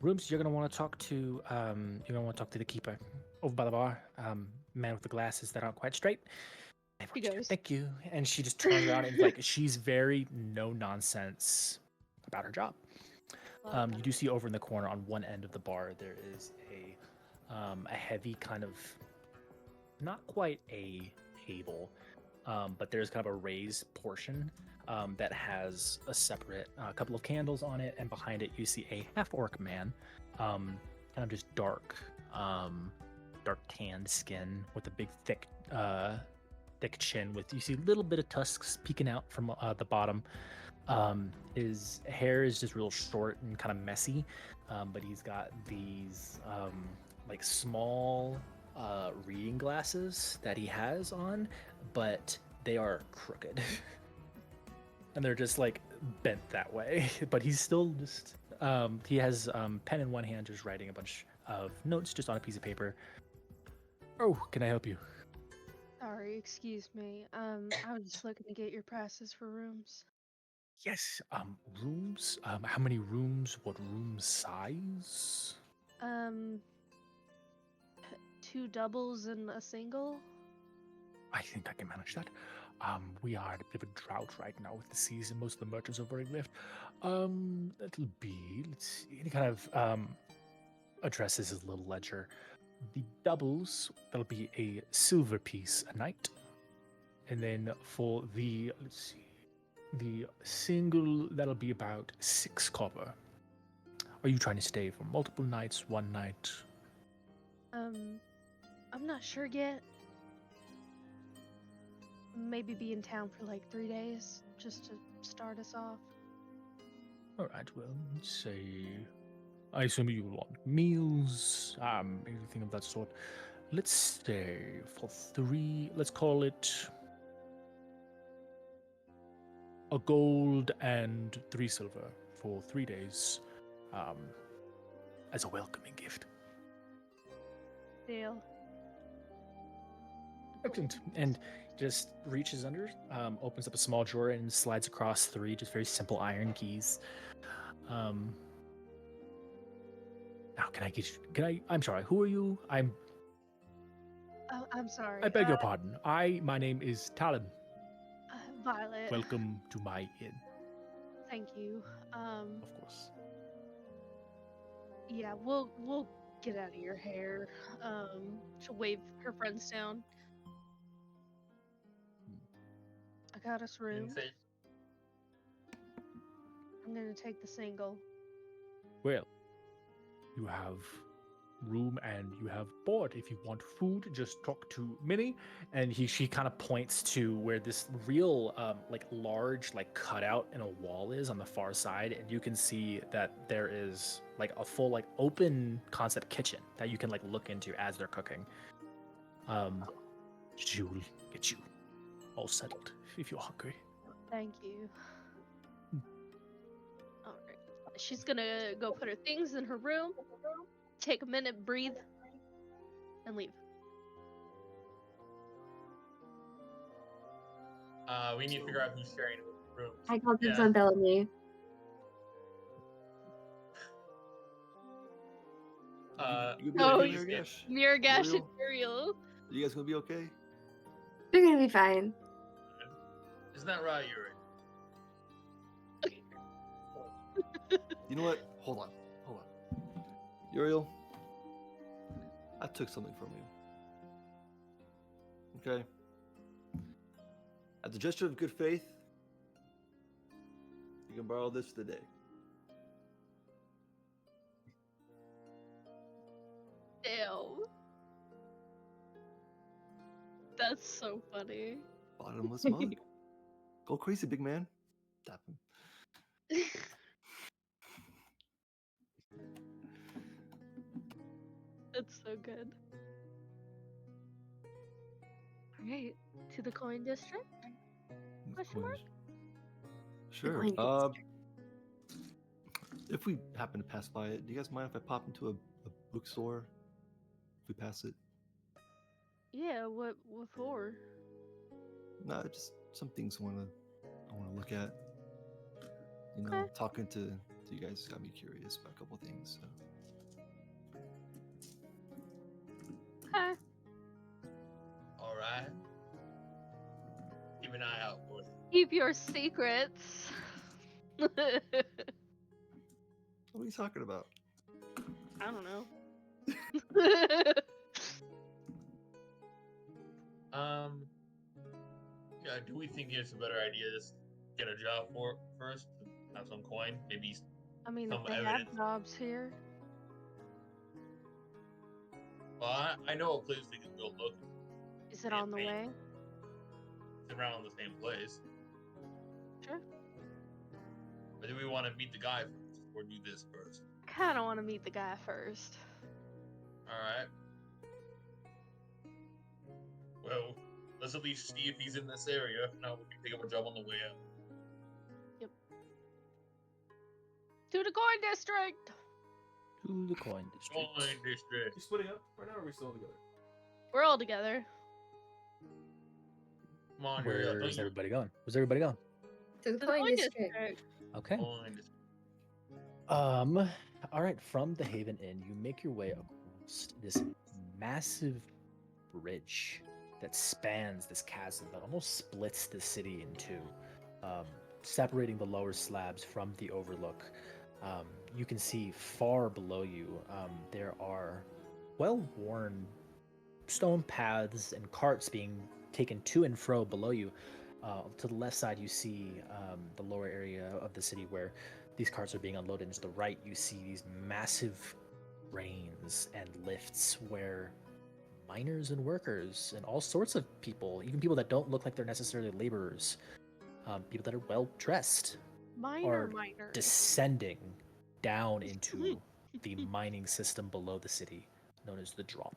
Rooms, you're gonna want to talk to the keeper over by the bar, man with the glasses that aren't quite straight. He goes. Thank you. And she just turns around and like she's very no nonsense about her job. You do see over in the corner on one end of the bar there is a heavy kind of, not quite a table, but there's kind of a raised portion that has a separate couple of candles on it, and behind it you see a half-orc man, kind of just dark tanned skin with a big thick chin, with you see a little bit of tusks peeking out from the bottom. His hair is just real short and kind of messy, but he's got these like small reading glasses that he has on, but they are crooked. And they're just like bent that way, but he's still just he has pen in one hand, just writing a bunch of notes just on a piece of paper. Oh, can I help you? Sorry, excuse me. I was just looking to get your prices for rooms. Yes, rooms. How many rooms? What room size? 2 doubles and a single. I think I can manage that. We are at a bit of a drought right now with the season. Most of the merchants are wearing left. That'll be, let's see, he kind of addresses his little ledger. The doubles, that'll be a silver piece a night. And then for the, let's see, the single, that'll be about 6 copper. Are you trying to stay for multiple nights, one night? I'm not sure yet. maybe be in town for like 3 days just to start us off. All right. Well, let's say. I assume you want meals, anything of that sort. Let's say for 3. Let's call it a gold and 3 silver for 3 days, um, as a welcoming gift. Deal. Excellent. And just reaches under, opens up a small drawer and slides across 3 just very simple iron keys. Now, can I get you? I'm sorry. Who are you? Oh, I'm sorry. I beg your pardon. My name is Talon. Violet. Welcome to my inn. Thank you. Of course. Yeah, we'll get out of your hair. She'll wave her friends down. I got us room. Insane. I'm gonna take the single. Well, you have room and you have board. If you want food, just talk to Minnie. And she kind of points to where this real large cutout in a wall is on the far side, and you can see that there is a full open concept kitchen that you can look into as they're cooking. She'll get you all settled if you're hungry. Thank you. Alright. She's gonna go put her things in her room, take a minute, breathe, and leave. We need to figure out who's sharing rooms. I call dibs Yeah. on Bellamy. You Oh, gonna be you- okay, Miragash? Miragash and Muriel? Muriel. You guys gonna be okay? They're gonna be fine. Isn't that right, Yuri? You know what? Hold on. Uriel, I took something from you. Okay? At the gesture of good faith, you can borrow this for the day. Damn. That's so funny. Bottomless mug. Go crazy, big man. Tap him. That's so good. Alright, to the coin district? Question mark? Sure. Coin If we happen to pass by it, do you guys mind if I pop into a bookstore? If we pass it? Yeah, what for? No, just some things I wanna look at. You know, Okay. talking to you guys got me curious about a couple things. So. Okay. Alright. Keep an eye out for it. Keep your secrets. What are you talking about? I don't know. Yeah, do we think it's a better idea to just get a job for it first? Have some coin? Maybe I mean, if Some they evidence. have jobs here. well, I know a place we can go look. Is it on the Maybe. way? It's around the same place. Sure. Or do we want to meet the guy first or do this first? I kind of want to meet the guy first. Alright. Well, let's at least see if he's in this area. If not, we can pick up a job on the way out. To the coin district! To the coin district. Coin district. You splitting up right now, or are we still together? We're all together. Come on, hurry up. Where's Don't you- everybody going? Where's everybody going? To the To the coin coin district. district. Okay. Coin district. All right, from the Haven Inn, you make your way across this massive bridge that spans this chasm that almost splits the city in two, separating the lower slabs from the overlook. You can see far below you, there are well-worn stone paths and carts being taken to and fro below you. To the left side, you see the lower area of the city where these carts are being unloaded. And to the right, you see these massive cranes and lifts where miners and workers and all sorts of people, even people that don't look like they're necessarily laborers, people that are well dressed, are Minor. descending down into the mining system below the city, known as the Drop.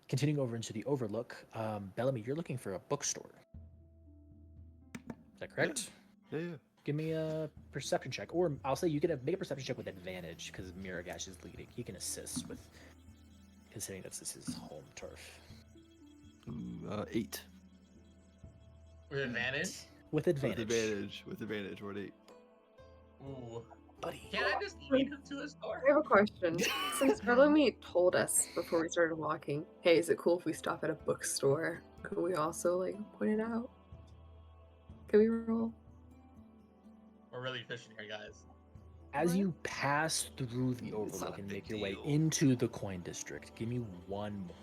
Continuing over into the Overlook, Bellamy, you're looking for a bookstore. Is that correct? Yeah. Give me a perception check, or I'll say you can make a perception check with advantage because Miragash is leading. He can assist with, considering that this is home turf. Ooh, 8. With advantage? With advantage. With advantage. We're at 8. Ooh. Buddy. Can I just lead him to a store? I have a question. Since Bellamy told us before we started walking, hey, is it cool if we stop at a bookstore? Could we also like point it out? Can we roll? We're really fishing here, guys. As What? you pass through the It's not Overlook a and big make your way deal. into the Coin District, give me one more.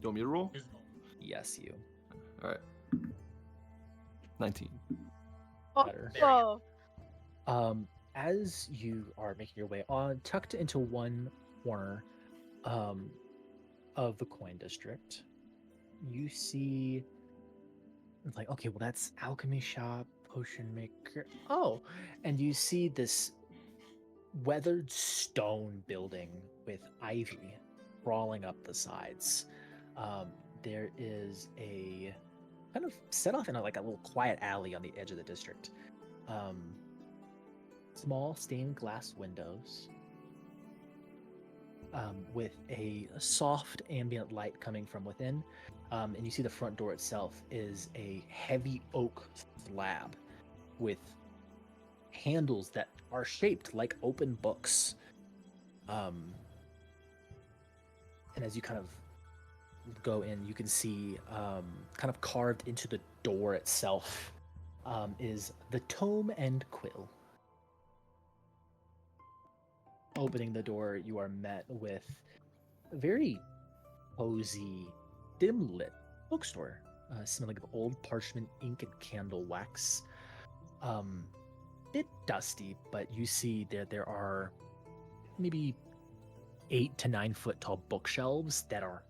You want me to roll? Who's- Yes, you. All right. 19. Better. There we Oh, As you are making your way on, tucked into one corner of the Coin District, you see, it's like, okay, well, that's alchemy shop, potion maker. Oh, and you see this weathered stone building with ivy crawling up the sides. There is a kind of set off in like a little quiet alley on the edge of the district. Small stained glass windows with a soft ambient light coming from within. And you see the front door itself is a heavy oak slab with handles that are shaped like open books. And as you kind of go in, you can see kind of carved into the door itself is the Tome and Quill. Opening the door, you are met with a very cozy, dim-lit bookstore, smelling of old parchment, ink, and candle wax. Bit dusty, but you see there are maybe 8 to 9 foot tall bookshelves that are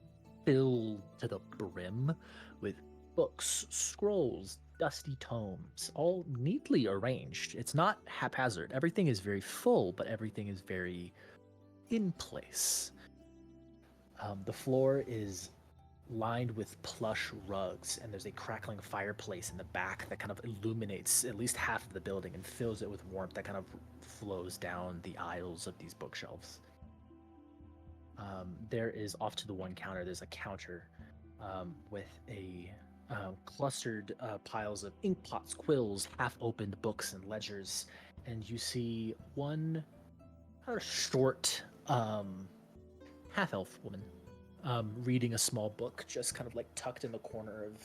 filled to the brim with books, scrolls, dusty tomes, all neatly arranged. It's not haphazard. Everything is very full, but everything is very in place. The floor is lined with plush rugs, and there's a crackling fireplace in the back that kind of illuminates at least half of the building and fills it with warmth that kind of flows down the aisles of these bookshelves. There is off to the one counter, there's a counter with a clustered piles of ink pots, quills, half-opened books, and ledgers. And you see one short half-elf woman reading a small book, just kind of like tucked in the corner of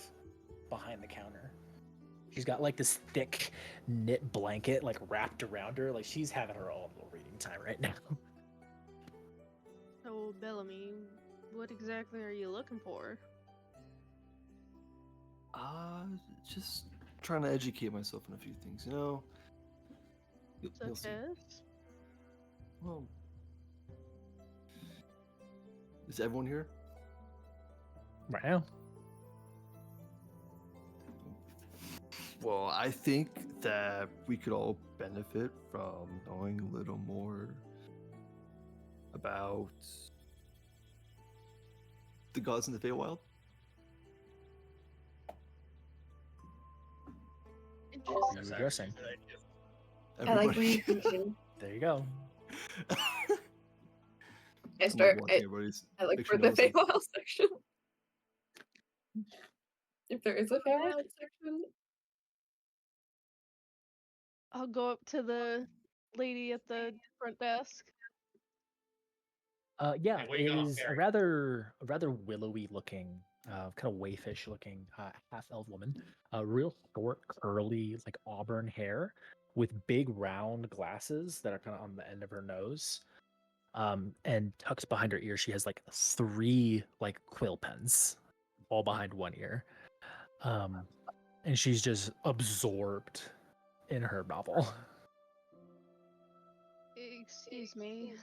behind the counter. She's got like this thick knit blanket like wrapped around her. Like she's having her own little reading time right now. so Bellamy, what exactly are you looking for? Just trying to educate myself on a few things, you know? You'll Such see. as? Well, is everyone here? Right now. Well, I think that we could all benefit from knowing a little more about the gods in the Feywild. Interesting. That's You're actually guessing. a good idea. I like what Everybody- you're thinking. There you go. I I'm start. watching everybody's I like picture for the notes, like, Feywild section. If there is a Feywild section, I'll go up to the lady at the front desk. Yeah, Hey, wake it up, is a Harry. rather willowy looking, kind of wayfish looking half elf woman. Real short, curly, like auburn hair with big round glasses that are kind of on the end of her nose. And tucked behind her ear, she has like 3 like quill pens, all behind one ear. And she's just absorbed in her novel. Excuse me.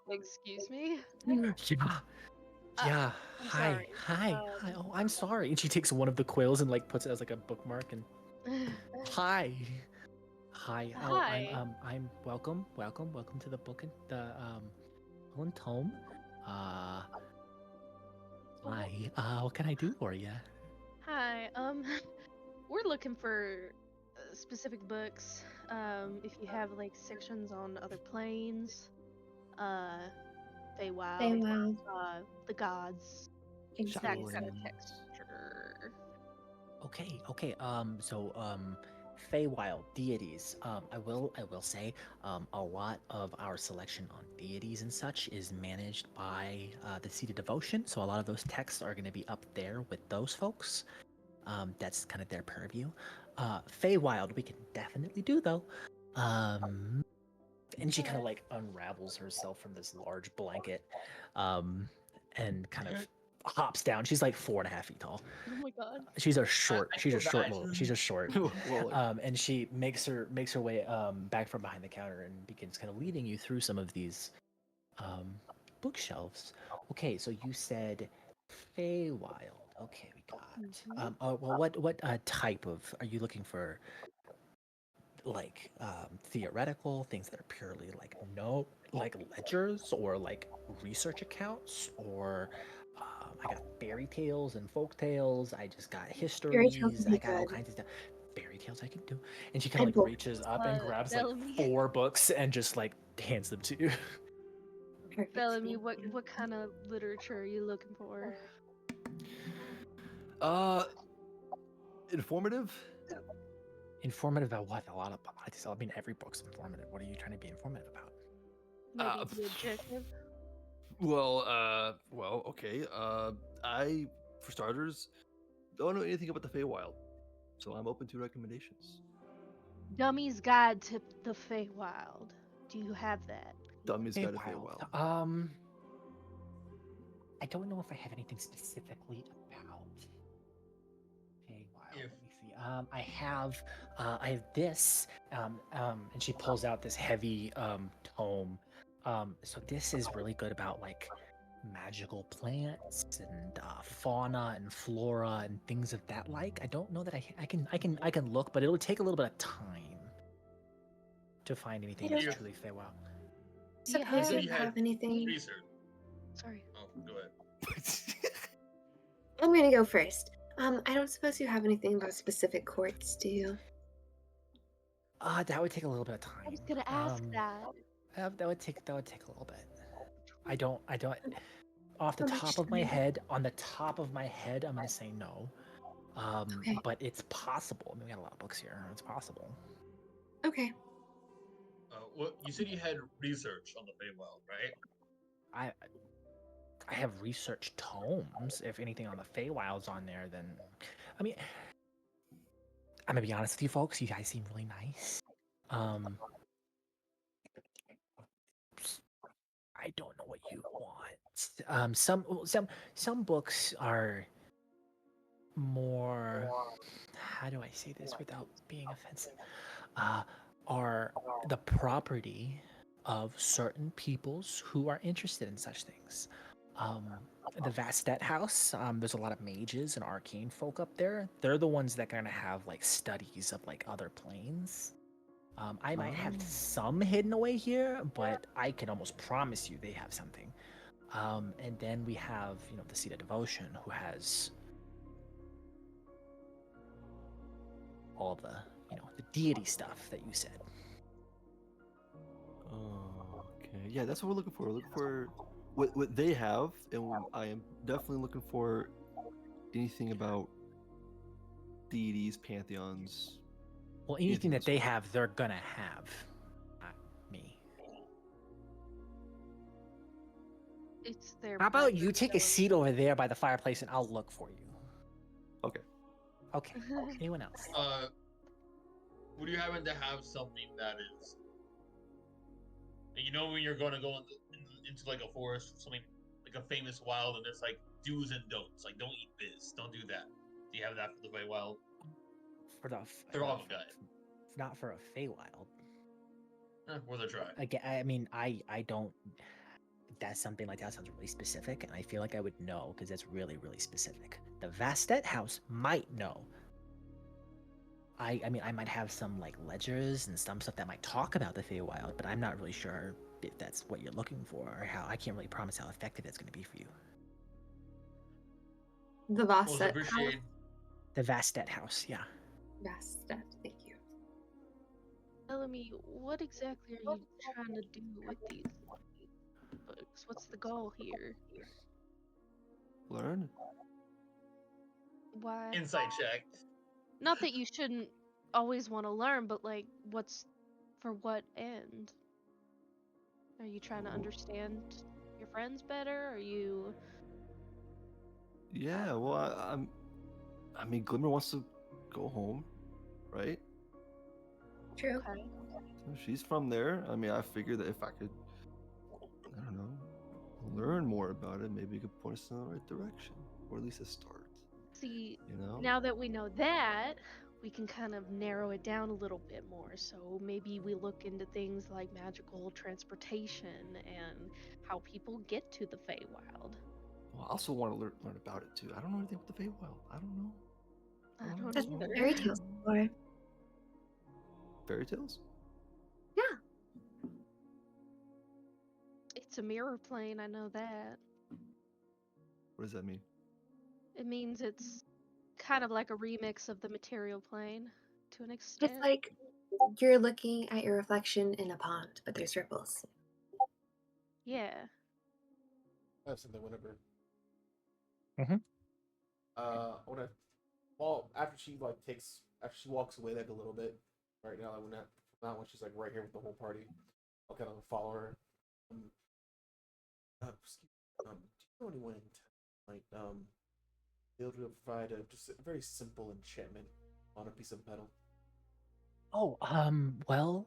Excuse me? Yeah. Uh, Yeah. I'm Hi. sorry. Hi. Hi. Oh, I'm sorry. And she takes one of the quails and like puts it as like a bookmark and hi. Hi. Oh, Hi. I'm welcome to the book and the Quill and Tome. Uh hi. What can I do for you? Hi. We're looking for specific books. If you have like sections on other planes, uh, Feywild, Feywild. the gods, that kind of Exactly. texture. Okay. Feywild deities. I will say, a lot of our selection on deities and such is managed by the Seat of Devotion. So a lot of those texts are going to be up there with those folks. That's kind of their purview. Feywild, we can definitely do though. And she kind of like unravels herself from this large blanket, and kind of hops down. She's like 4.5 feet tall. Oh my god. She's a short. I She's a can short. Little, imagine. she's a short. Well, And she makes her way back from behind the counter and begins kind of leading you through some of these bookshelves. Okay, so you said Feywild. Okay, we got. Mhm. Well, what type of are you looking for? Like theoretical things that are purely like like ledgers or like research accounts or I got fairy tales and folk tales. I just got Fairy tales histories. would I be got all good. kinds of stuff. Fairy tales I can do. And she kind of And like book. reaches up and grabs like Bellamy. 4 books and just like hands them to you. Perfect. Bellamy, what kind of literature are you looking for? Informative. Informative about what? A lot of. I mean, every book's informative. What are you trying to be informative about? Maybe the objective. Well, okay. I, for starters, don't know anything about the Feywild, so I'm open to recommendations. Dummy's Guide to the Feywild. Do you have that? Dummy's got a Feywild. Feywild. I don't know if I have anything specifically about Feywild. If- Let me see. I have this, and she pulls out this heavy tome. So this is really good about like magical plants and fauna and flora and things of that like. I don't know that I can look, but it'll take a little bit of time to find anything that's Yeah. truly Feywild. Do you Suppose If you you had have anything. research. Sorry. Oh, go ahead. I'm gonna go first. I don't suppose you have anything about specific courts, do you? That would take a little bit of time. I was gonna ask that. That would take a little bit. I don't off the How much top of my time? head, on the top of my head, I'm gonna say no. Okay. But it's possible. I mean, we got a lot of books here. It's possible. Okay. What you said you had research on the Feywild, right? I have research tomes. If anything on the Feywild's on there, then I mean, I'm gonna be honest with you folks. You guys seem really nice. I don't know what you want. Some books are more. How do I say this without being offensive? Are the property of certain peoples who are interested in such things. The Vastet House, there's a lot of mages and arcane folk up there. They're the ones that are gonna have like studies of like other planes. I might have some hidden away here, but I can almost promise you they have something. And then we have, the Seat of Devotion, who has all the, the deity stuff that you said. Oh, okay. Yeah, that's what we're looking for. We're looking for what they have, and I am definitely looking for anything about deities, pantheons. Well, anything that they have, they're gonna have. Not me. It's their. How about pleasure, you take a Bellamy. seat over there by the fireplace and I'll look for you? Okay. Okay. Anyone else? Would you happen to have something that is, when you're going to go into like a forest, something like a famous wild, and there's like do's and don'ts, like don't eat this, don't do that. Do you have that for the Feywild? For the They're all guy. not for a Feywild. Worth a try. Again, I mean, I don't. That's something like that sounds really specific, and I feel like I would know because it's really, really specific. The Vastet House might know. I mean, I might have some like ledgers and some stuff that might talk about the Feywild, but I'm not really sure if that's what you're looking for or how. I can't really promise how effective it's going to be for you. The Well, Vasset appreciate. The Vastet House, yeah. Vastet, thank you. Bellamy, what exactly are you trying to do with these books? What's the goal here? Learn. Why? Insight check. Not that you shouldn't always want to learn, but like, what's for what end? Are you trying to understand your friends better? Are you? Yeah, well, I mean, Glimmer wants to go home, right? True. Okay. She's from there. I mean, I figured that if I could, I don't know, learn more about it, maybe you could point us in the right direction, or at least a start. See, You know? now that we know that, we can kind of narrow it down a little bit more. So maybe we look into things like magical transportation and how people get to the Feywild. Well, I also want to learn about it too. I don't know anything about the Feywild. I don't know. I don't That's either. fairy tales before. Fairy tales? It's a mirror plane, I know that. What does that mean? It means it's kind of like a remix of the material plane to an It's extent. like you're looking at your reflection in a pond, but there's ripples. Yeah. I have something whenever. Mhm. I wanna. Well, after she walks away like a little bit. Right now, like not when she's like right here with the whole party. I'll kind of follow her. Excuse me, do you know anyone in town might be able to provide just a very simple enchantment on a piece of metal? Oh, well,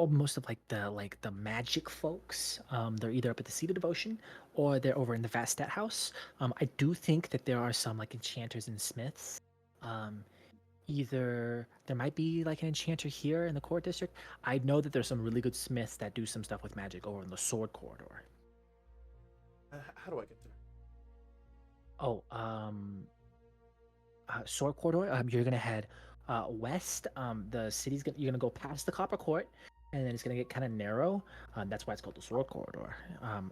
most of the magic folks, they're either up at the Seat of Devotion or they're over in the Vastet House. I do think that there are some like enchanters and smiths. Um, either there might be like an enchanter here in the court district. I know that there's some really good smiths that do some stuff with magic over in the Sword Corridor. How do I get there? Oh, Sword Corridor. You're gonna head west. The city's gonna you're gonna go past the Copper Court, and then it's gonna get kind of narrow. That's why it's called the Sword Corridor.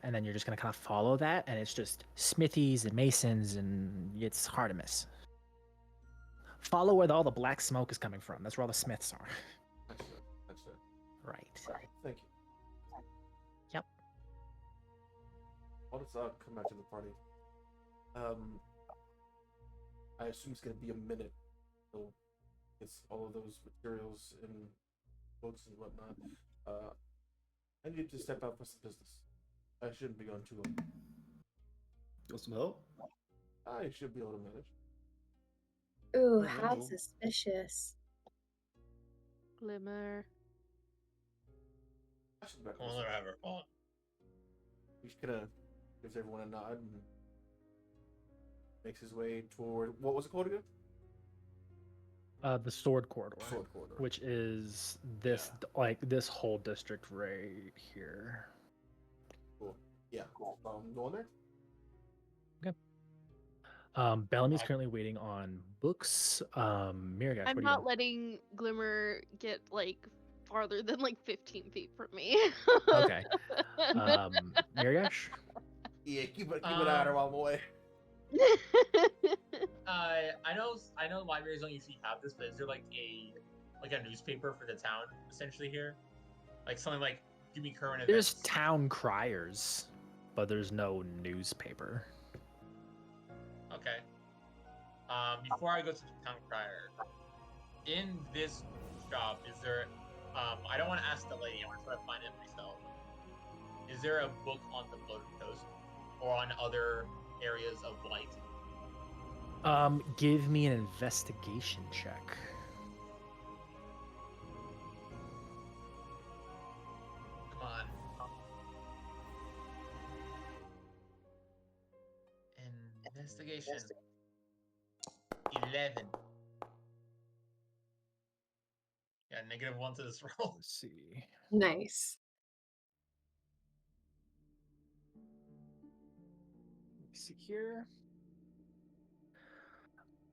And then you're just gonna kind of follow that, and it's just smithies and masons, and it's hard to miss. Follow where all the black smoke is coming from. That's where all the smiths are. That's it. Right. Thank you. Yep. I'll just come back to the party. I assume it's gonna be a minute till gets all of those materials and books and whatnot. I need to step out for some business. I shouldn't be gone too long. You want some help? I should be able to manage. Ooh, Oh, how no. suspicious. Glimmer. I should be back. Come on, let her have her fun. He kind of gives everyone a nod and makes his way toward what was it called again? The Sword Corridor, Sword Corridor. which is this like this whole district right here. Cool. Yeah. Going there. Bellamy's currently waiting on books. Miragash, I'm what do you not do? letting Glimmer get like farther than like 15 feet from me. Okay. Miragash? Yeah, keep an eye on her while I'm away. I know libraries don't usually have this, but is there like a newspaper for the town essentially here? Like something like give me current There's events. town criers, but there's no newspaper. Okay. Before I go to the town crier, in this shop, is there? I don't want to ask the lady. I want to try to find it myself. Is there a book on the Bloated Coast or on other areas of Blight? Give me an investigation check. Come on. Investigation. 11. Yeah, Got a -1 to this roll. Let's see. Nice. Let me see here.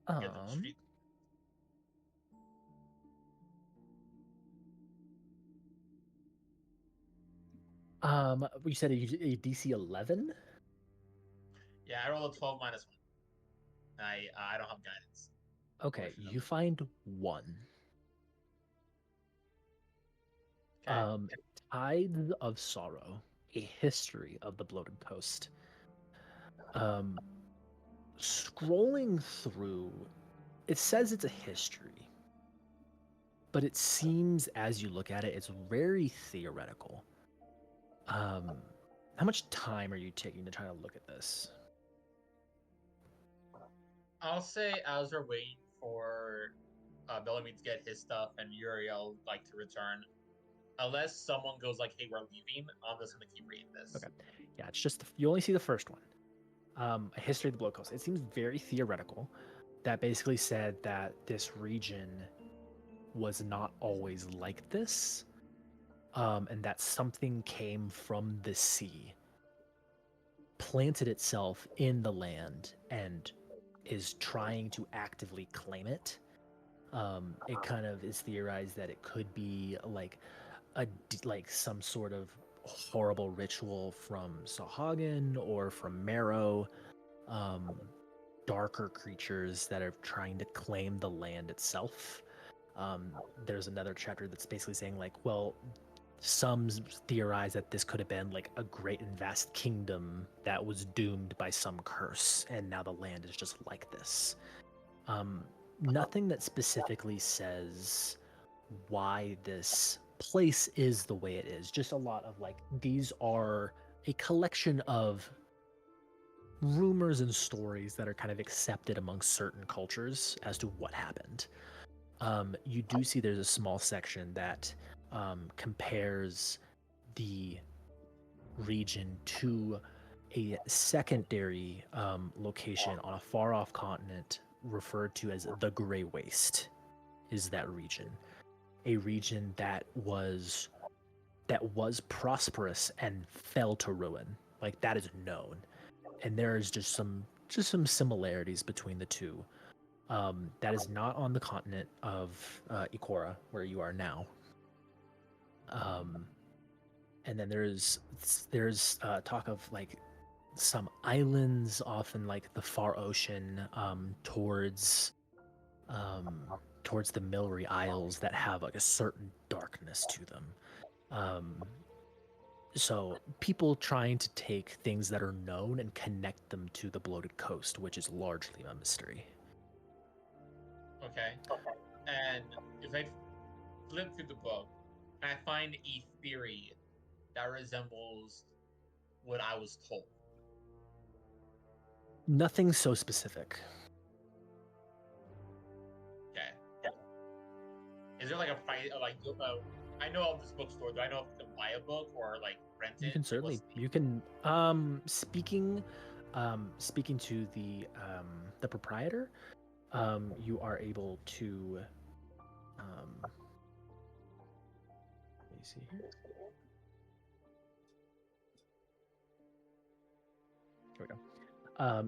Get the treat. You said a DC 11. Yeah, I rolled a 12 minus 1. I don't have guidance. Okay, Portion of you it. find one. Okay. Tides of Sorrow, a history of the Bloated Coast. Scrolling through, it says it's a history, but it seems as you look at it, it's very theoretical. How much time are you taking to try to look at this? I'll say as we're waiting for Bellamy to get his stuff and Uriel like to return, unless someone goes like, "Hey, we're leaving," I'm just gonna keep reading this. Okay. Yeah, it's just you only see the first one. A history of the Bloated Coast. It seems very theoretical. That basically said that this region was not always like this, and that something came from the sea, planted itself in the land, and is trying to actively claim it. It kind of is theorized that it could be like some sort of horrible ritual from Sahagin or from Marrow, darker creatures that are trying to claim the land itself. There's another chapter that's basically saying like, well, some theorize that this could have been like a great and vast kingdom that was doomed by some curse, and now the land is just like this. Nothing that specifically says why this place is the way it is. Just a lot of like, these are a collection of rumors and stories that are kind of accepted among certain cultures as to what happened. You do see there's a small section that compares the region to a secondary location on a far off continent referred to as the Grey Waste, is that region. A region that was prosperous and fell to ruin. Like, that is known. And there is just some similarities between the two. That is not on the continent of Ikora, where you are now. And then there's talk of like some islands off in like the far ocean, towards the Milry Isles, that have like a certain darkness to them. So people trying to take things that are known and connect them to the Bloated Coast, which is largely a mystery. Okay. And if I flip through the book, I find a theory that resembles what I was told. Nothing so specific. Okay. Is there like a price? I know of this bookstore. Do I know if I can buy a book or like rent it? You can certainly. What's the- You can. Speaking to the proprietor, you are able to. Let me see here. Here we go.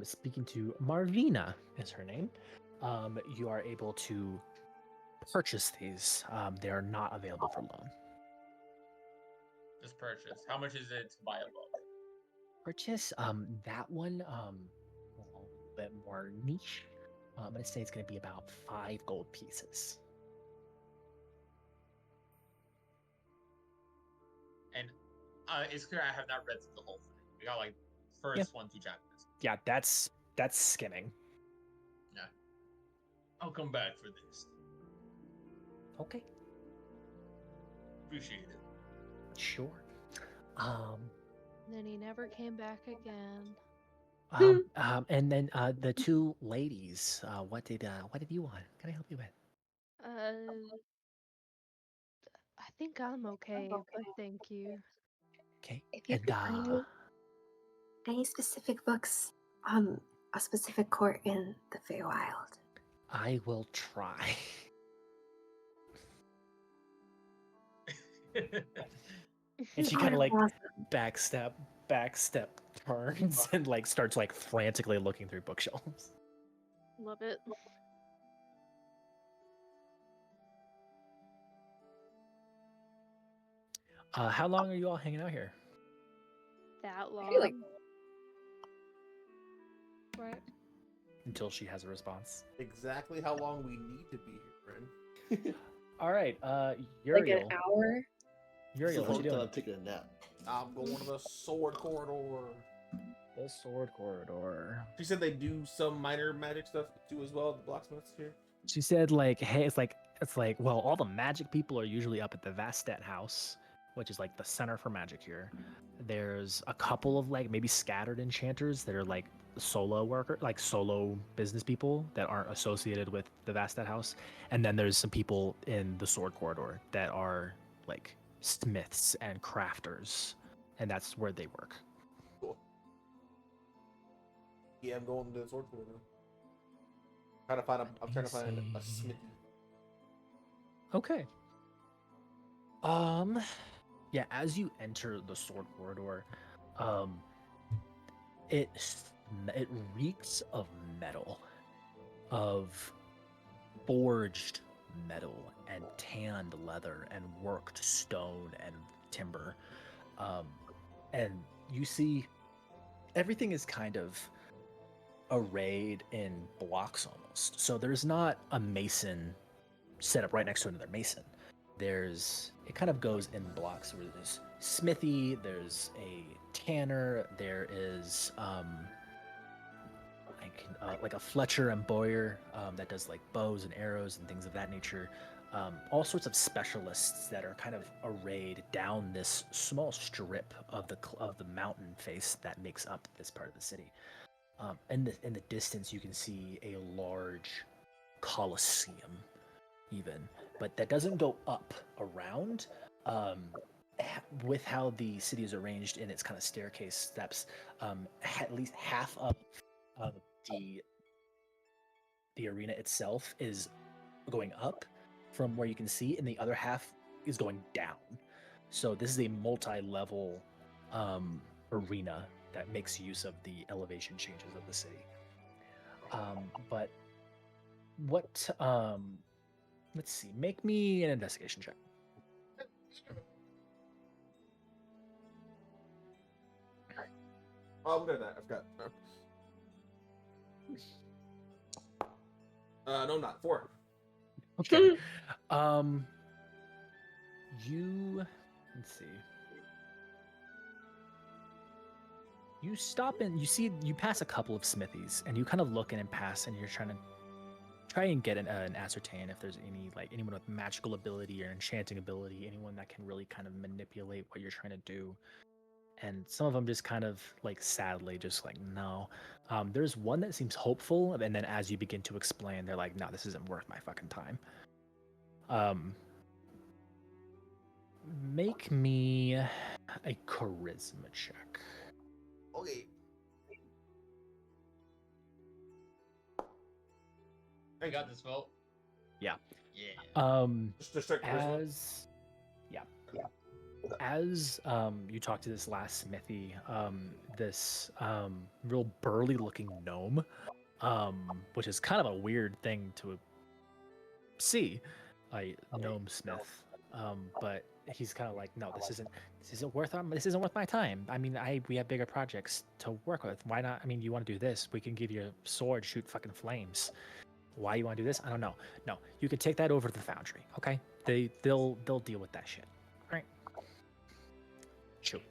Speaking to Marvina is her name. You are able to purchase these. They are not available for loan. Just purchase. How much is it to buy a book? Purchase. That one. A little bit more niche. I'm gonna say it's gonna be about 5 gold pieces. And it's clear I have not read through the whole thing. We got like first 1-2 chapters. Yeah, that's skimming. Yeah. I'll come back for this. Okay. Appreciate it. Sure. Then he never came back again. And then the two ladies. What did you want? What can I help you with? I think I'm okay, but thank you. Okay. If you And could find any specific books on a specific court in the Feywild. I will try. And she Oh, kind of that's like awesome. backstep turns and like starts like frantically looking through bookshelves. Love it. How long are you all hanging out here? That long. feel like- Right. Until she has a response. Exactly how long we need to be here, friend. All right, Like Uriel. an hour. Uriel, what you doing? I'm taking a nap. I'm going to the sword corridor. The sword corridor. She said they do some minor magic stuff too as well. The blacksmiths here. She said, like, hey, it's like, well, all the magic people are usually up at the Vastet house, which is like the center for magic here. There's a couple of like maybe scattered enchanters that are like solo worker, like solo business people that aren't associated with the Vastet house. And then there's some people in the sword corridor that are like smiths and crafters, and that's where they work. Cool. Yeah, I'm going to the sword corridor. I'm trying to find a smithy. Okay. Yeah, as you enter the sword corridor, it reeks of metal, of forged metal and tanned leather and worked stone and timber. And you see everything is kind of arrayed in blocks almost. So there's not a mason set up right next to another mason. It kind of goes in blocks where there's smithy, there's a tanner, there is like a Fletcher and Boyer that does like bows and arrows and things of that nature. All sorts of specialists that are kind of arrayed down this small strip of the mountain face that makes up this part of the city. In the distance, you can see a large coliseum, even, but that doesn't go up around. With how the city is arranged in its kind of staircase steps, at least half of the arena itself is going up from where you can see, and the other half is going down. So this is a multi-level arena that makes use of the elevation changes of the city. But what? Let's see. Make me an investigation check. Oh, I'm good at that. I forgot. No, I'm not. 4. Okay. Let's see. You stop and you pass a couple of smithies, and you kind of look in and pass, and you're trying and get an ascertain if there's anyone with magical ability or enchanting ability, anyone that can really kind of manipulate what you're trying to do. And some of them just kind of like sadly just like no. There's one that seems hopeful, and then as you begin to explain, they're like, no, this isn't worth my fucking time. Make me a charisma check. Okay. I got this, Phil. Yeah. Yeah. Just straight charisma. As you talk to this last smithy, this real burly looking gnome, which is kind of a weird thing to see, a gnome smith, but he's kind of like, no, this isn't worth my time. I mean, we have bigger projects to work with. Why not? I mean, you want to do this? We can give you a sword, shoot fucking flames. Why you want to do this? I don't know. No, you can take that over to the foundry. Okay, they'll deal with that shit. All right. Sure.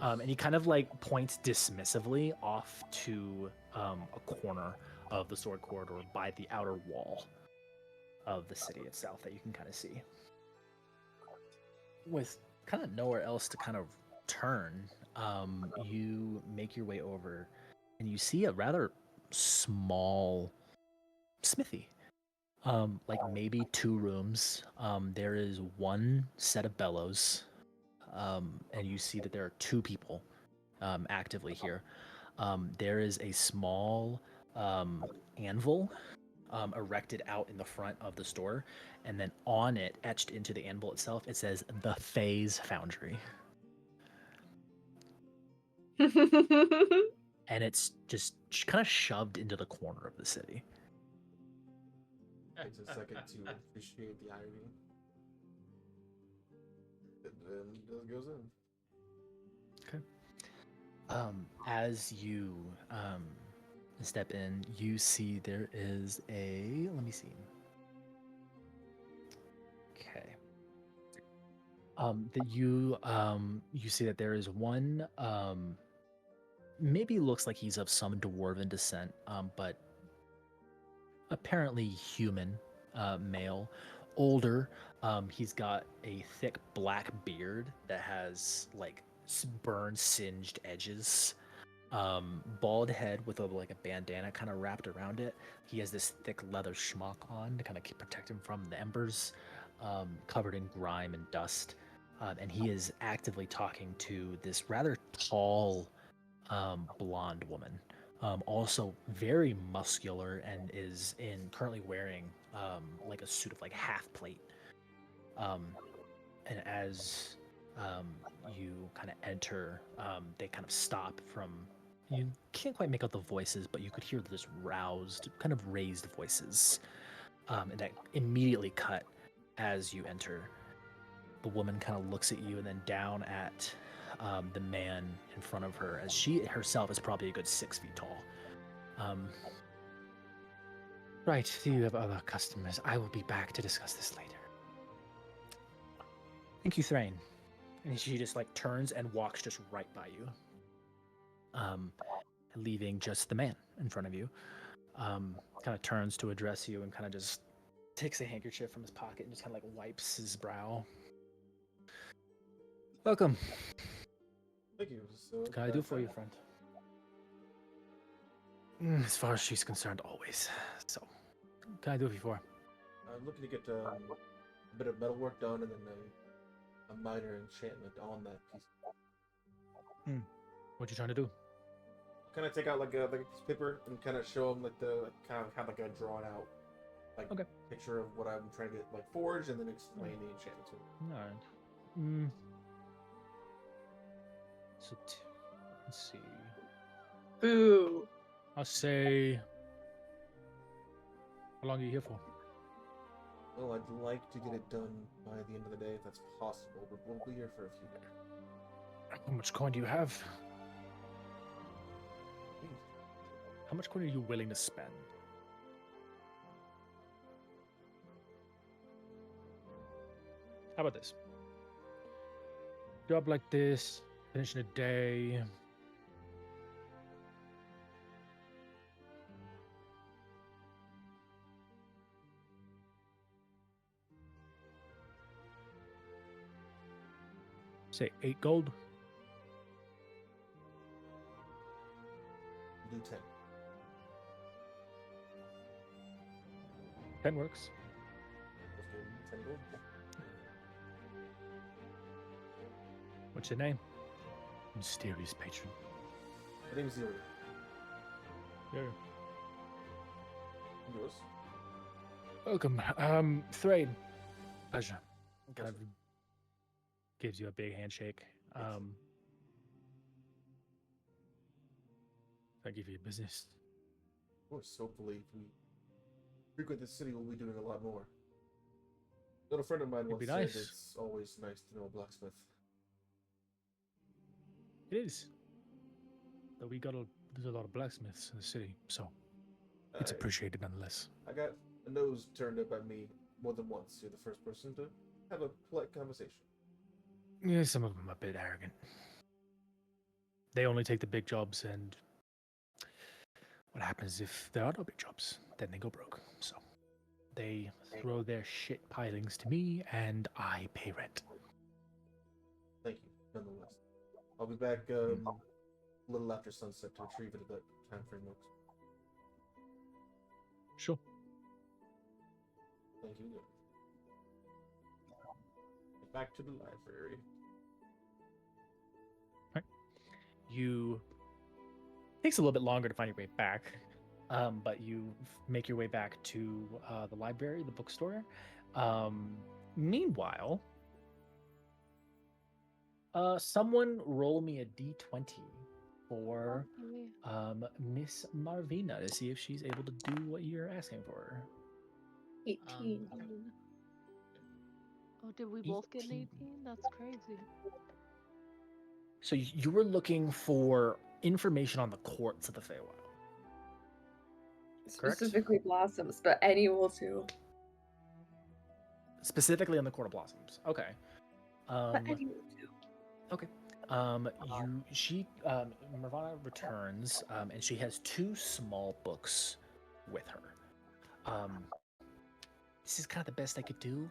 And he kind of like points dismissively off to a corner of the sword corridor by the outer wall of the city itself that you can kind of see. With kind of nowhere else to kind of turn, you make your way over and you see a rather small smithy. Like maybe 2 rooms. There is one set of bellows. And you see that there are 2 people actively here. There is a small anvil erected out in the front of the store, and then on it, etched into the anvil itself, it says the Phase Foundry, and it's just kind of shoved into the corner of the city. Takes a second to appreciate the irony. And then it just goes in. As you step in, you see there is a. Let me see. Okay. That you see that there is one. Maybe looks like he's of some dwarven descent, but apparently human, male, older. He's got a thick black beard that has like burned, singed edges. Bald head with a bandana kind of wrapped around it. He has this thick leather schmuck on to kind of protect him from the embers, covered in grime and dust. And he is actively talking to this rather tall, blonde woman. Also very muscular and is currently wearing like a suit of like half plate. And as you kind of enter, they kind of stop from. You can't quite make out the voices, but you could hear this roused, kind of raised voices, and that immediately cut as you enter. The woman kind of looks at you and then down at the man in front of her, as she herself is probably a good 6 feet tall. Right, do you have other customers? I will be back to discuss this later. Thank you, Thrain. And she just like turns and walks just right by you, leaving just the man in front of you. Kind of turns to address you and kind of just takes a handkerchief from his pocket and just kind of like wipes his brow. Welcome. Thank you. So, What can I do for you, friend? As far as she's concerned, always. So, what can I do for you for? I'm looking to get a bit of metalwork done and then a minor enchantment on that piece. What you trying to do? Kind of take out like a piece of paper and kind of show them like kind of have like a drawn out picture of what I'm trying to get like forged and then explain the enchantment to them. All right. So let's see. Boo. I'll say. How long are you here for? Well, I'd like to get it done by the end of the day if that's possible, but we'll be here for a few days. How much coin do you have? Please. How much coin are you willing to spend? How about this? Job like this, finish in a day. Say 8 gold. Do 10. 10 works. Let's do 10 gold. What's your name? Mysterious patron. My name is Zero. Yeah. Yours? Welcome. Thrain. Pleasure. Kind of gives you a big handshake. Thank you for your business. Of course, hopefully, if we frequent this city, we'll be doing a lot more. A little friend of mine It'd once be said nice. it's always nice to know a blacksmith. It is. Though there's a lot of blacksmiths in the city, so it's I- appreciated nonetheless. I got a nose turned up at me more than once. You're the first person to have a polite conversation. Yeah, some of them are a bit arrogant. They only take the big jobs, and what happens if there are no big jobs? Then they go broke. So they throw their shit pilings to me, and I pay rent. Thank you, nonetheless. I'll be back a little after sunset to retrieve it at that time frame works. Sure. Thank you. Back to the library. You takes a little bit longer to find your way back. but you make your way back to the library, the bookstore. Meanwhile, someone roll me a d20 for Okay. Miss Marvina to see if she's able to do what you're asking for her. 18. Okay. Oh, did we both get an 18. 18? That's crazy. So you were looking for information on the courts of the Feywild. Correct? Specifically blossoms, but any will too. Specifically on the Court of Blossoms. Okay. But any will do. Okay. Nirvana returns, and she has 2 small books with her. This is kind of the best I could do.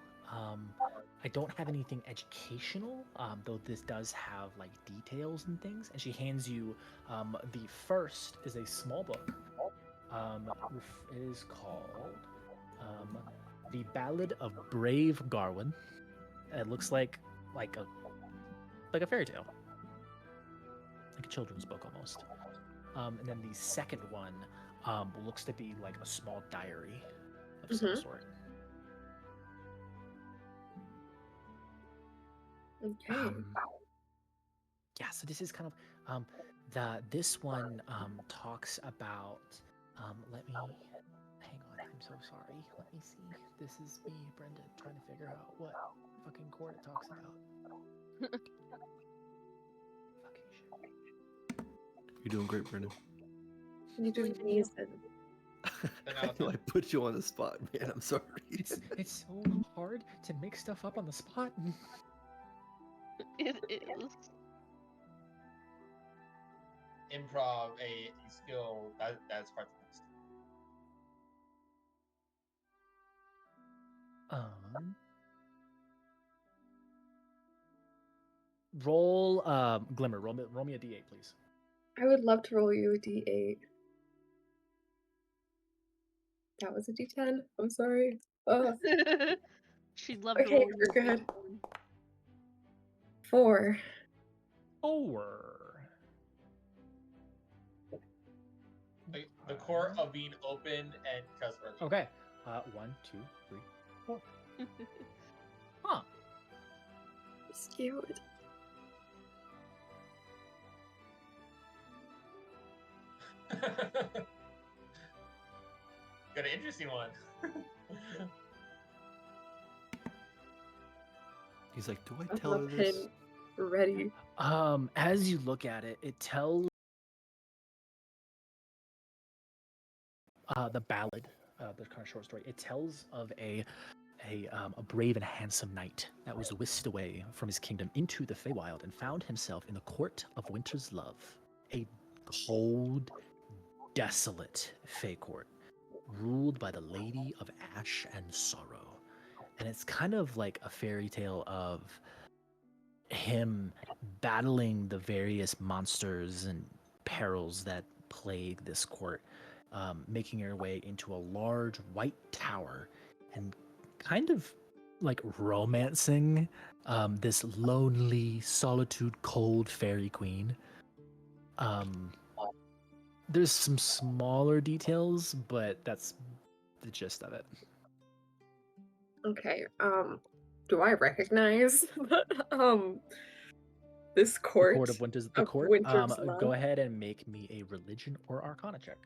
I don't have anything educational, though this does have like details and things. And she hands you the first is a small book. It is called The Ballad of Brave Garwin. It looks like a fairy tale, like a children's book almost. And then the second one looks to be like a small diary of some sort. Okay. Yeah, so this is kind of this one talks about let me hang on, I'm so sorry. Let me see. This is me, Brenda, trying to figure out what fucking court it talks about. Fucking shit. You're doing great, Brendan. You do amazing. I know I put you on the spot, man. I'm sorry. It's so hard to make stuff up on the spot. It is. Improv, a skill that's part of this. Roll Glimmer. Roll me a d8, please. I would love to roll you a d8. That was a d10. I'm sorry. She'd love Okay, to roll we're you a good. d10. 4. 4. The core of being open and trustworthy. Okay. 1, 2, 3, 4. Huh. It's cute. Got an interesting one. He's like, do I I tell her have a this? pen ready. As you look at it, it tells the ballad, the kind of short story. It tells of a brave and handsome knight that was whisked away from his kingdom into the Feywild and found himself in the court of Winter's Love, a cold, desolate Fey court ruled by the Lady of Ash and Sorrow. And it's kind of like a fairy tale of him battling the various monsters and perils that plague this court, making her way into a large white tower and kind of like romancing this lonely, solitude, cold fairy queen. There's some smaller details, but that's the gist of it. Okay, do I recognize this court? The court of Winter's of court. Winter's Go Love? ahead and make me a religion or arcana check.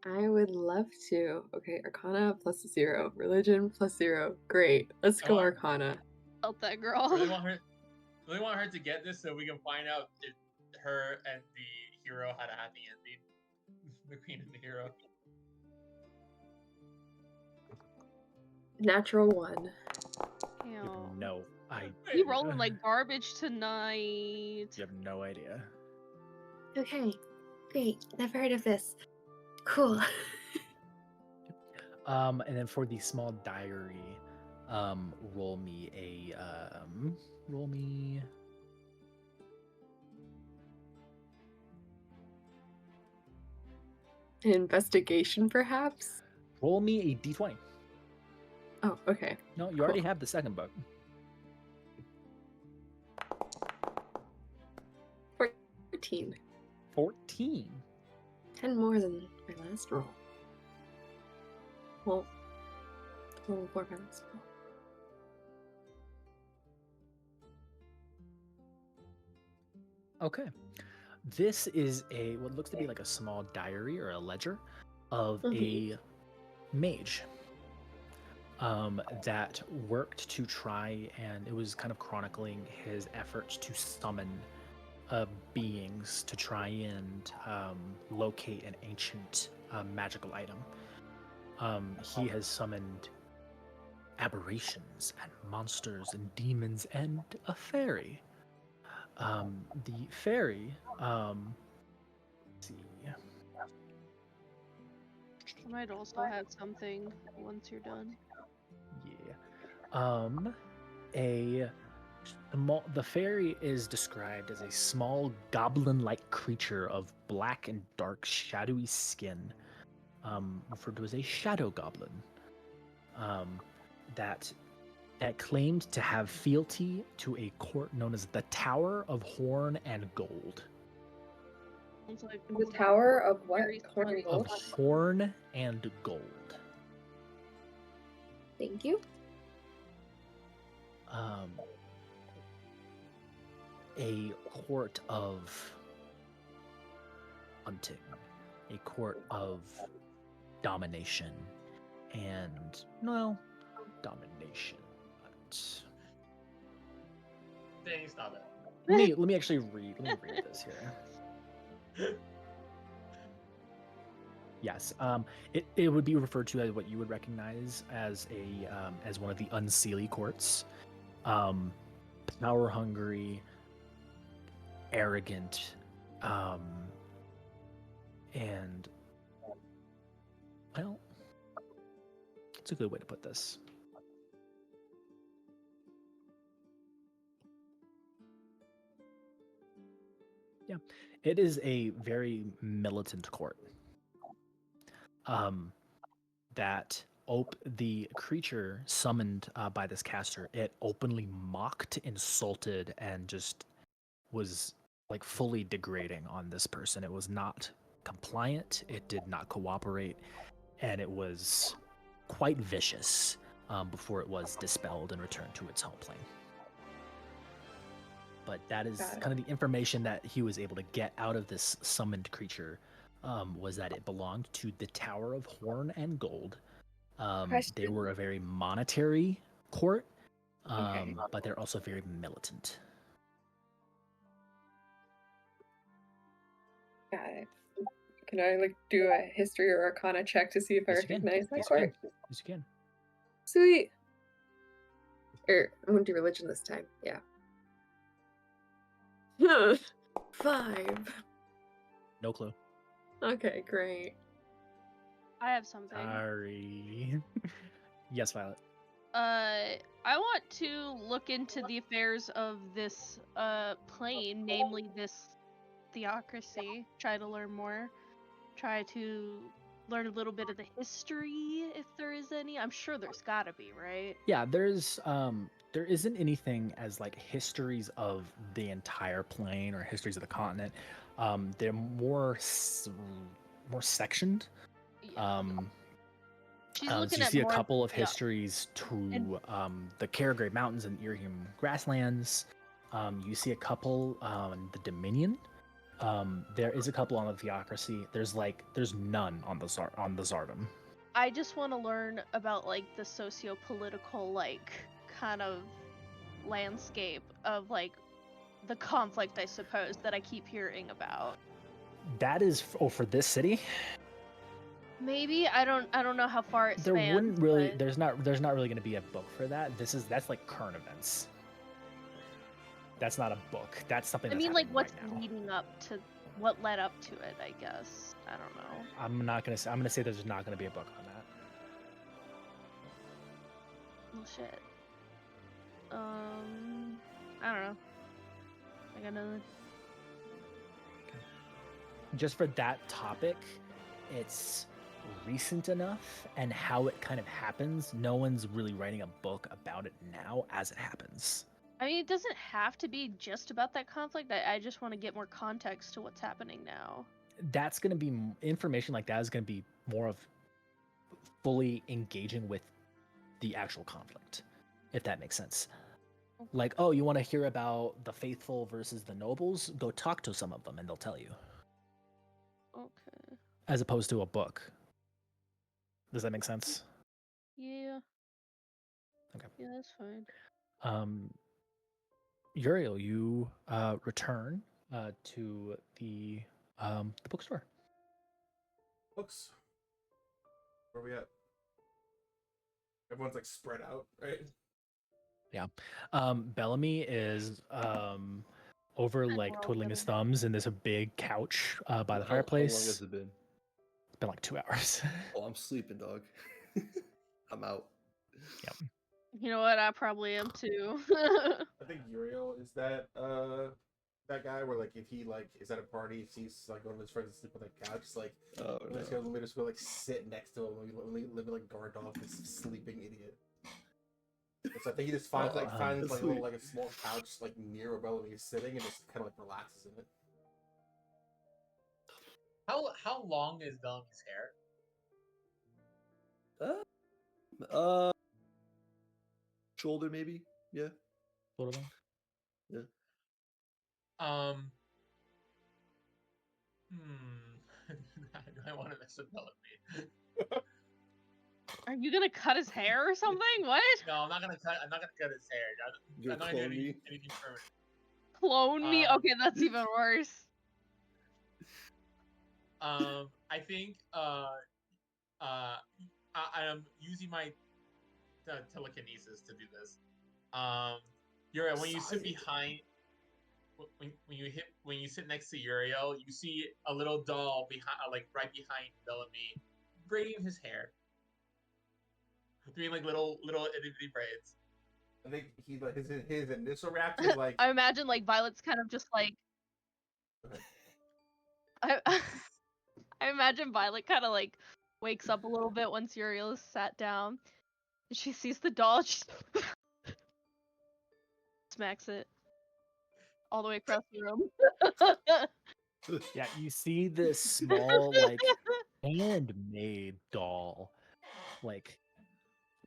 I would love to. Okay, Arcana plus 0. Religion plus 0. Great. Let's go Oh, Arcana. Felt that girl. Really want her to get this so we can find out if her and the hero had a happy ending. The queen and the hero. Natural 1. Ew. No, You rolling like garbage tonight. You have no idea. Okay, great. Never heard of this. Cool. And then for the small diary, roll me An investigation, perhaps? roll me a d20. Oh, okay. No, you already have the second book. 14. 14. 10 more than my my last roll. Well, roll 4 my last roll. Okay. This is a what looks to be like a small diary or a ledger of a mage that worked to try, and it was kind of chronicling his efforts to summon beings to try and locate an ancient magical item. He has summoned aberrations and monsters and demons and a fairy. The fairy, let's see. I might also have something once you're done. Yeah. The fairy is described as a small goblin-like creature of black and dark shadowy skin, referred to as a shadow goblin, that claimed to have fealty to a court known as the Tower of Horn and Gold. Sounds like The Tower of what? Very Horn and funny. Gold? Of Horn and Gold. Thank you. A court of hunting, a court of domination, and domination. But Dang, stop it. let me actually read. Let me read this here. Yes, it would be referred to as what you would recognize as as one of the Unseelie courts, power hungry, arrogant, and well, it's a good way to put this. Yeah, it is a very militant court. That the creature summoned by this caster, it openly mocked, insulted, and just was like fully degrading on this person. It was not compliant, it did not cooperate, and it was quite vicious before it was dispelled and returned to its home plane. But that is kind of the information that he was able to get out of this summoned creature, was that it belonged to the Tower of Horn and Gold. They were a very monetary court, but they're also very militant. Got it. Can I like do a history or arcana check to see if I Yes, you can. recognize that Yes, you court? can. Yes, you can. Sweet. I'm gonna do religion this time. Yeah. 5. No clue. Okay, great. I have something. Sorry. Yes, Violet. I want to look into the affairs of this plane, namely this theocracy. Try to learn more. Try to learn a little bit of the history, if there is any. I'm sure there's gotta be, right? Yeah, there isn't anything as like histories of the entire plane or histories of the continent. They're more sectioned. Yeah. She's So looking you at see a more. couple of yeah. histories to the Caragray Mountains and Irhim grasslands. You see a couple on the Dominion. There is a couple on the Theocracy. There's none on the Zardom. I just want to learn about like the socio-political like kind of landscape of like the conflict, I suppose, that I keep hearing about. That is for this city. Maybe I don't know how far it There spans. wouldn't really. but- There's not really going to be a book for that. That's like current events. That's not a book. That's something. I That's mean, like happening what's right now. leading up to what led up to it, I guess. I don't know. I'm not gonna say. I'm gonna say there's not gonna be a book on that. Well, shit. I don't know. I got another. Just for that topic, it's recent enough, and how it kind of happens. No one's really writing a book about it now as it happens. I mean, it doesn't have to be just about that conflict. I just want to get more context to what's happening now. that's going to be information like that is going to be more of fully engaging with the actual conflict, if that makes sense. Like, oh, you want to hear about the faithful versus the nobles? Go talk to some of them and they'll tell you. Okay. As opposed to a book. Does that make sense? Yeah. Okay. Yeah, that's fine. Uriel, you return to the bookstore. Books. Where we at? Everyone's like spread out, right? Yeah. Bellamy is over like twiddling his thumbs in this big couch by the How long fireplace. has it been? It's been like 2 hours. Oh, I'm sleeping, dog. I'm out. Yep. You know what? I probably am too. I think Uriel is that guy where like if he like is at a party, he sees like one of his friends asleep on the couch, it's like Oh let me just go like sit next to him, let me like guard off this sleeping idiot. So I think he just finds like a little like a small couch like near where Bellamy is sitting and just kind of like relaxes in it. How long is Bellamy's hair? Shoulder maybe. Yeah. Sort of. Yeah. I want to mess with Bellamy. Are you gonna cut his hair or something? What? No, I'm not gonna cut his hair. I'm not gonna do anything permanent. Clone me? Okay, that's even worse. I think I am using my telekinesis to do this. Uriel, when you sit behind, when you sit next to Uriel, you see a little doll behind, like right behind Bellamy, braiding his hair, doing like little itty bitty braids. I think he like his initial reaction is like I imagine like Violet's kind of just like. I imagine Violet kind of like wakes up a little bit once Uriel is sat down. And she sees the doll, she smacks it all the way across the room. Yeah, you see this small, like, handmade doll, like,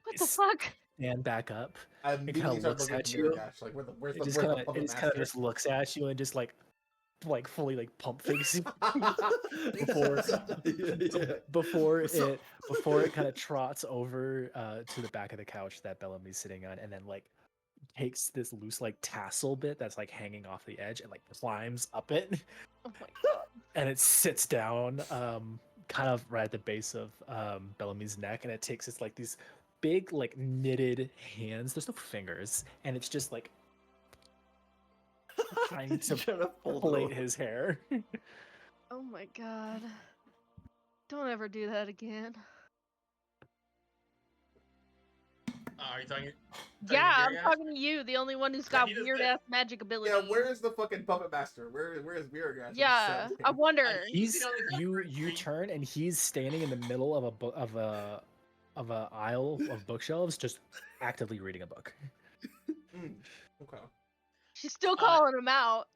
What the fuck? stand back up. I It kind immediately of start looks looking at for you. Miragash, like where's It the just kind of puppet just kind of master? just looks at you and just like fully like pump fakes you before before it kind of trots over to the back of the couch that Bellamy's sitting on, and then like takes this loose like tassel bit that's like hanging off the edge and like climbs up it. Oh my god. And it sits down kind of right at the base of Bellamy's neck, and it takes its like these big like knitted hands, there's no fingers, and it's just like trying to plait his hair. Oh my god. Don't ever do that again. Are you talking? Yeah, I'm talking to you, the only one who's got weird ass magic abilities. Yeah, where is the fucking puppet master? Where is Miragash? Yeah, I wonder. You turn and he's standing in the middle of a aisle of bookshelves, just actively reading a book. Okay. She's still calling him out.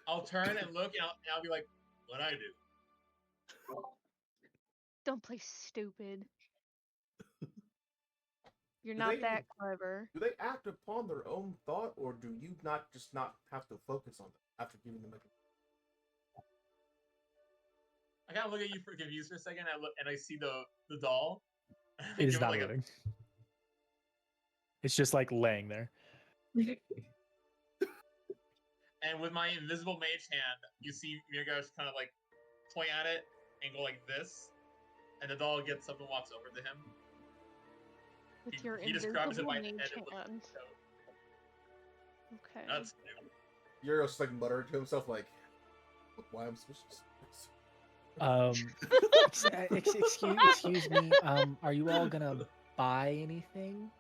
I'll turn and look, and I'll be like, "What I do?" Don't play stupid. You're Do not they- that clever. Do they act upon their own thought, or do you not have to focus on them after giving them a... I kind of look at you for confused for a second. I look and I see the doll. It is Give not like moving. It's just like laying there. And with my invisible mage hand, you see Miragash kind of like point at it and go like this, and the doll gets up and walks over to him. With your He describes it invisible by mage head and hand. Okay. That's Uriel's like muttering to himself, like, "Why I'm suspicious." Excuse me. Are you all gonna buy anything?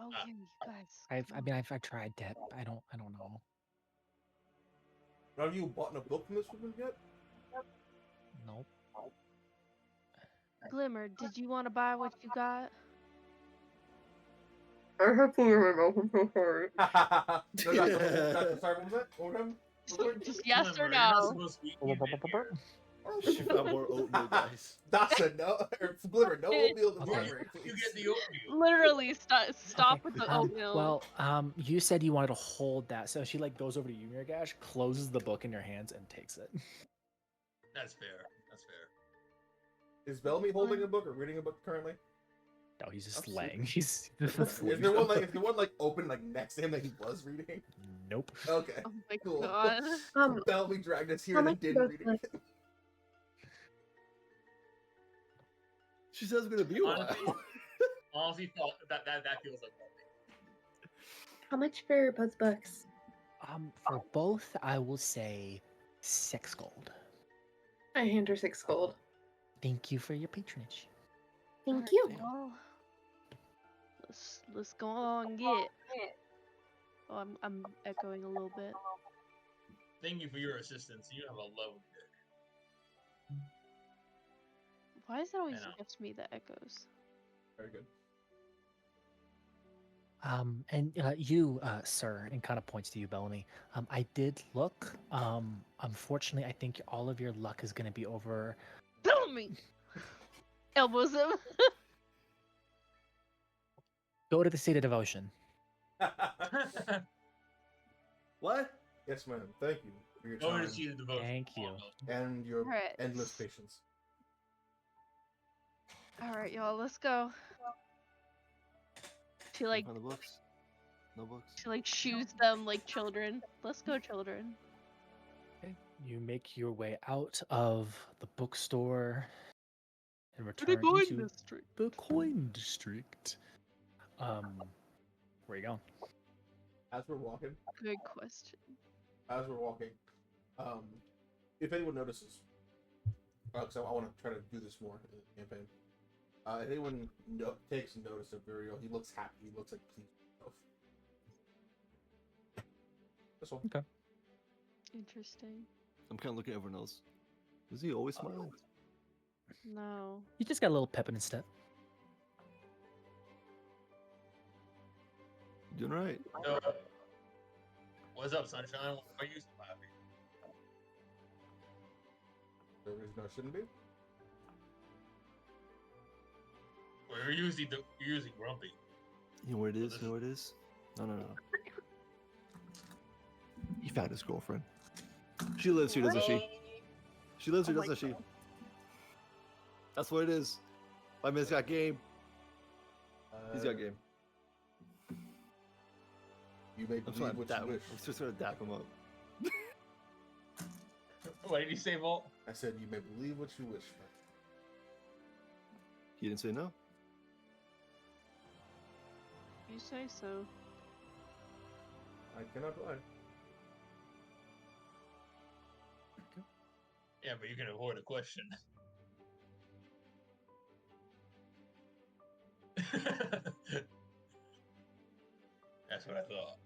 Okay, you guys. I've tried that. I don't know. Have you bought a book from this woman yet? Nope. Glimmer, did you want to buy what you got? I have to remember. I'm so sorry. No, sorry, what was that? What was that? Just yes or Remember, you're not no. supposed to be human here. She found more oatmeal, guys. That's a no. Or Glimmer, no oatmeal in the Okay. library, You please. get the oatmeal. Literally, stop Okay, with the oatmeal. Well, you said you wanted to hold that, so she like goes over to you, Miragash, closes the book in your hands, and takes it. That's fair. That's fair. Is Bellamy holding a book or reading a book currently? No, he's just I'm laying. He's Is there one like open like next to him that he was reading? Nope. Okay. Oh my Cool. god. Bellamy dragged us here how and much then are didn't those read it. She says it's gonna be a Honestly, while. honestly, that feels like nothing. How much for both books? For both, I will say 6 gold. I hand her 6 gold. Thank you for your patronage. Thank Alright, you. well, let's go on get. Oh, I'm echoing a little bit. Thank you for your assistance. You have a lovely day. Why is it always know. just me that echoes? Very good. And you, sir, and kind of points to you, Bellamy. I did look. Unfortunately, I think all of your luck is going to be over. Bellamy! Elbows him. Go to the Seat of Devotion. What? Yes, ma'am. Thank you for your Go time to see the devotion. Thank you. and your Alright. endless patience. Alright, y'all, let's go. She like Find the books. No books. she like shoos them like children. Let's go, children. Okay. You make your way out of the bookstore and return into district? the coin district. Where you going? As we're walking, Good question. If anyone notices, because I want to try to do this more in the campaign. If anyone takes notice of Uriel, he looks happy. He looks like pleased with himself. That's all. Okay. Interesting. I'm kind of looking at everyone else. Is he always smiling? No. You just got a little pep in his step. Doing right. So, what's up, Sunshine? Why are you so happy? There is no shouldn't be. Well, you're usually grumpy. You know where it is? You know where it is? No. He found his girlfriend. She lives here, doesn't she? She lives here, Oh my doesn't she? That's what it is. My man's got game. He's got game. You may I'm believe trying to what dap you him. wish. I'm just trying to dap him up. What did you say, Volt? I said you may believe what you wish. He didn't say no. You say so. I cannot lie. Yeah, but you can avoid a question. That's what I thought.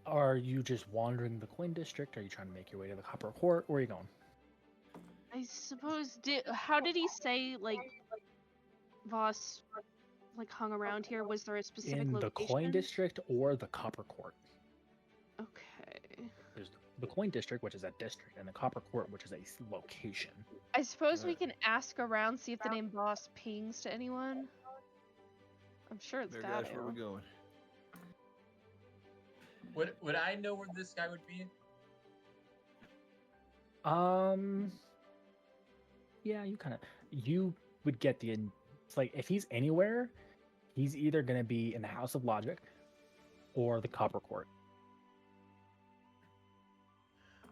Are you just wandering the coin district? Are you trying to make your way to the Copper Court? Where are you going? I suppose how did he say like Voss like hung around here? Was there a specific In the location? coin district or the Copper Court? Okay. There's the coin district, which is a district, and the Copper Court, which is a location. I suppose we Alright. can ask around, see if the name Boss pings to anyone. I'm sure it's There, got guys, where we to. going? Would I know where this guy would be? Yeah, you would get it's like if he's anywhere, he's either gonna be in the House of Logic or the Copper Court.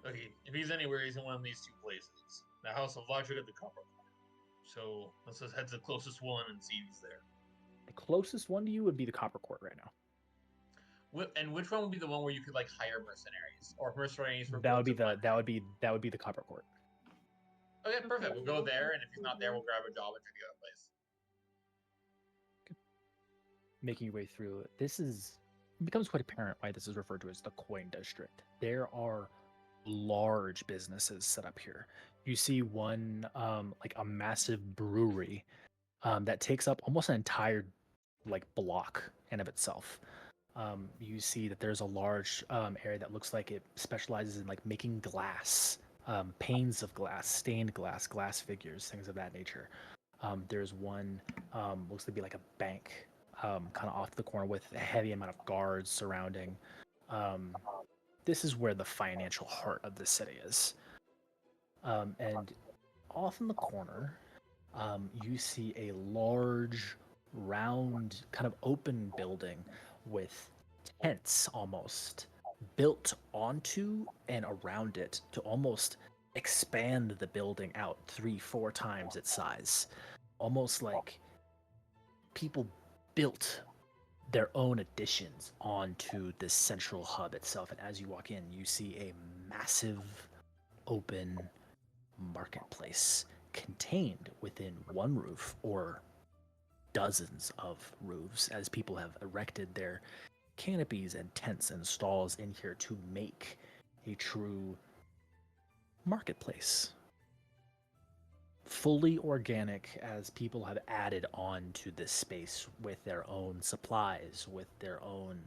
Okay, if he's anywhere, he's in one of these two places. The House of Logic at the Copper. So let's just head to the closest one and see if he's there. The closest one to you would be the Copper Court right now. And which one would be the one where you could like hire mercenaries or mercenaries for? That would be goods and the Copper Court. Okay, perfect. We'll go there, and if he's not there, we'll grab a job at the other place. Making your way through, it becomes quite apparent why this is referred to as the coin district. There are large businesses set up here. You see one like a massive brewery that takes up almost an entire like block in of itself. You see that there's a large area that looks like it specializes in like making glass, panes of glass, stained glass, glass figures, things of that nature. There's one looks to be like a bank, kind of off the corner with a heavy amount of guards surrounding. This is where the financial heart of the city is. And off in the corner, you see a large, round, kind of open building with tents almost built onto and around it to almost expand the building out 3-4 times its size. Almost like people built their own additions onto this central hub itself. And as you walk in, you see a massive open marketplace contained within one roof or dozens of roofs as people have erected their canopies and tents and stalls in here to make a true marketplace. Fully organic, as people have added on to this space with their own supplies, with their own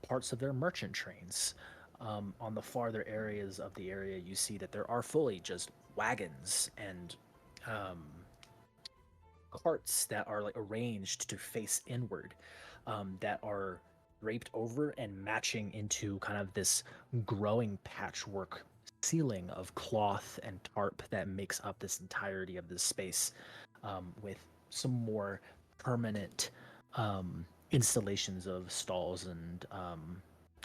parts of their merchant trains. On the farther areas of the area, you see that there are fully just wagons and carts that are like arranged to face inward, that are draped over and matching into kind of this growing patchwork ceiling of cloth and tarp that makes up this entirety of this space, with some more permanent installations of stalls and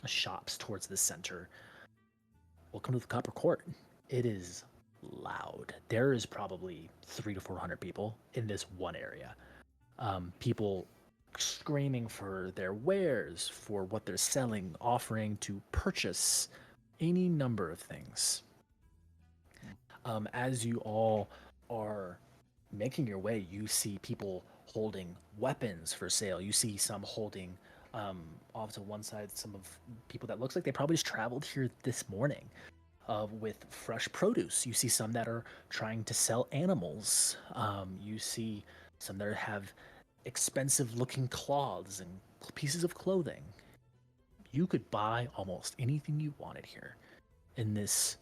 shops towards the center. Welcome to the Copper Court. It is loud. There is probably 300 to 400 people in this one area. People screaming for their wares, for what they're selling, offering to purchase any number of things. As you all are making your way, you see people holding weapons for sale. You see some holding off to one side some of people that looks like they probably just traveled here this morning with fresh produce. You see some that are trying to sell animals. You see some that have expensive looking cloths and pieces of clothing. You could buy almost anything you wanted here in this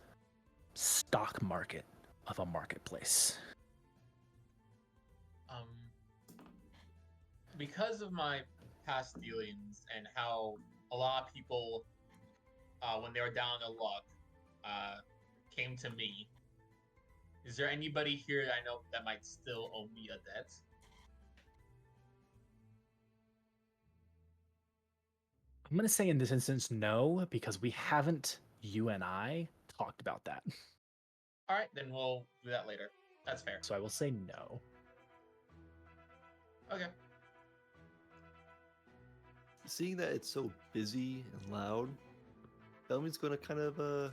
stock market of a marketplace. Because of my past dealings and how a lot of people, when they were down on their luck, came to me. Is there anybody here that I know that might still owe me a debt? I'm going to say in this instance, no, because we haven't, you and I, talked about that. All right, then we'll do that later. That's fair. So I will say no. Okay. Seeing that it's so busy and loud, Bellamy's gonna kind of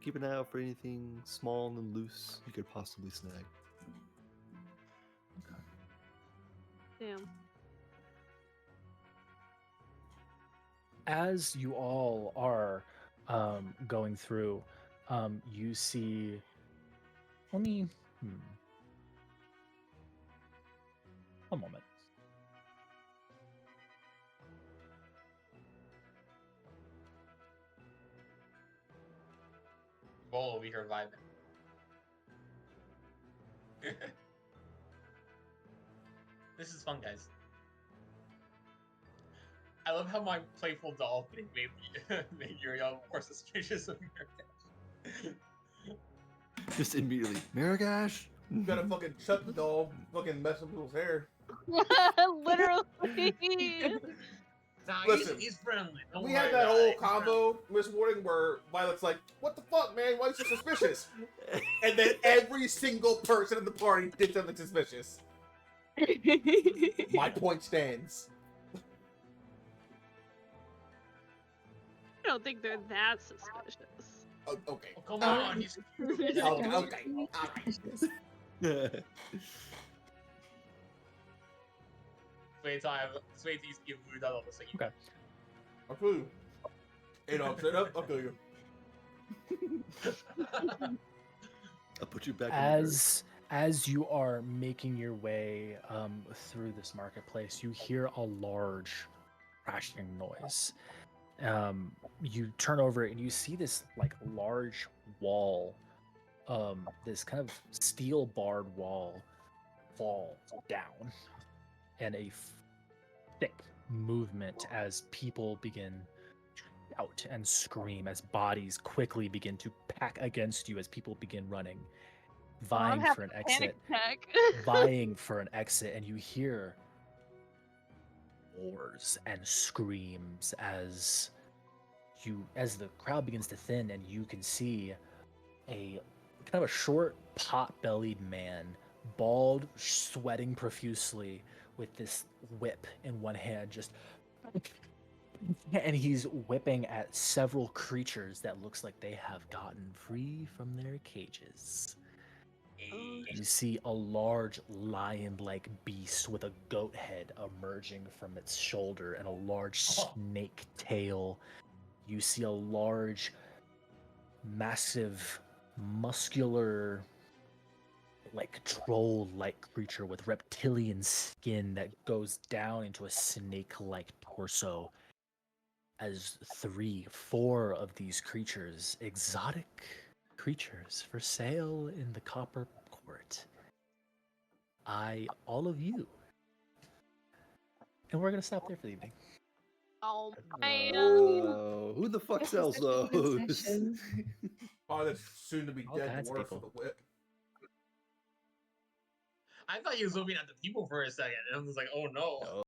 keep an eye out for anything small and loose you could possibly snag. Damn. As you all are going through, you see. Let me. One moment. Bull over here vibing. This is fun, guys. I love how my playful doll thing made Uriel more suspicious of Maragash. Just immediately, Maragash. You gotta fucking shut the doll, fucking mess with people's hair. Literally. Nah, Listen, he's friendly. Don't We worry had that about whole it. He's combo this morning where Violet's like, "What the fuck, man? Why are you so suspicious?" And then every single person in the party did something suspicious. My point stands. I don't think they're that suspicious. Oh, okay. Oh, come on, he's Okay. Alright. wait till you give Voodoo all the singing. Okay. I'll kill you. Hey, dog, straight up, I'll kill you. I'll put you back. in the As you are making your way through this marketplace, you hear a large crashing noise. You turn over and you see this like large wall, this kind of steel barred wall fall down, and a thick movement as people begin to shout and scream, as bodies quickly begin to pack against you, as people begin running, Oh, I'm vying for having an a panic exit, attack. vying for an exit, and you hear roars and screams as the crowd begins to thin, and you can see a kind of a short, pot-bellied man, bald, sweating profusely, with this whip in one hand, just and he's whipping at several creatures that looks like they have gotten free from their cages. You see a large lion-like beast with a goat head emerging from its shoulder and a large snake tail. You see a large, massive, muscular, like troll-like creature with reptilian skin that goes down into a snake-like torso. As 4 of these creatures, exotic creatures for sale in the Copper Court, eye all of you. And we're gonna stop there for the evening. Oh man. Who the fuck This is sells such a good those? session. Oh, that's soon to be All dead kinds of dwarf for people. the whip. I thought he was looking at the people for a second, and I was like, oh no.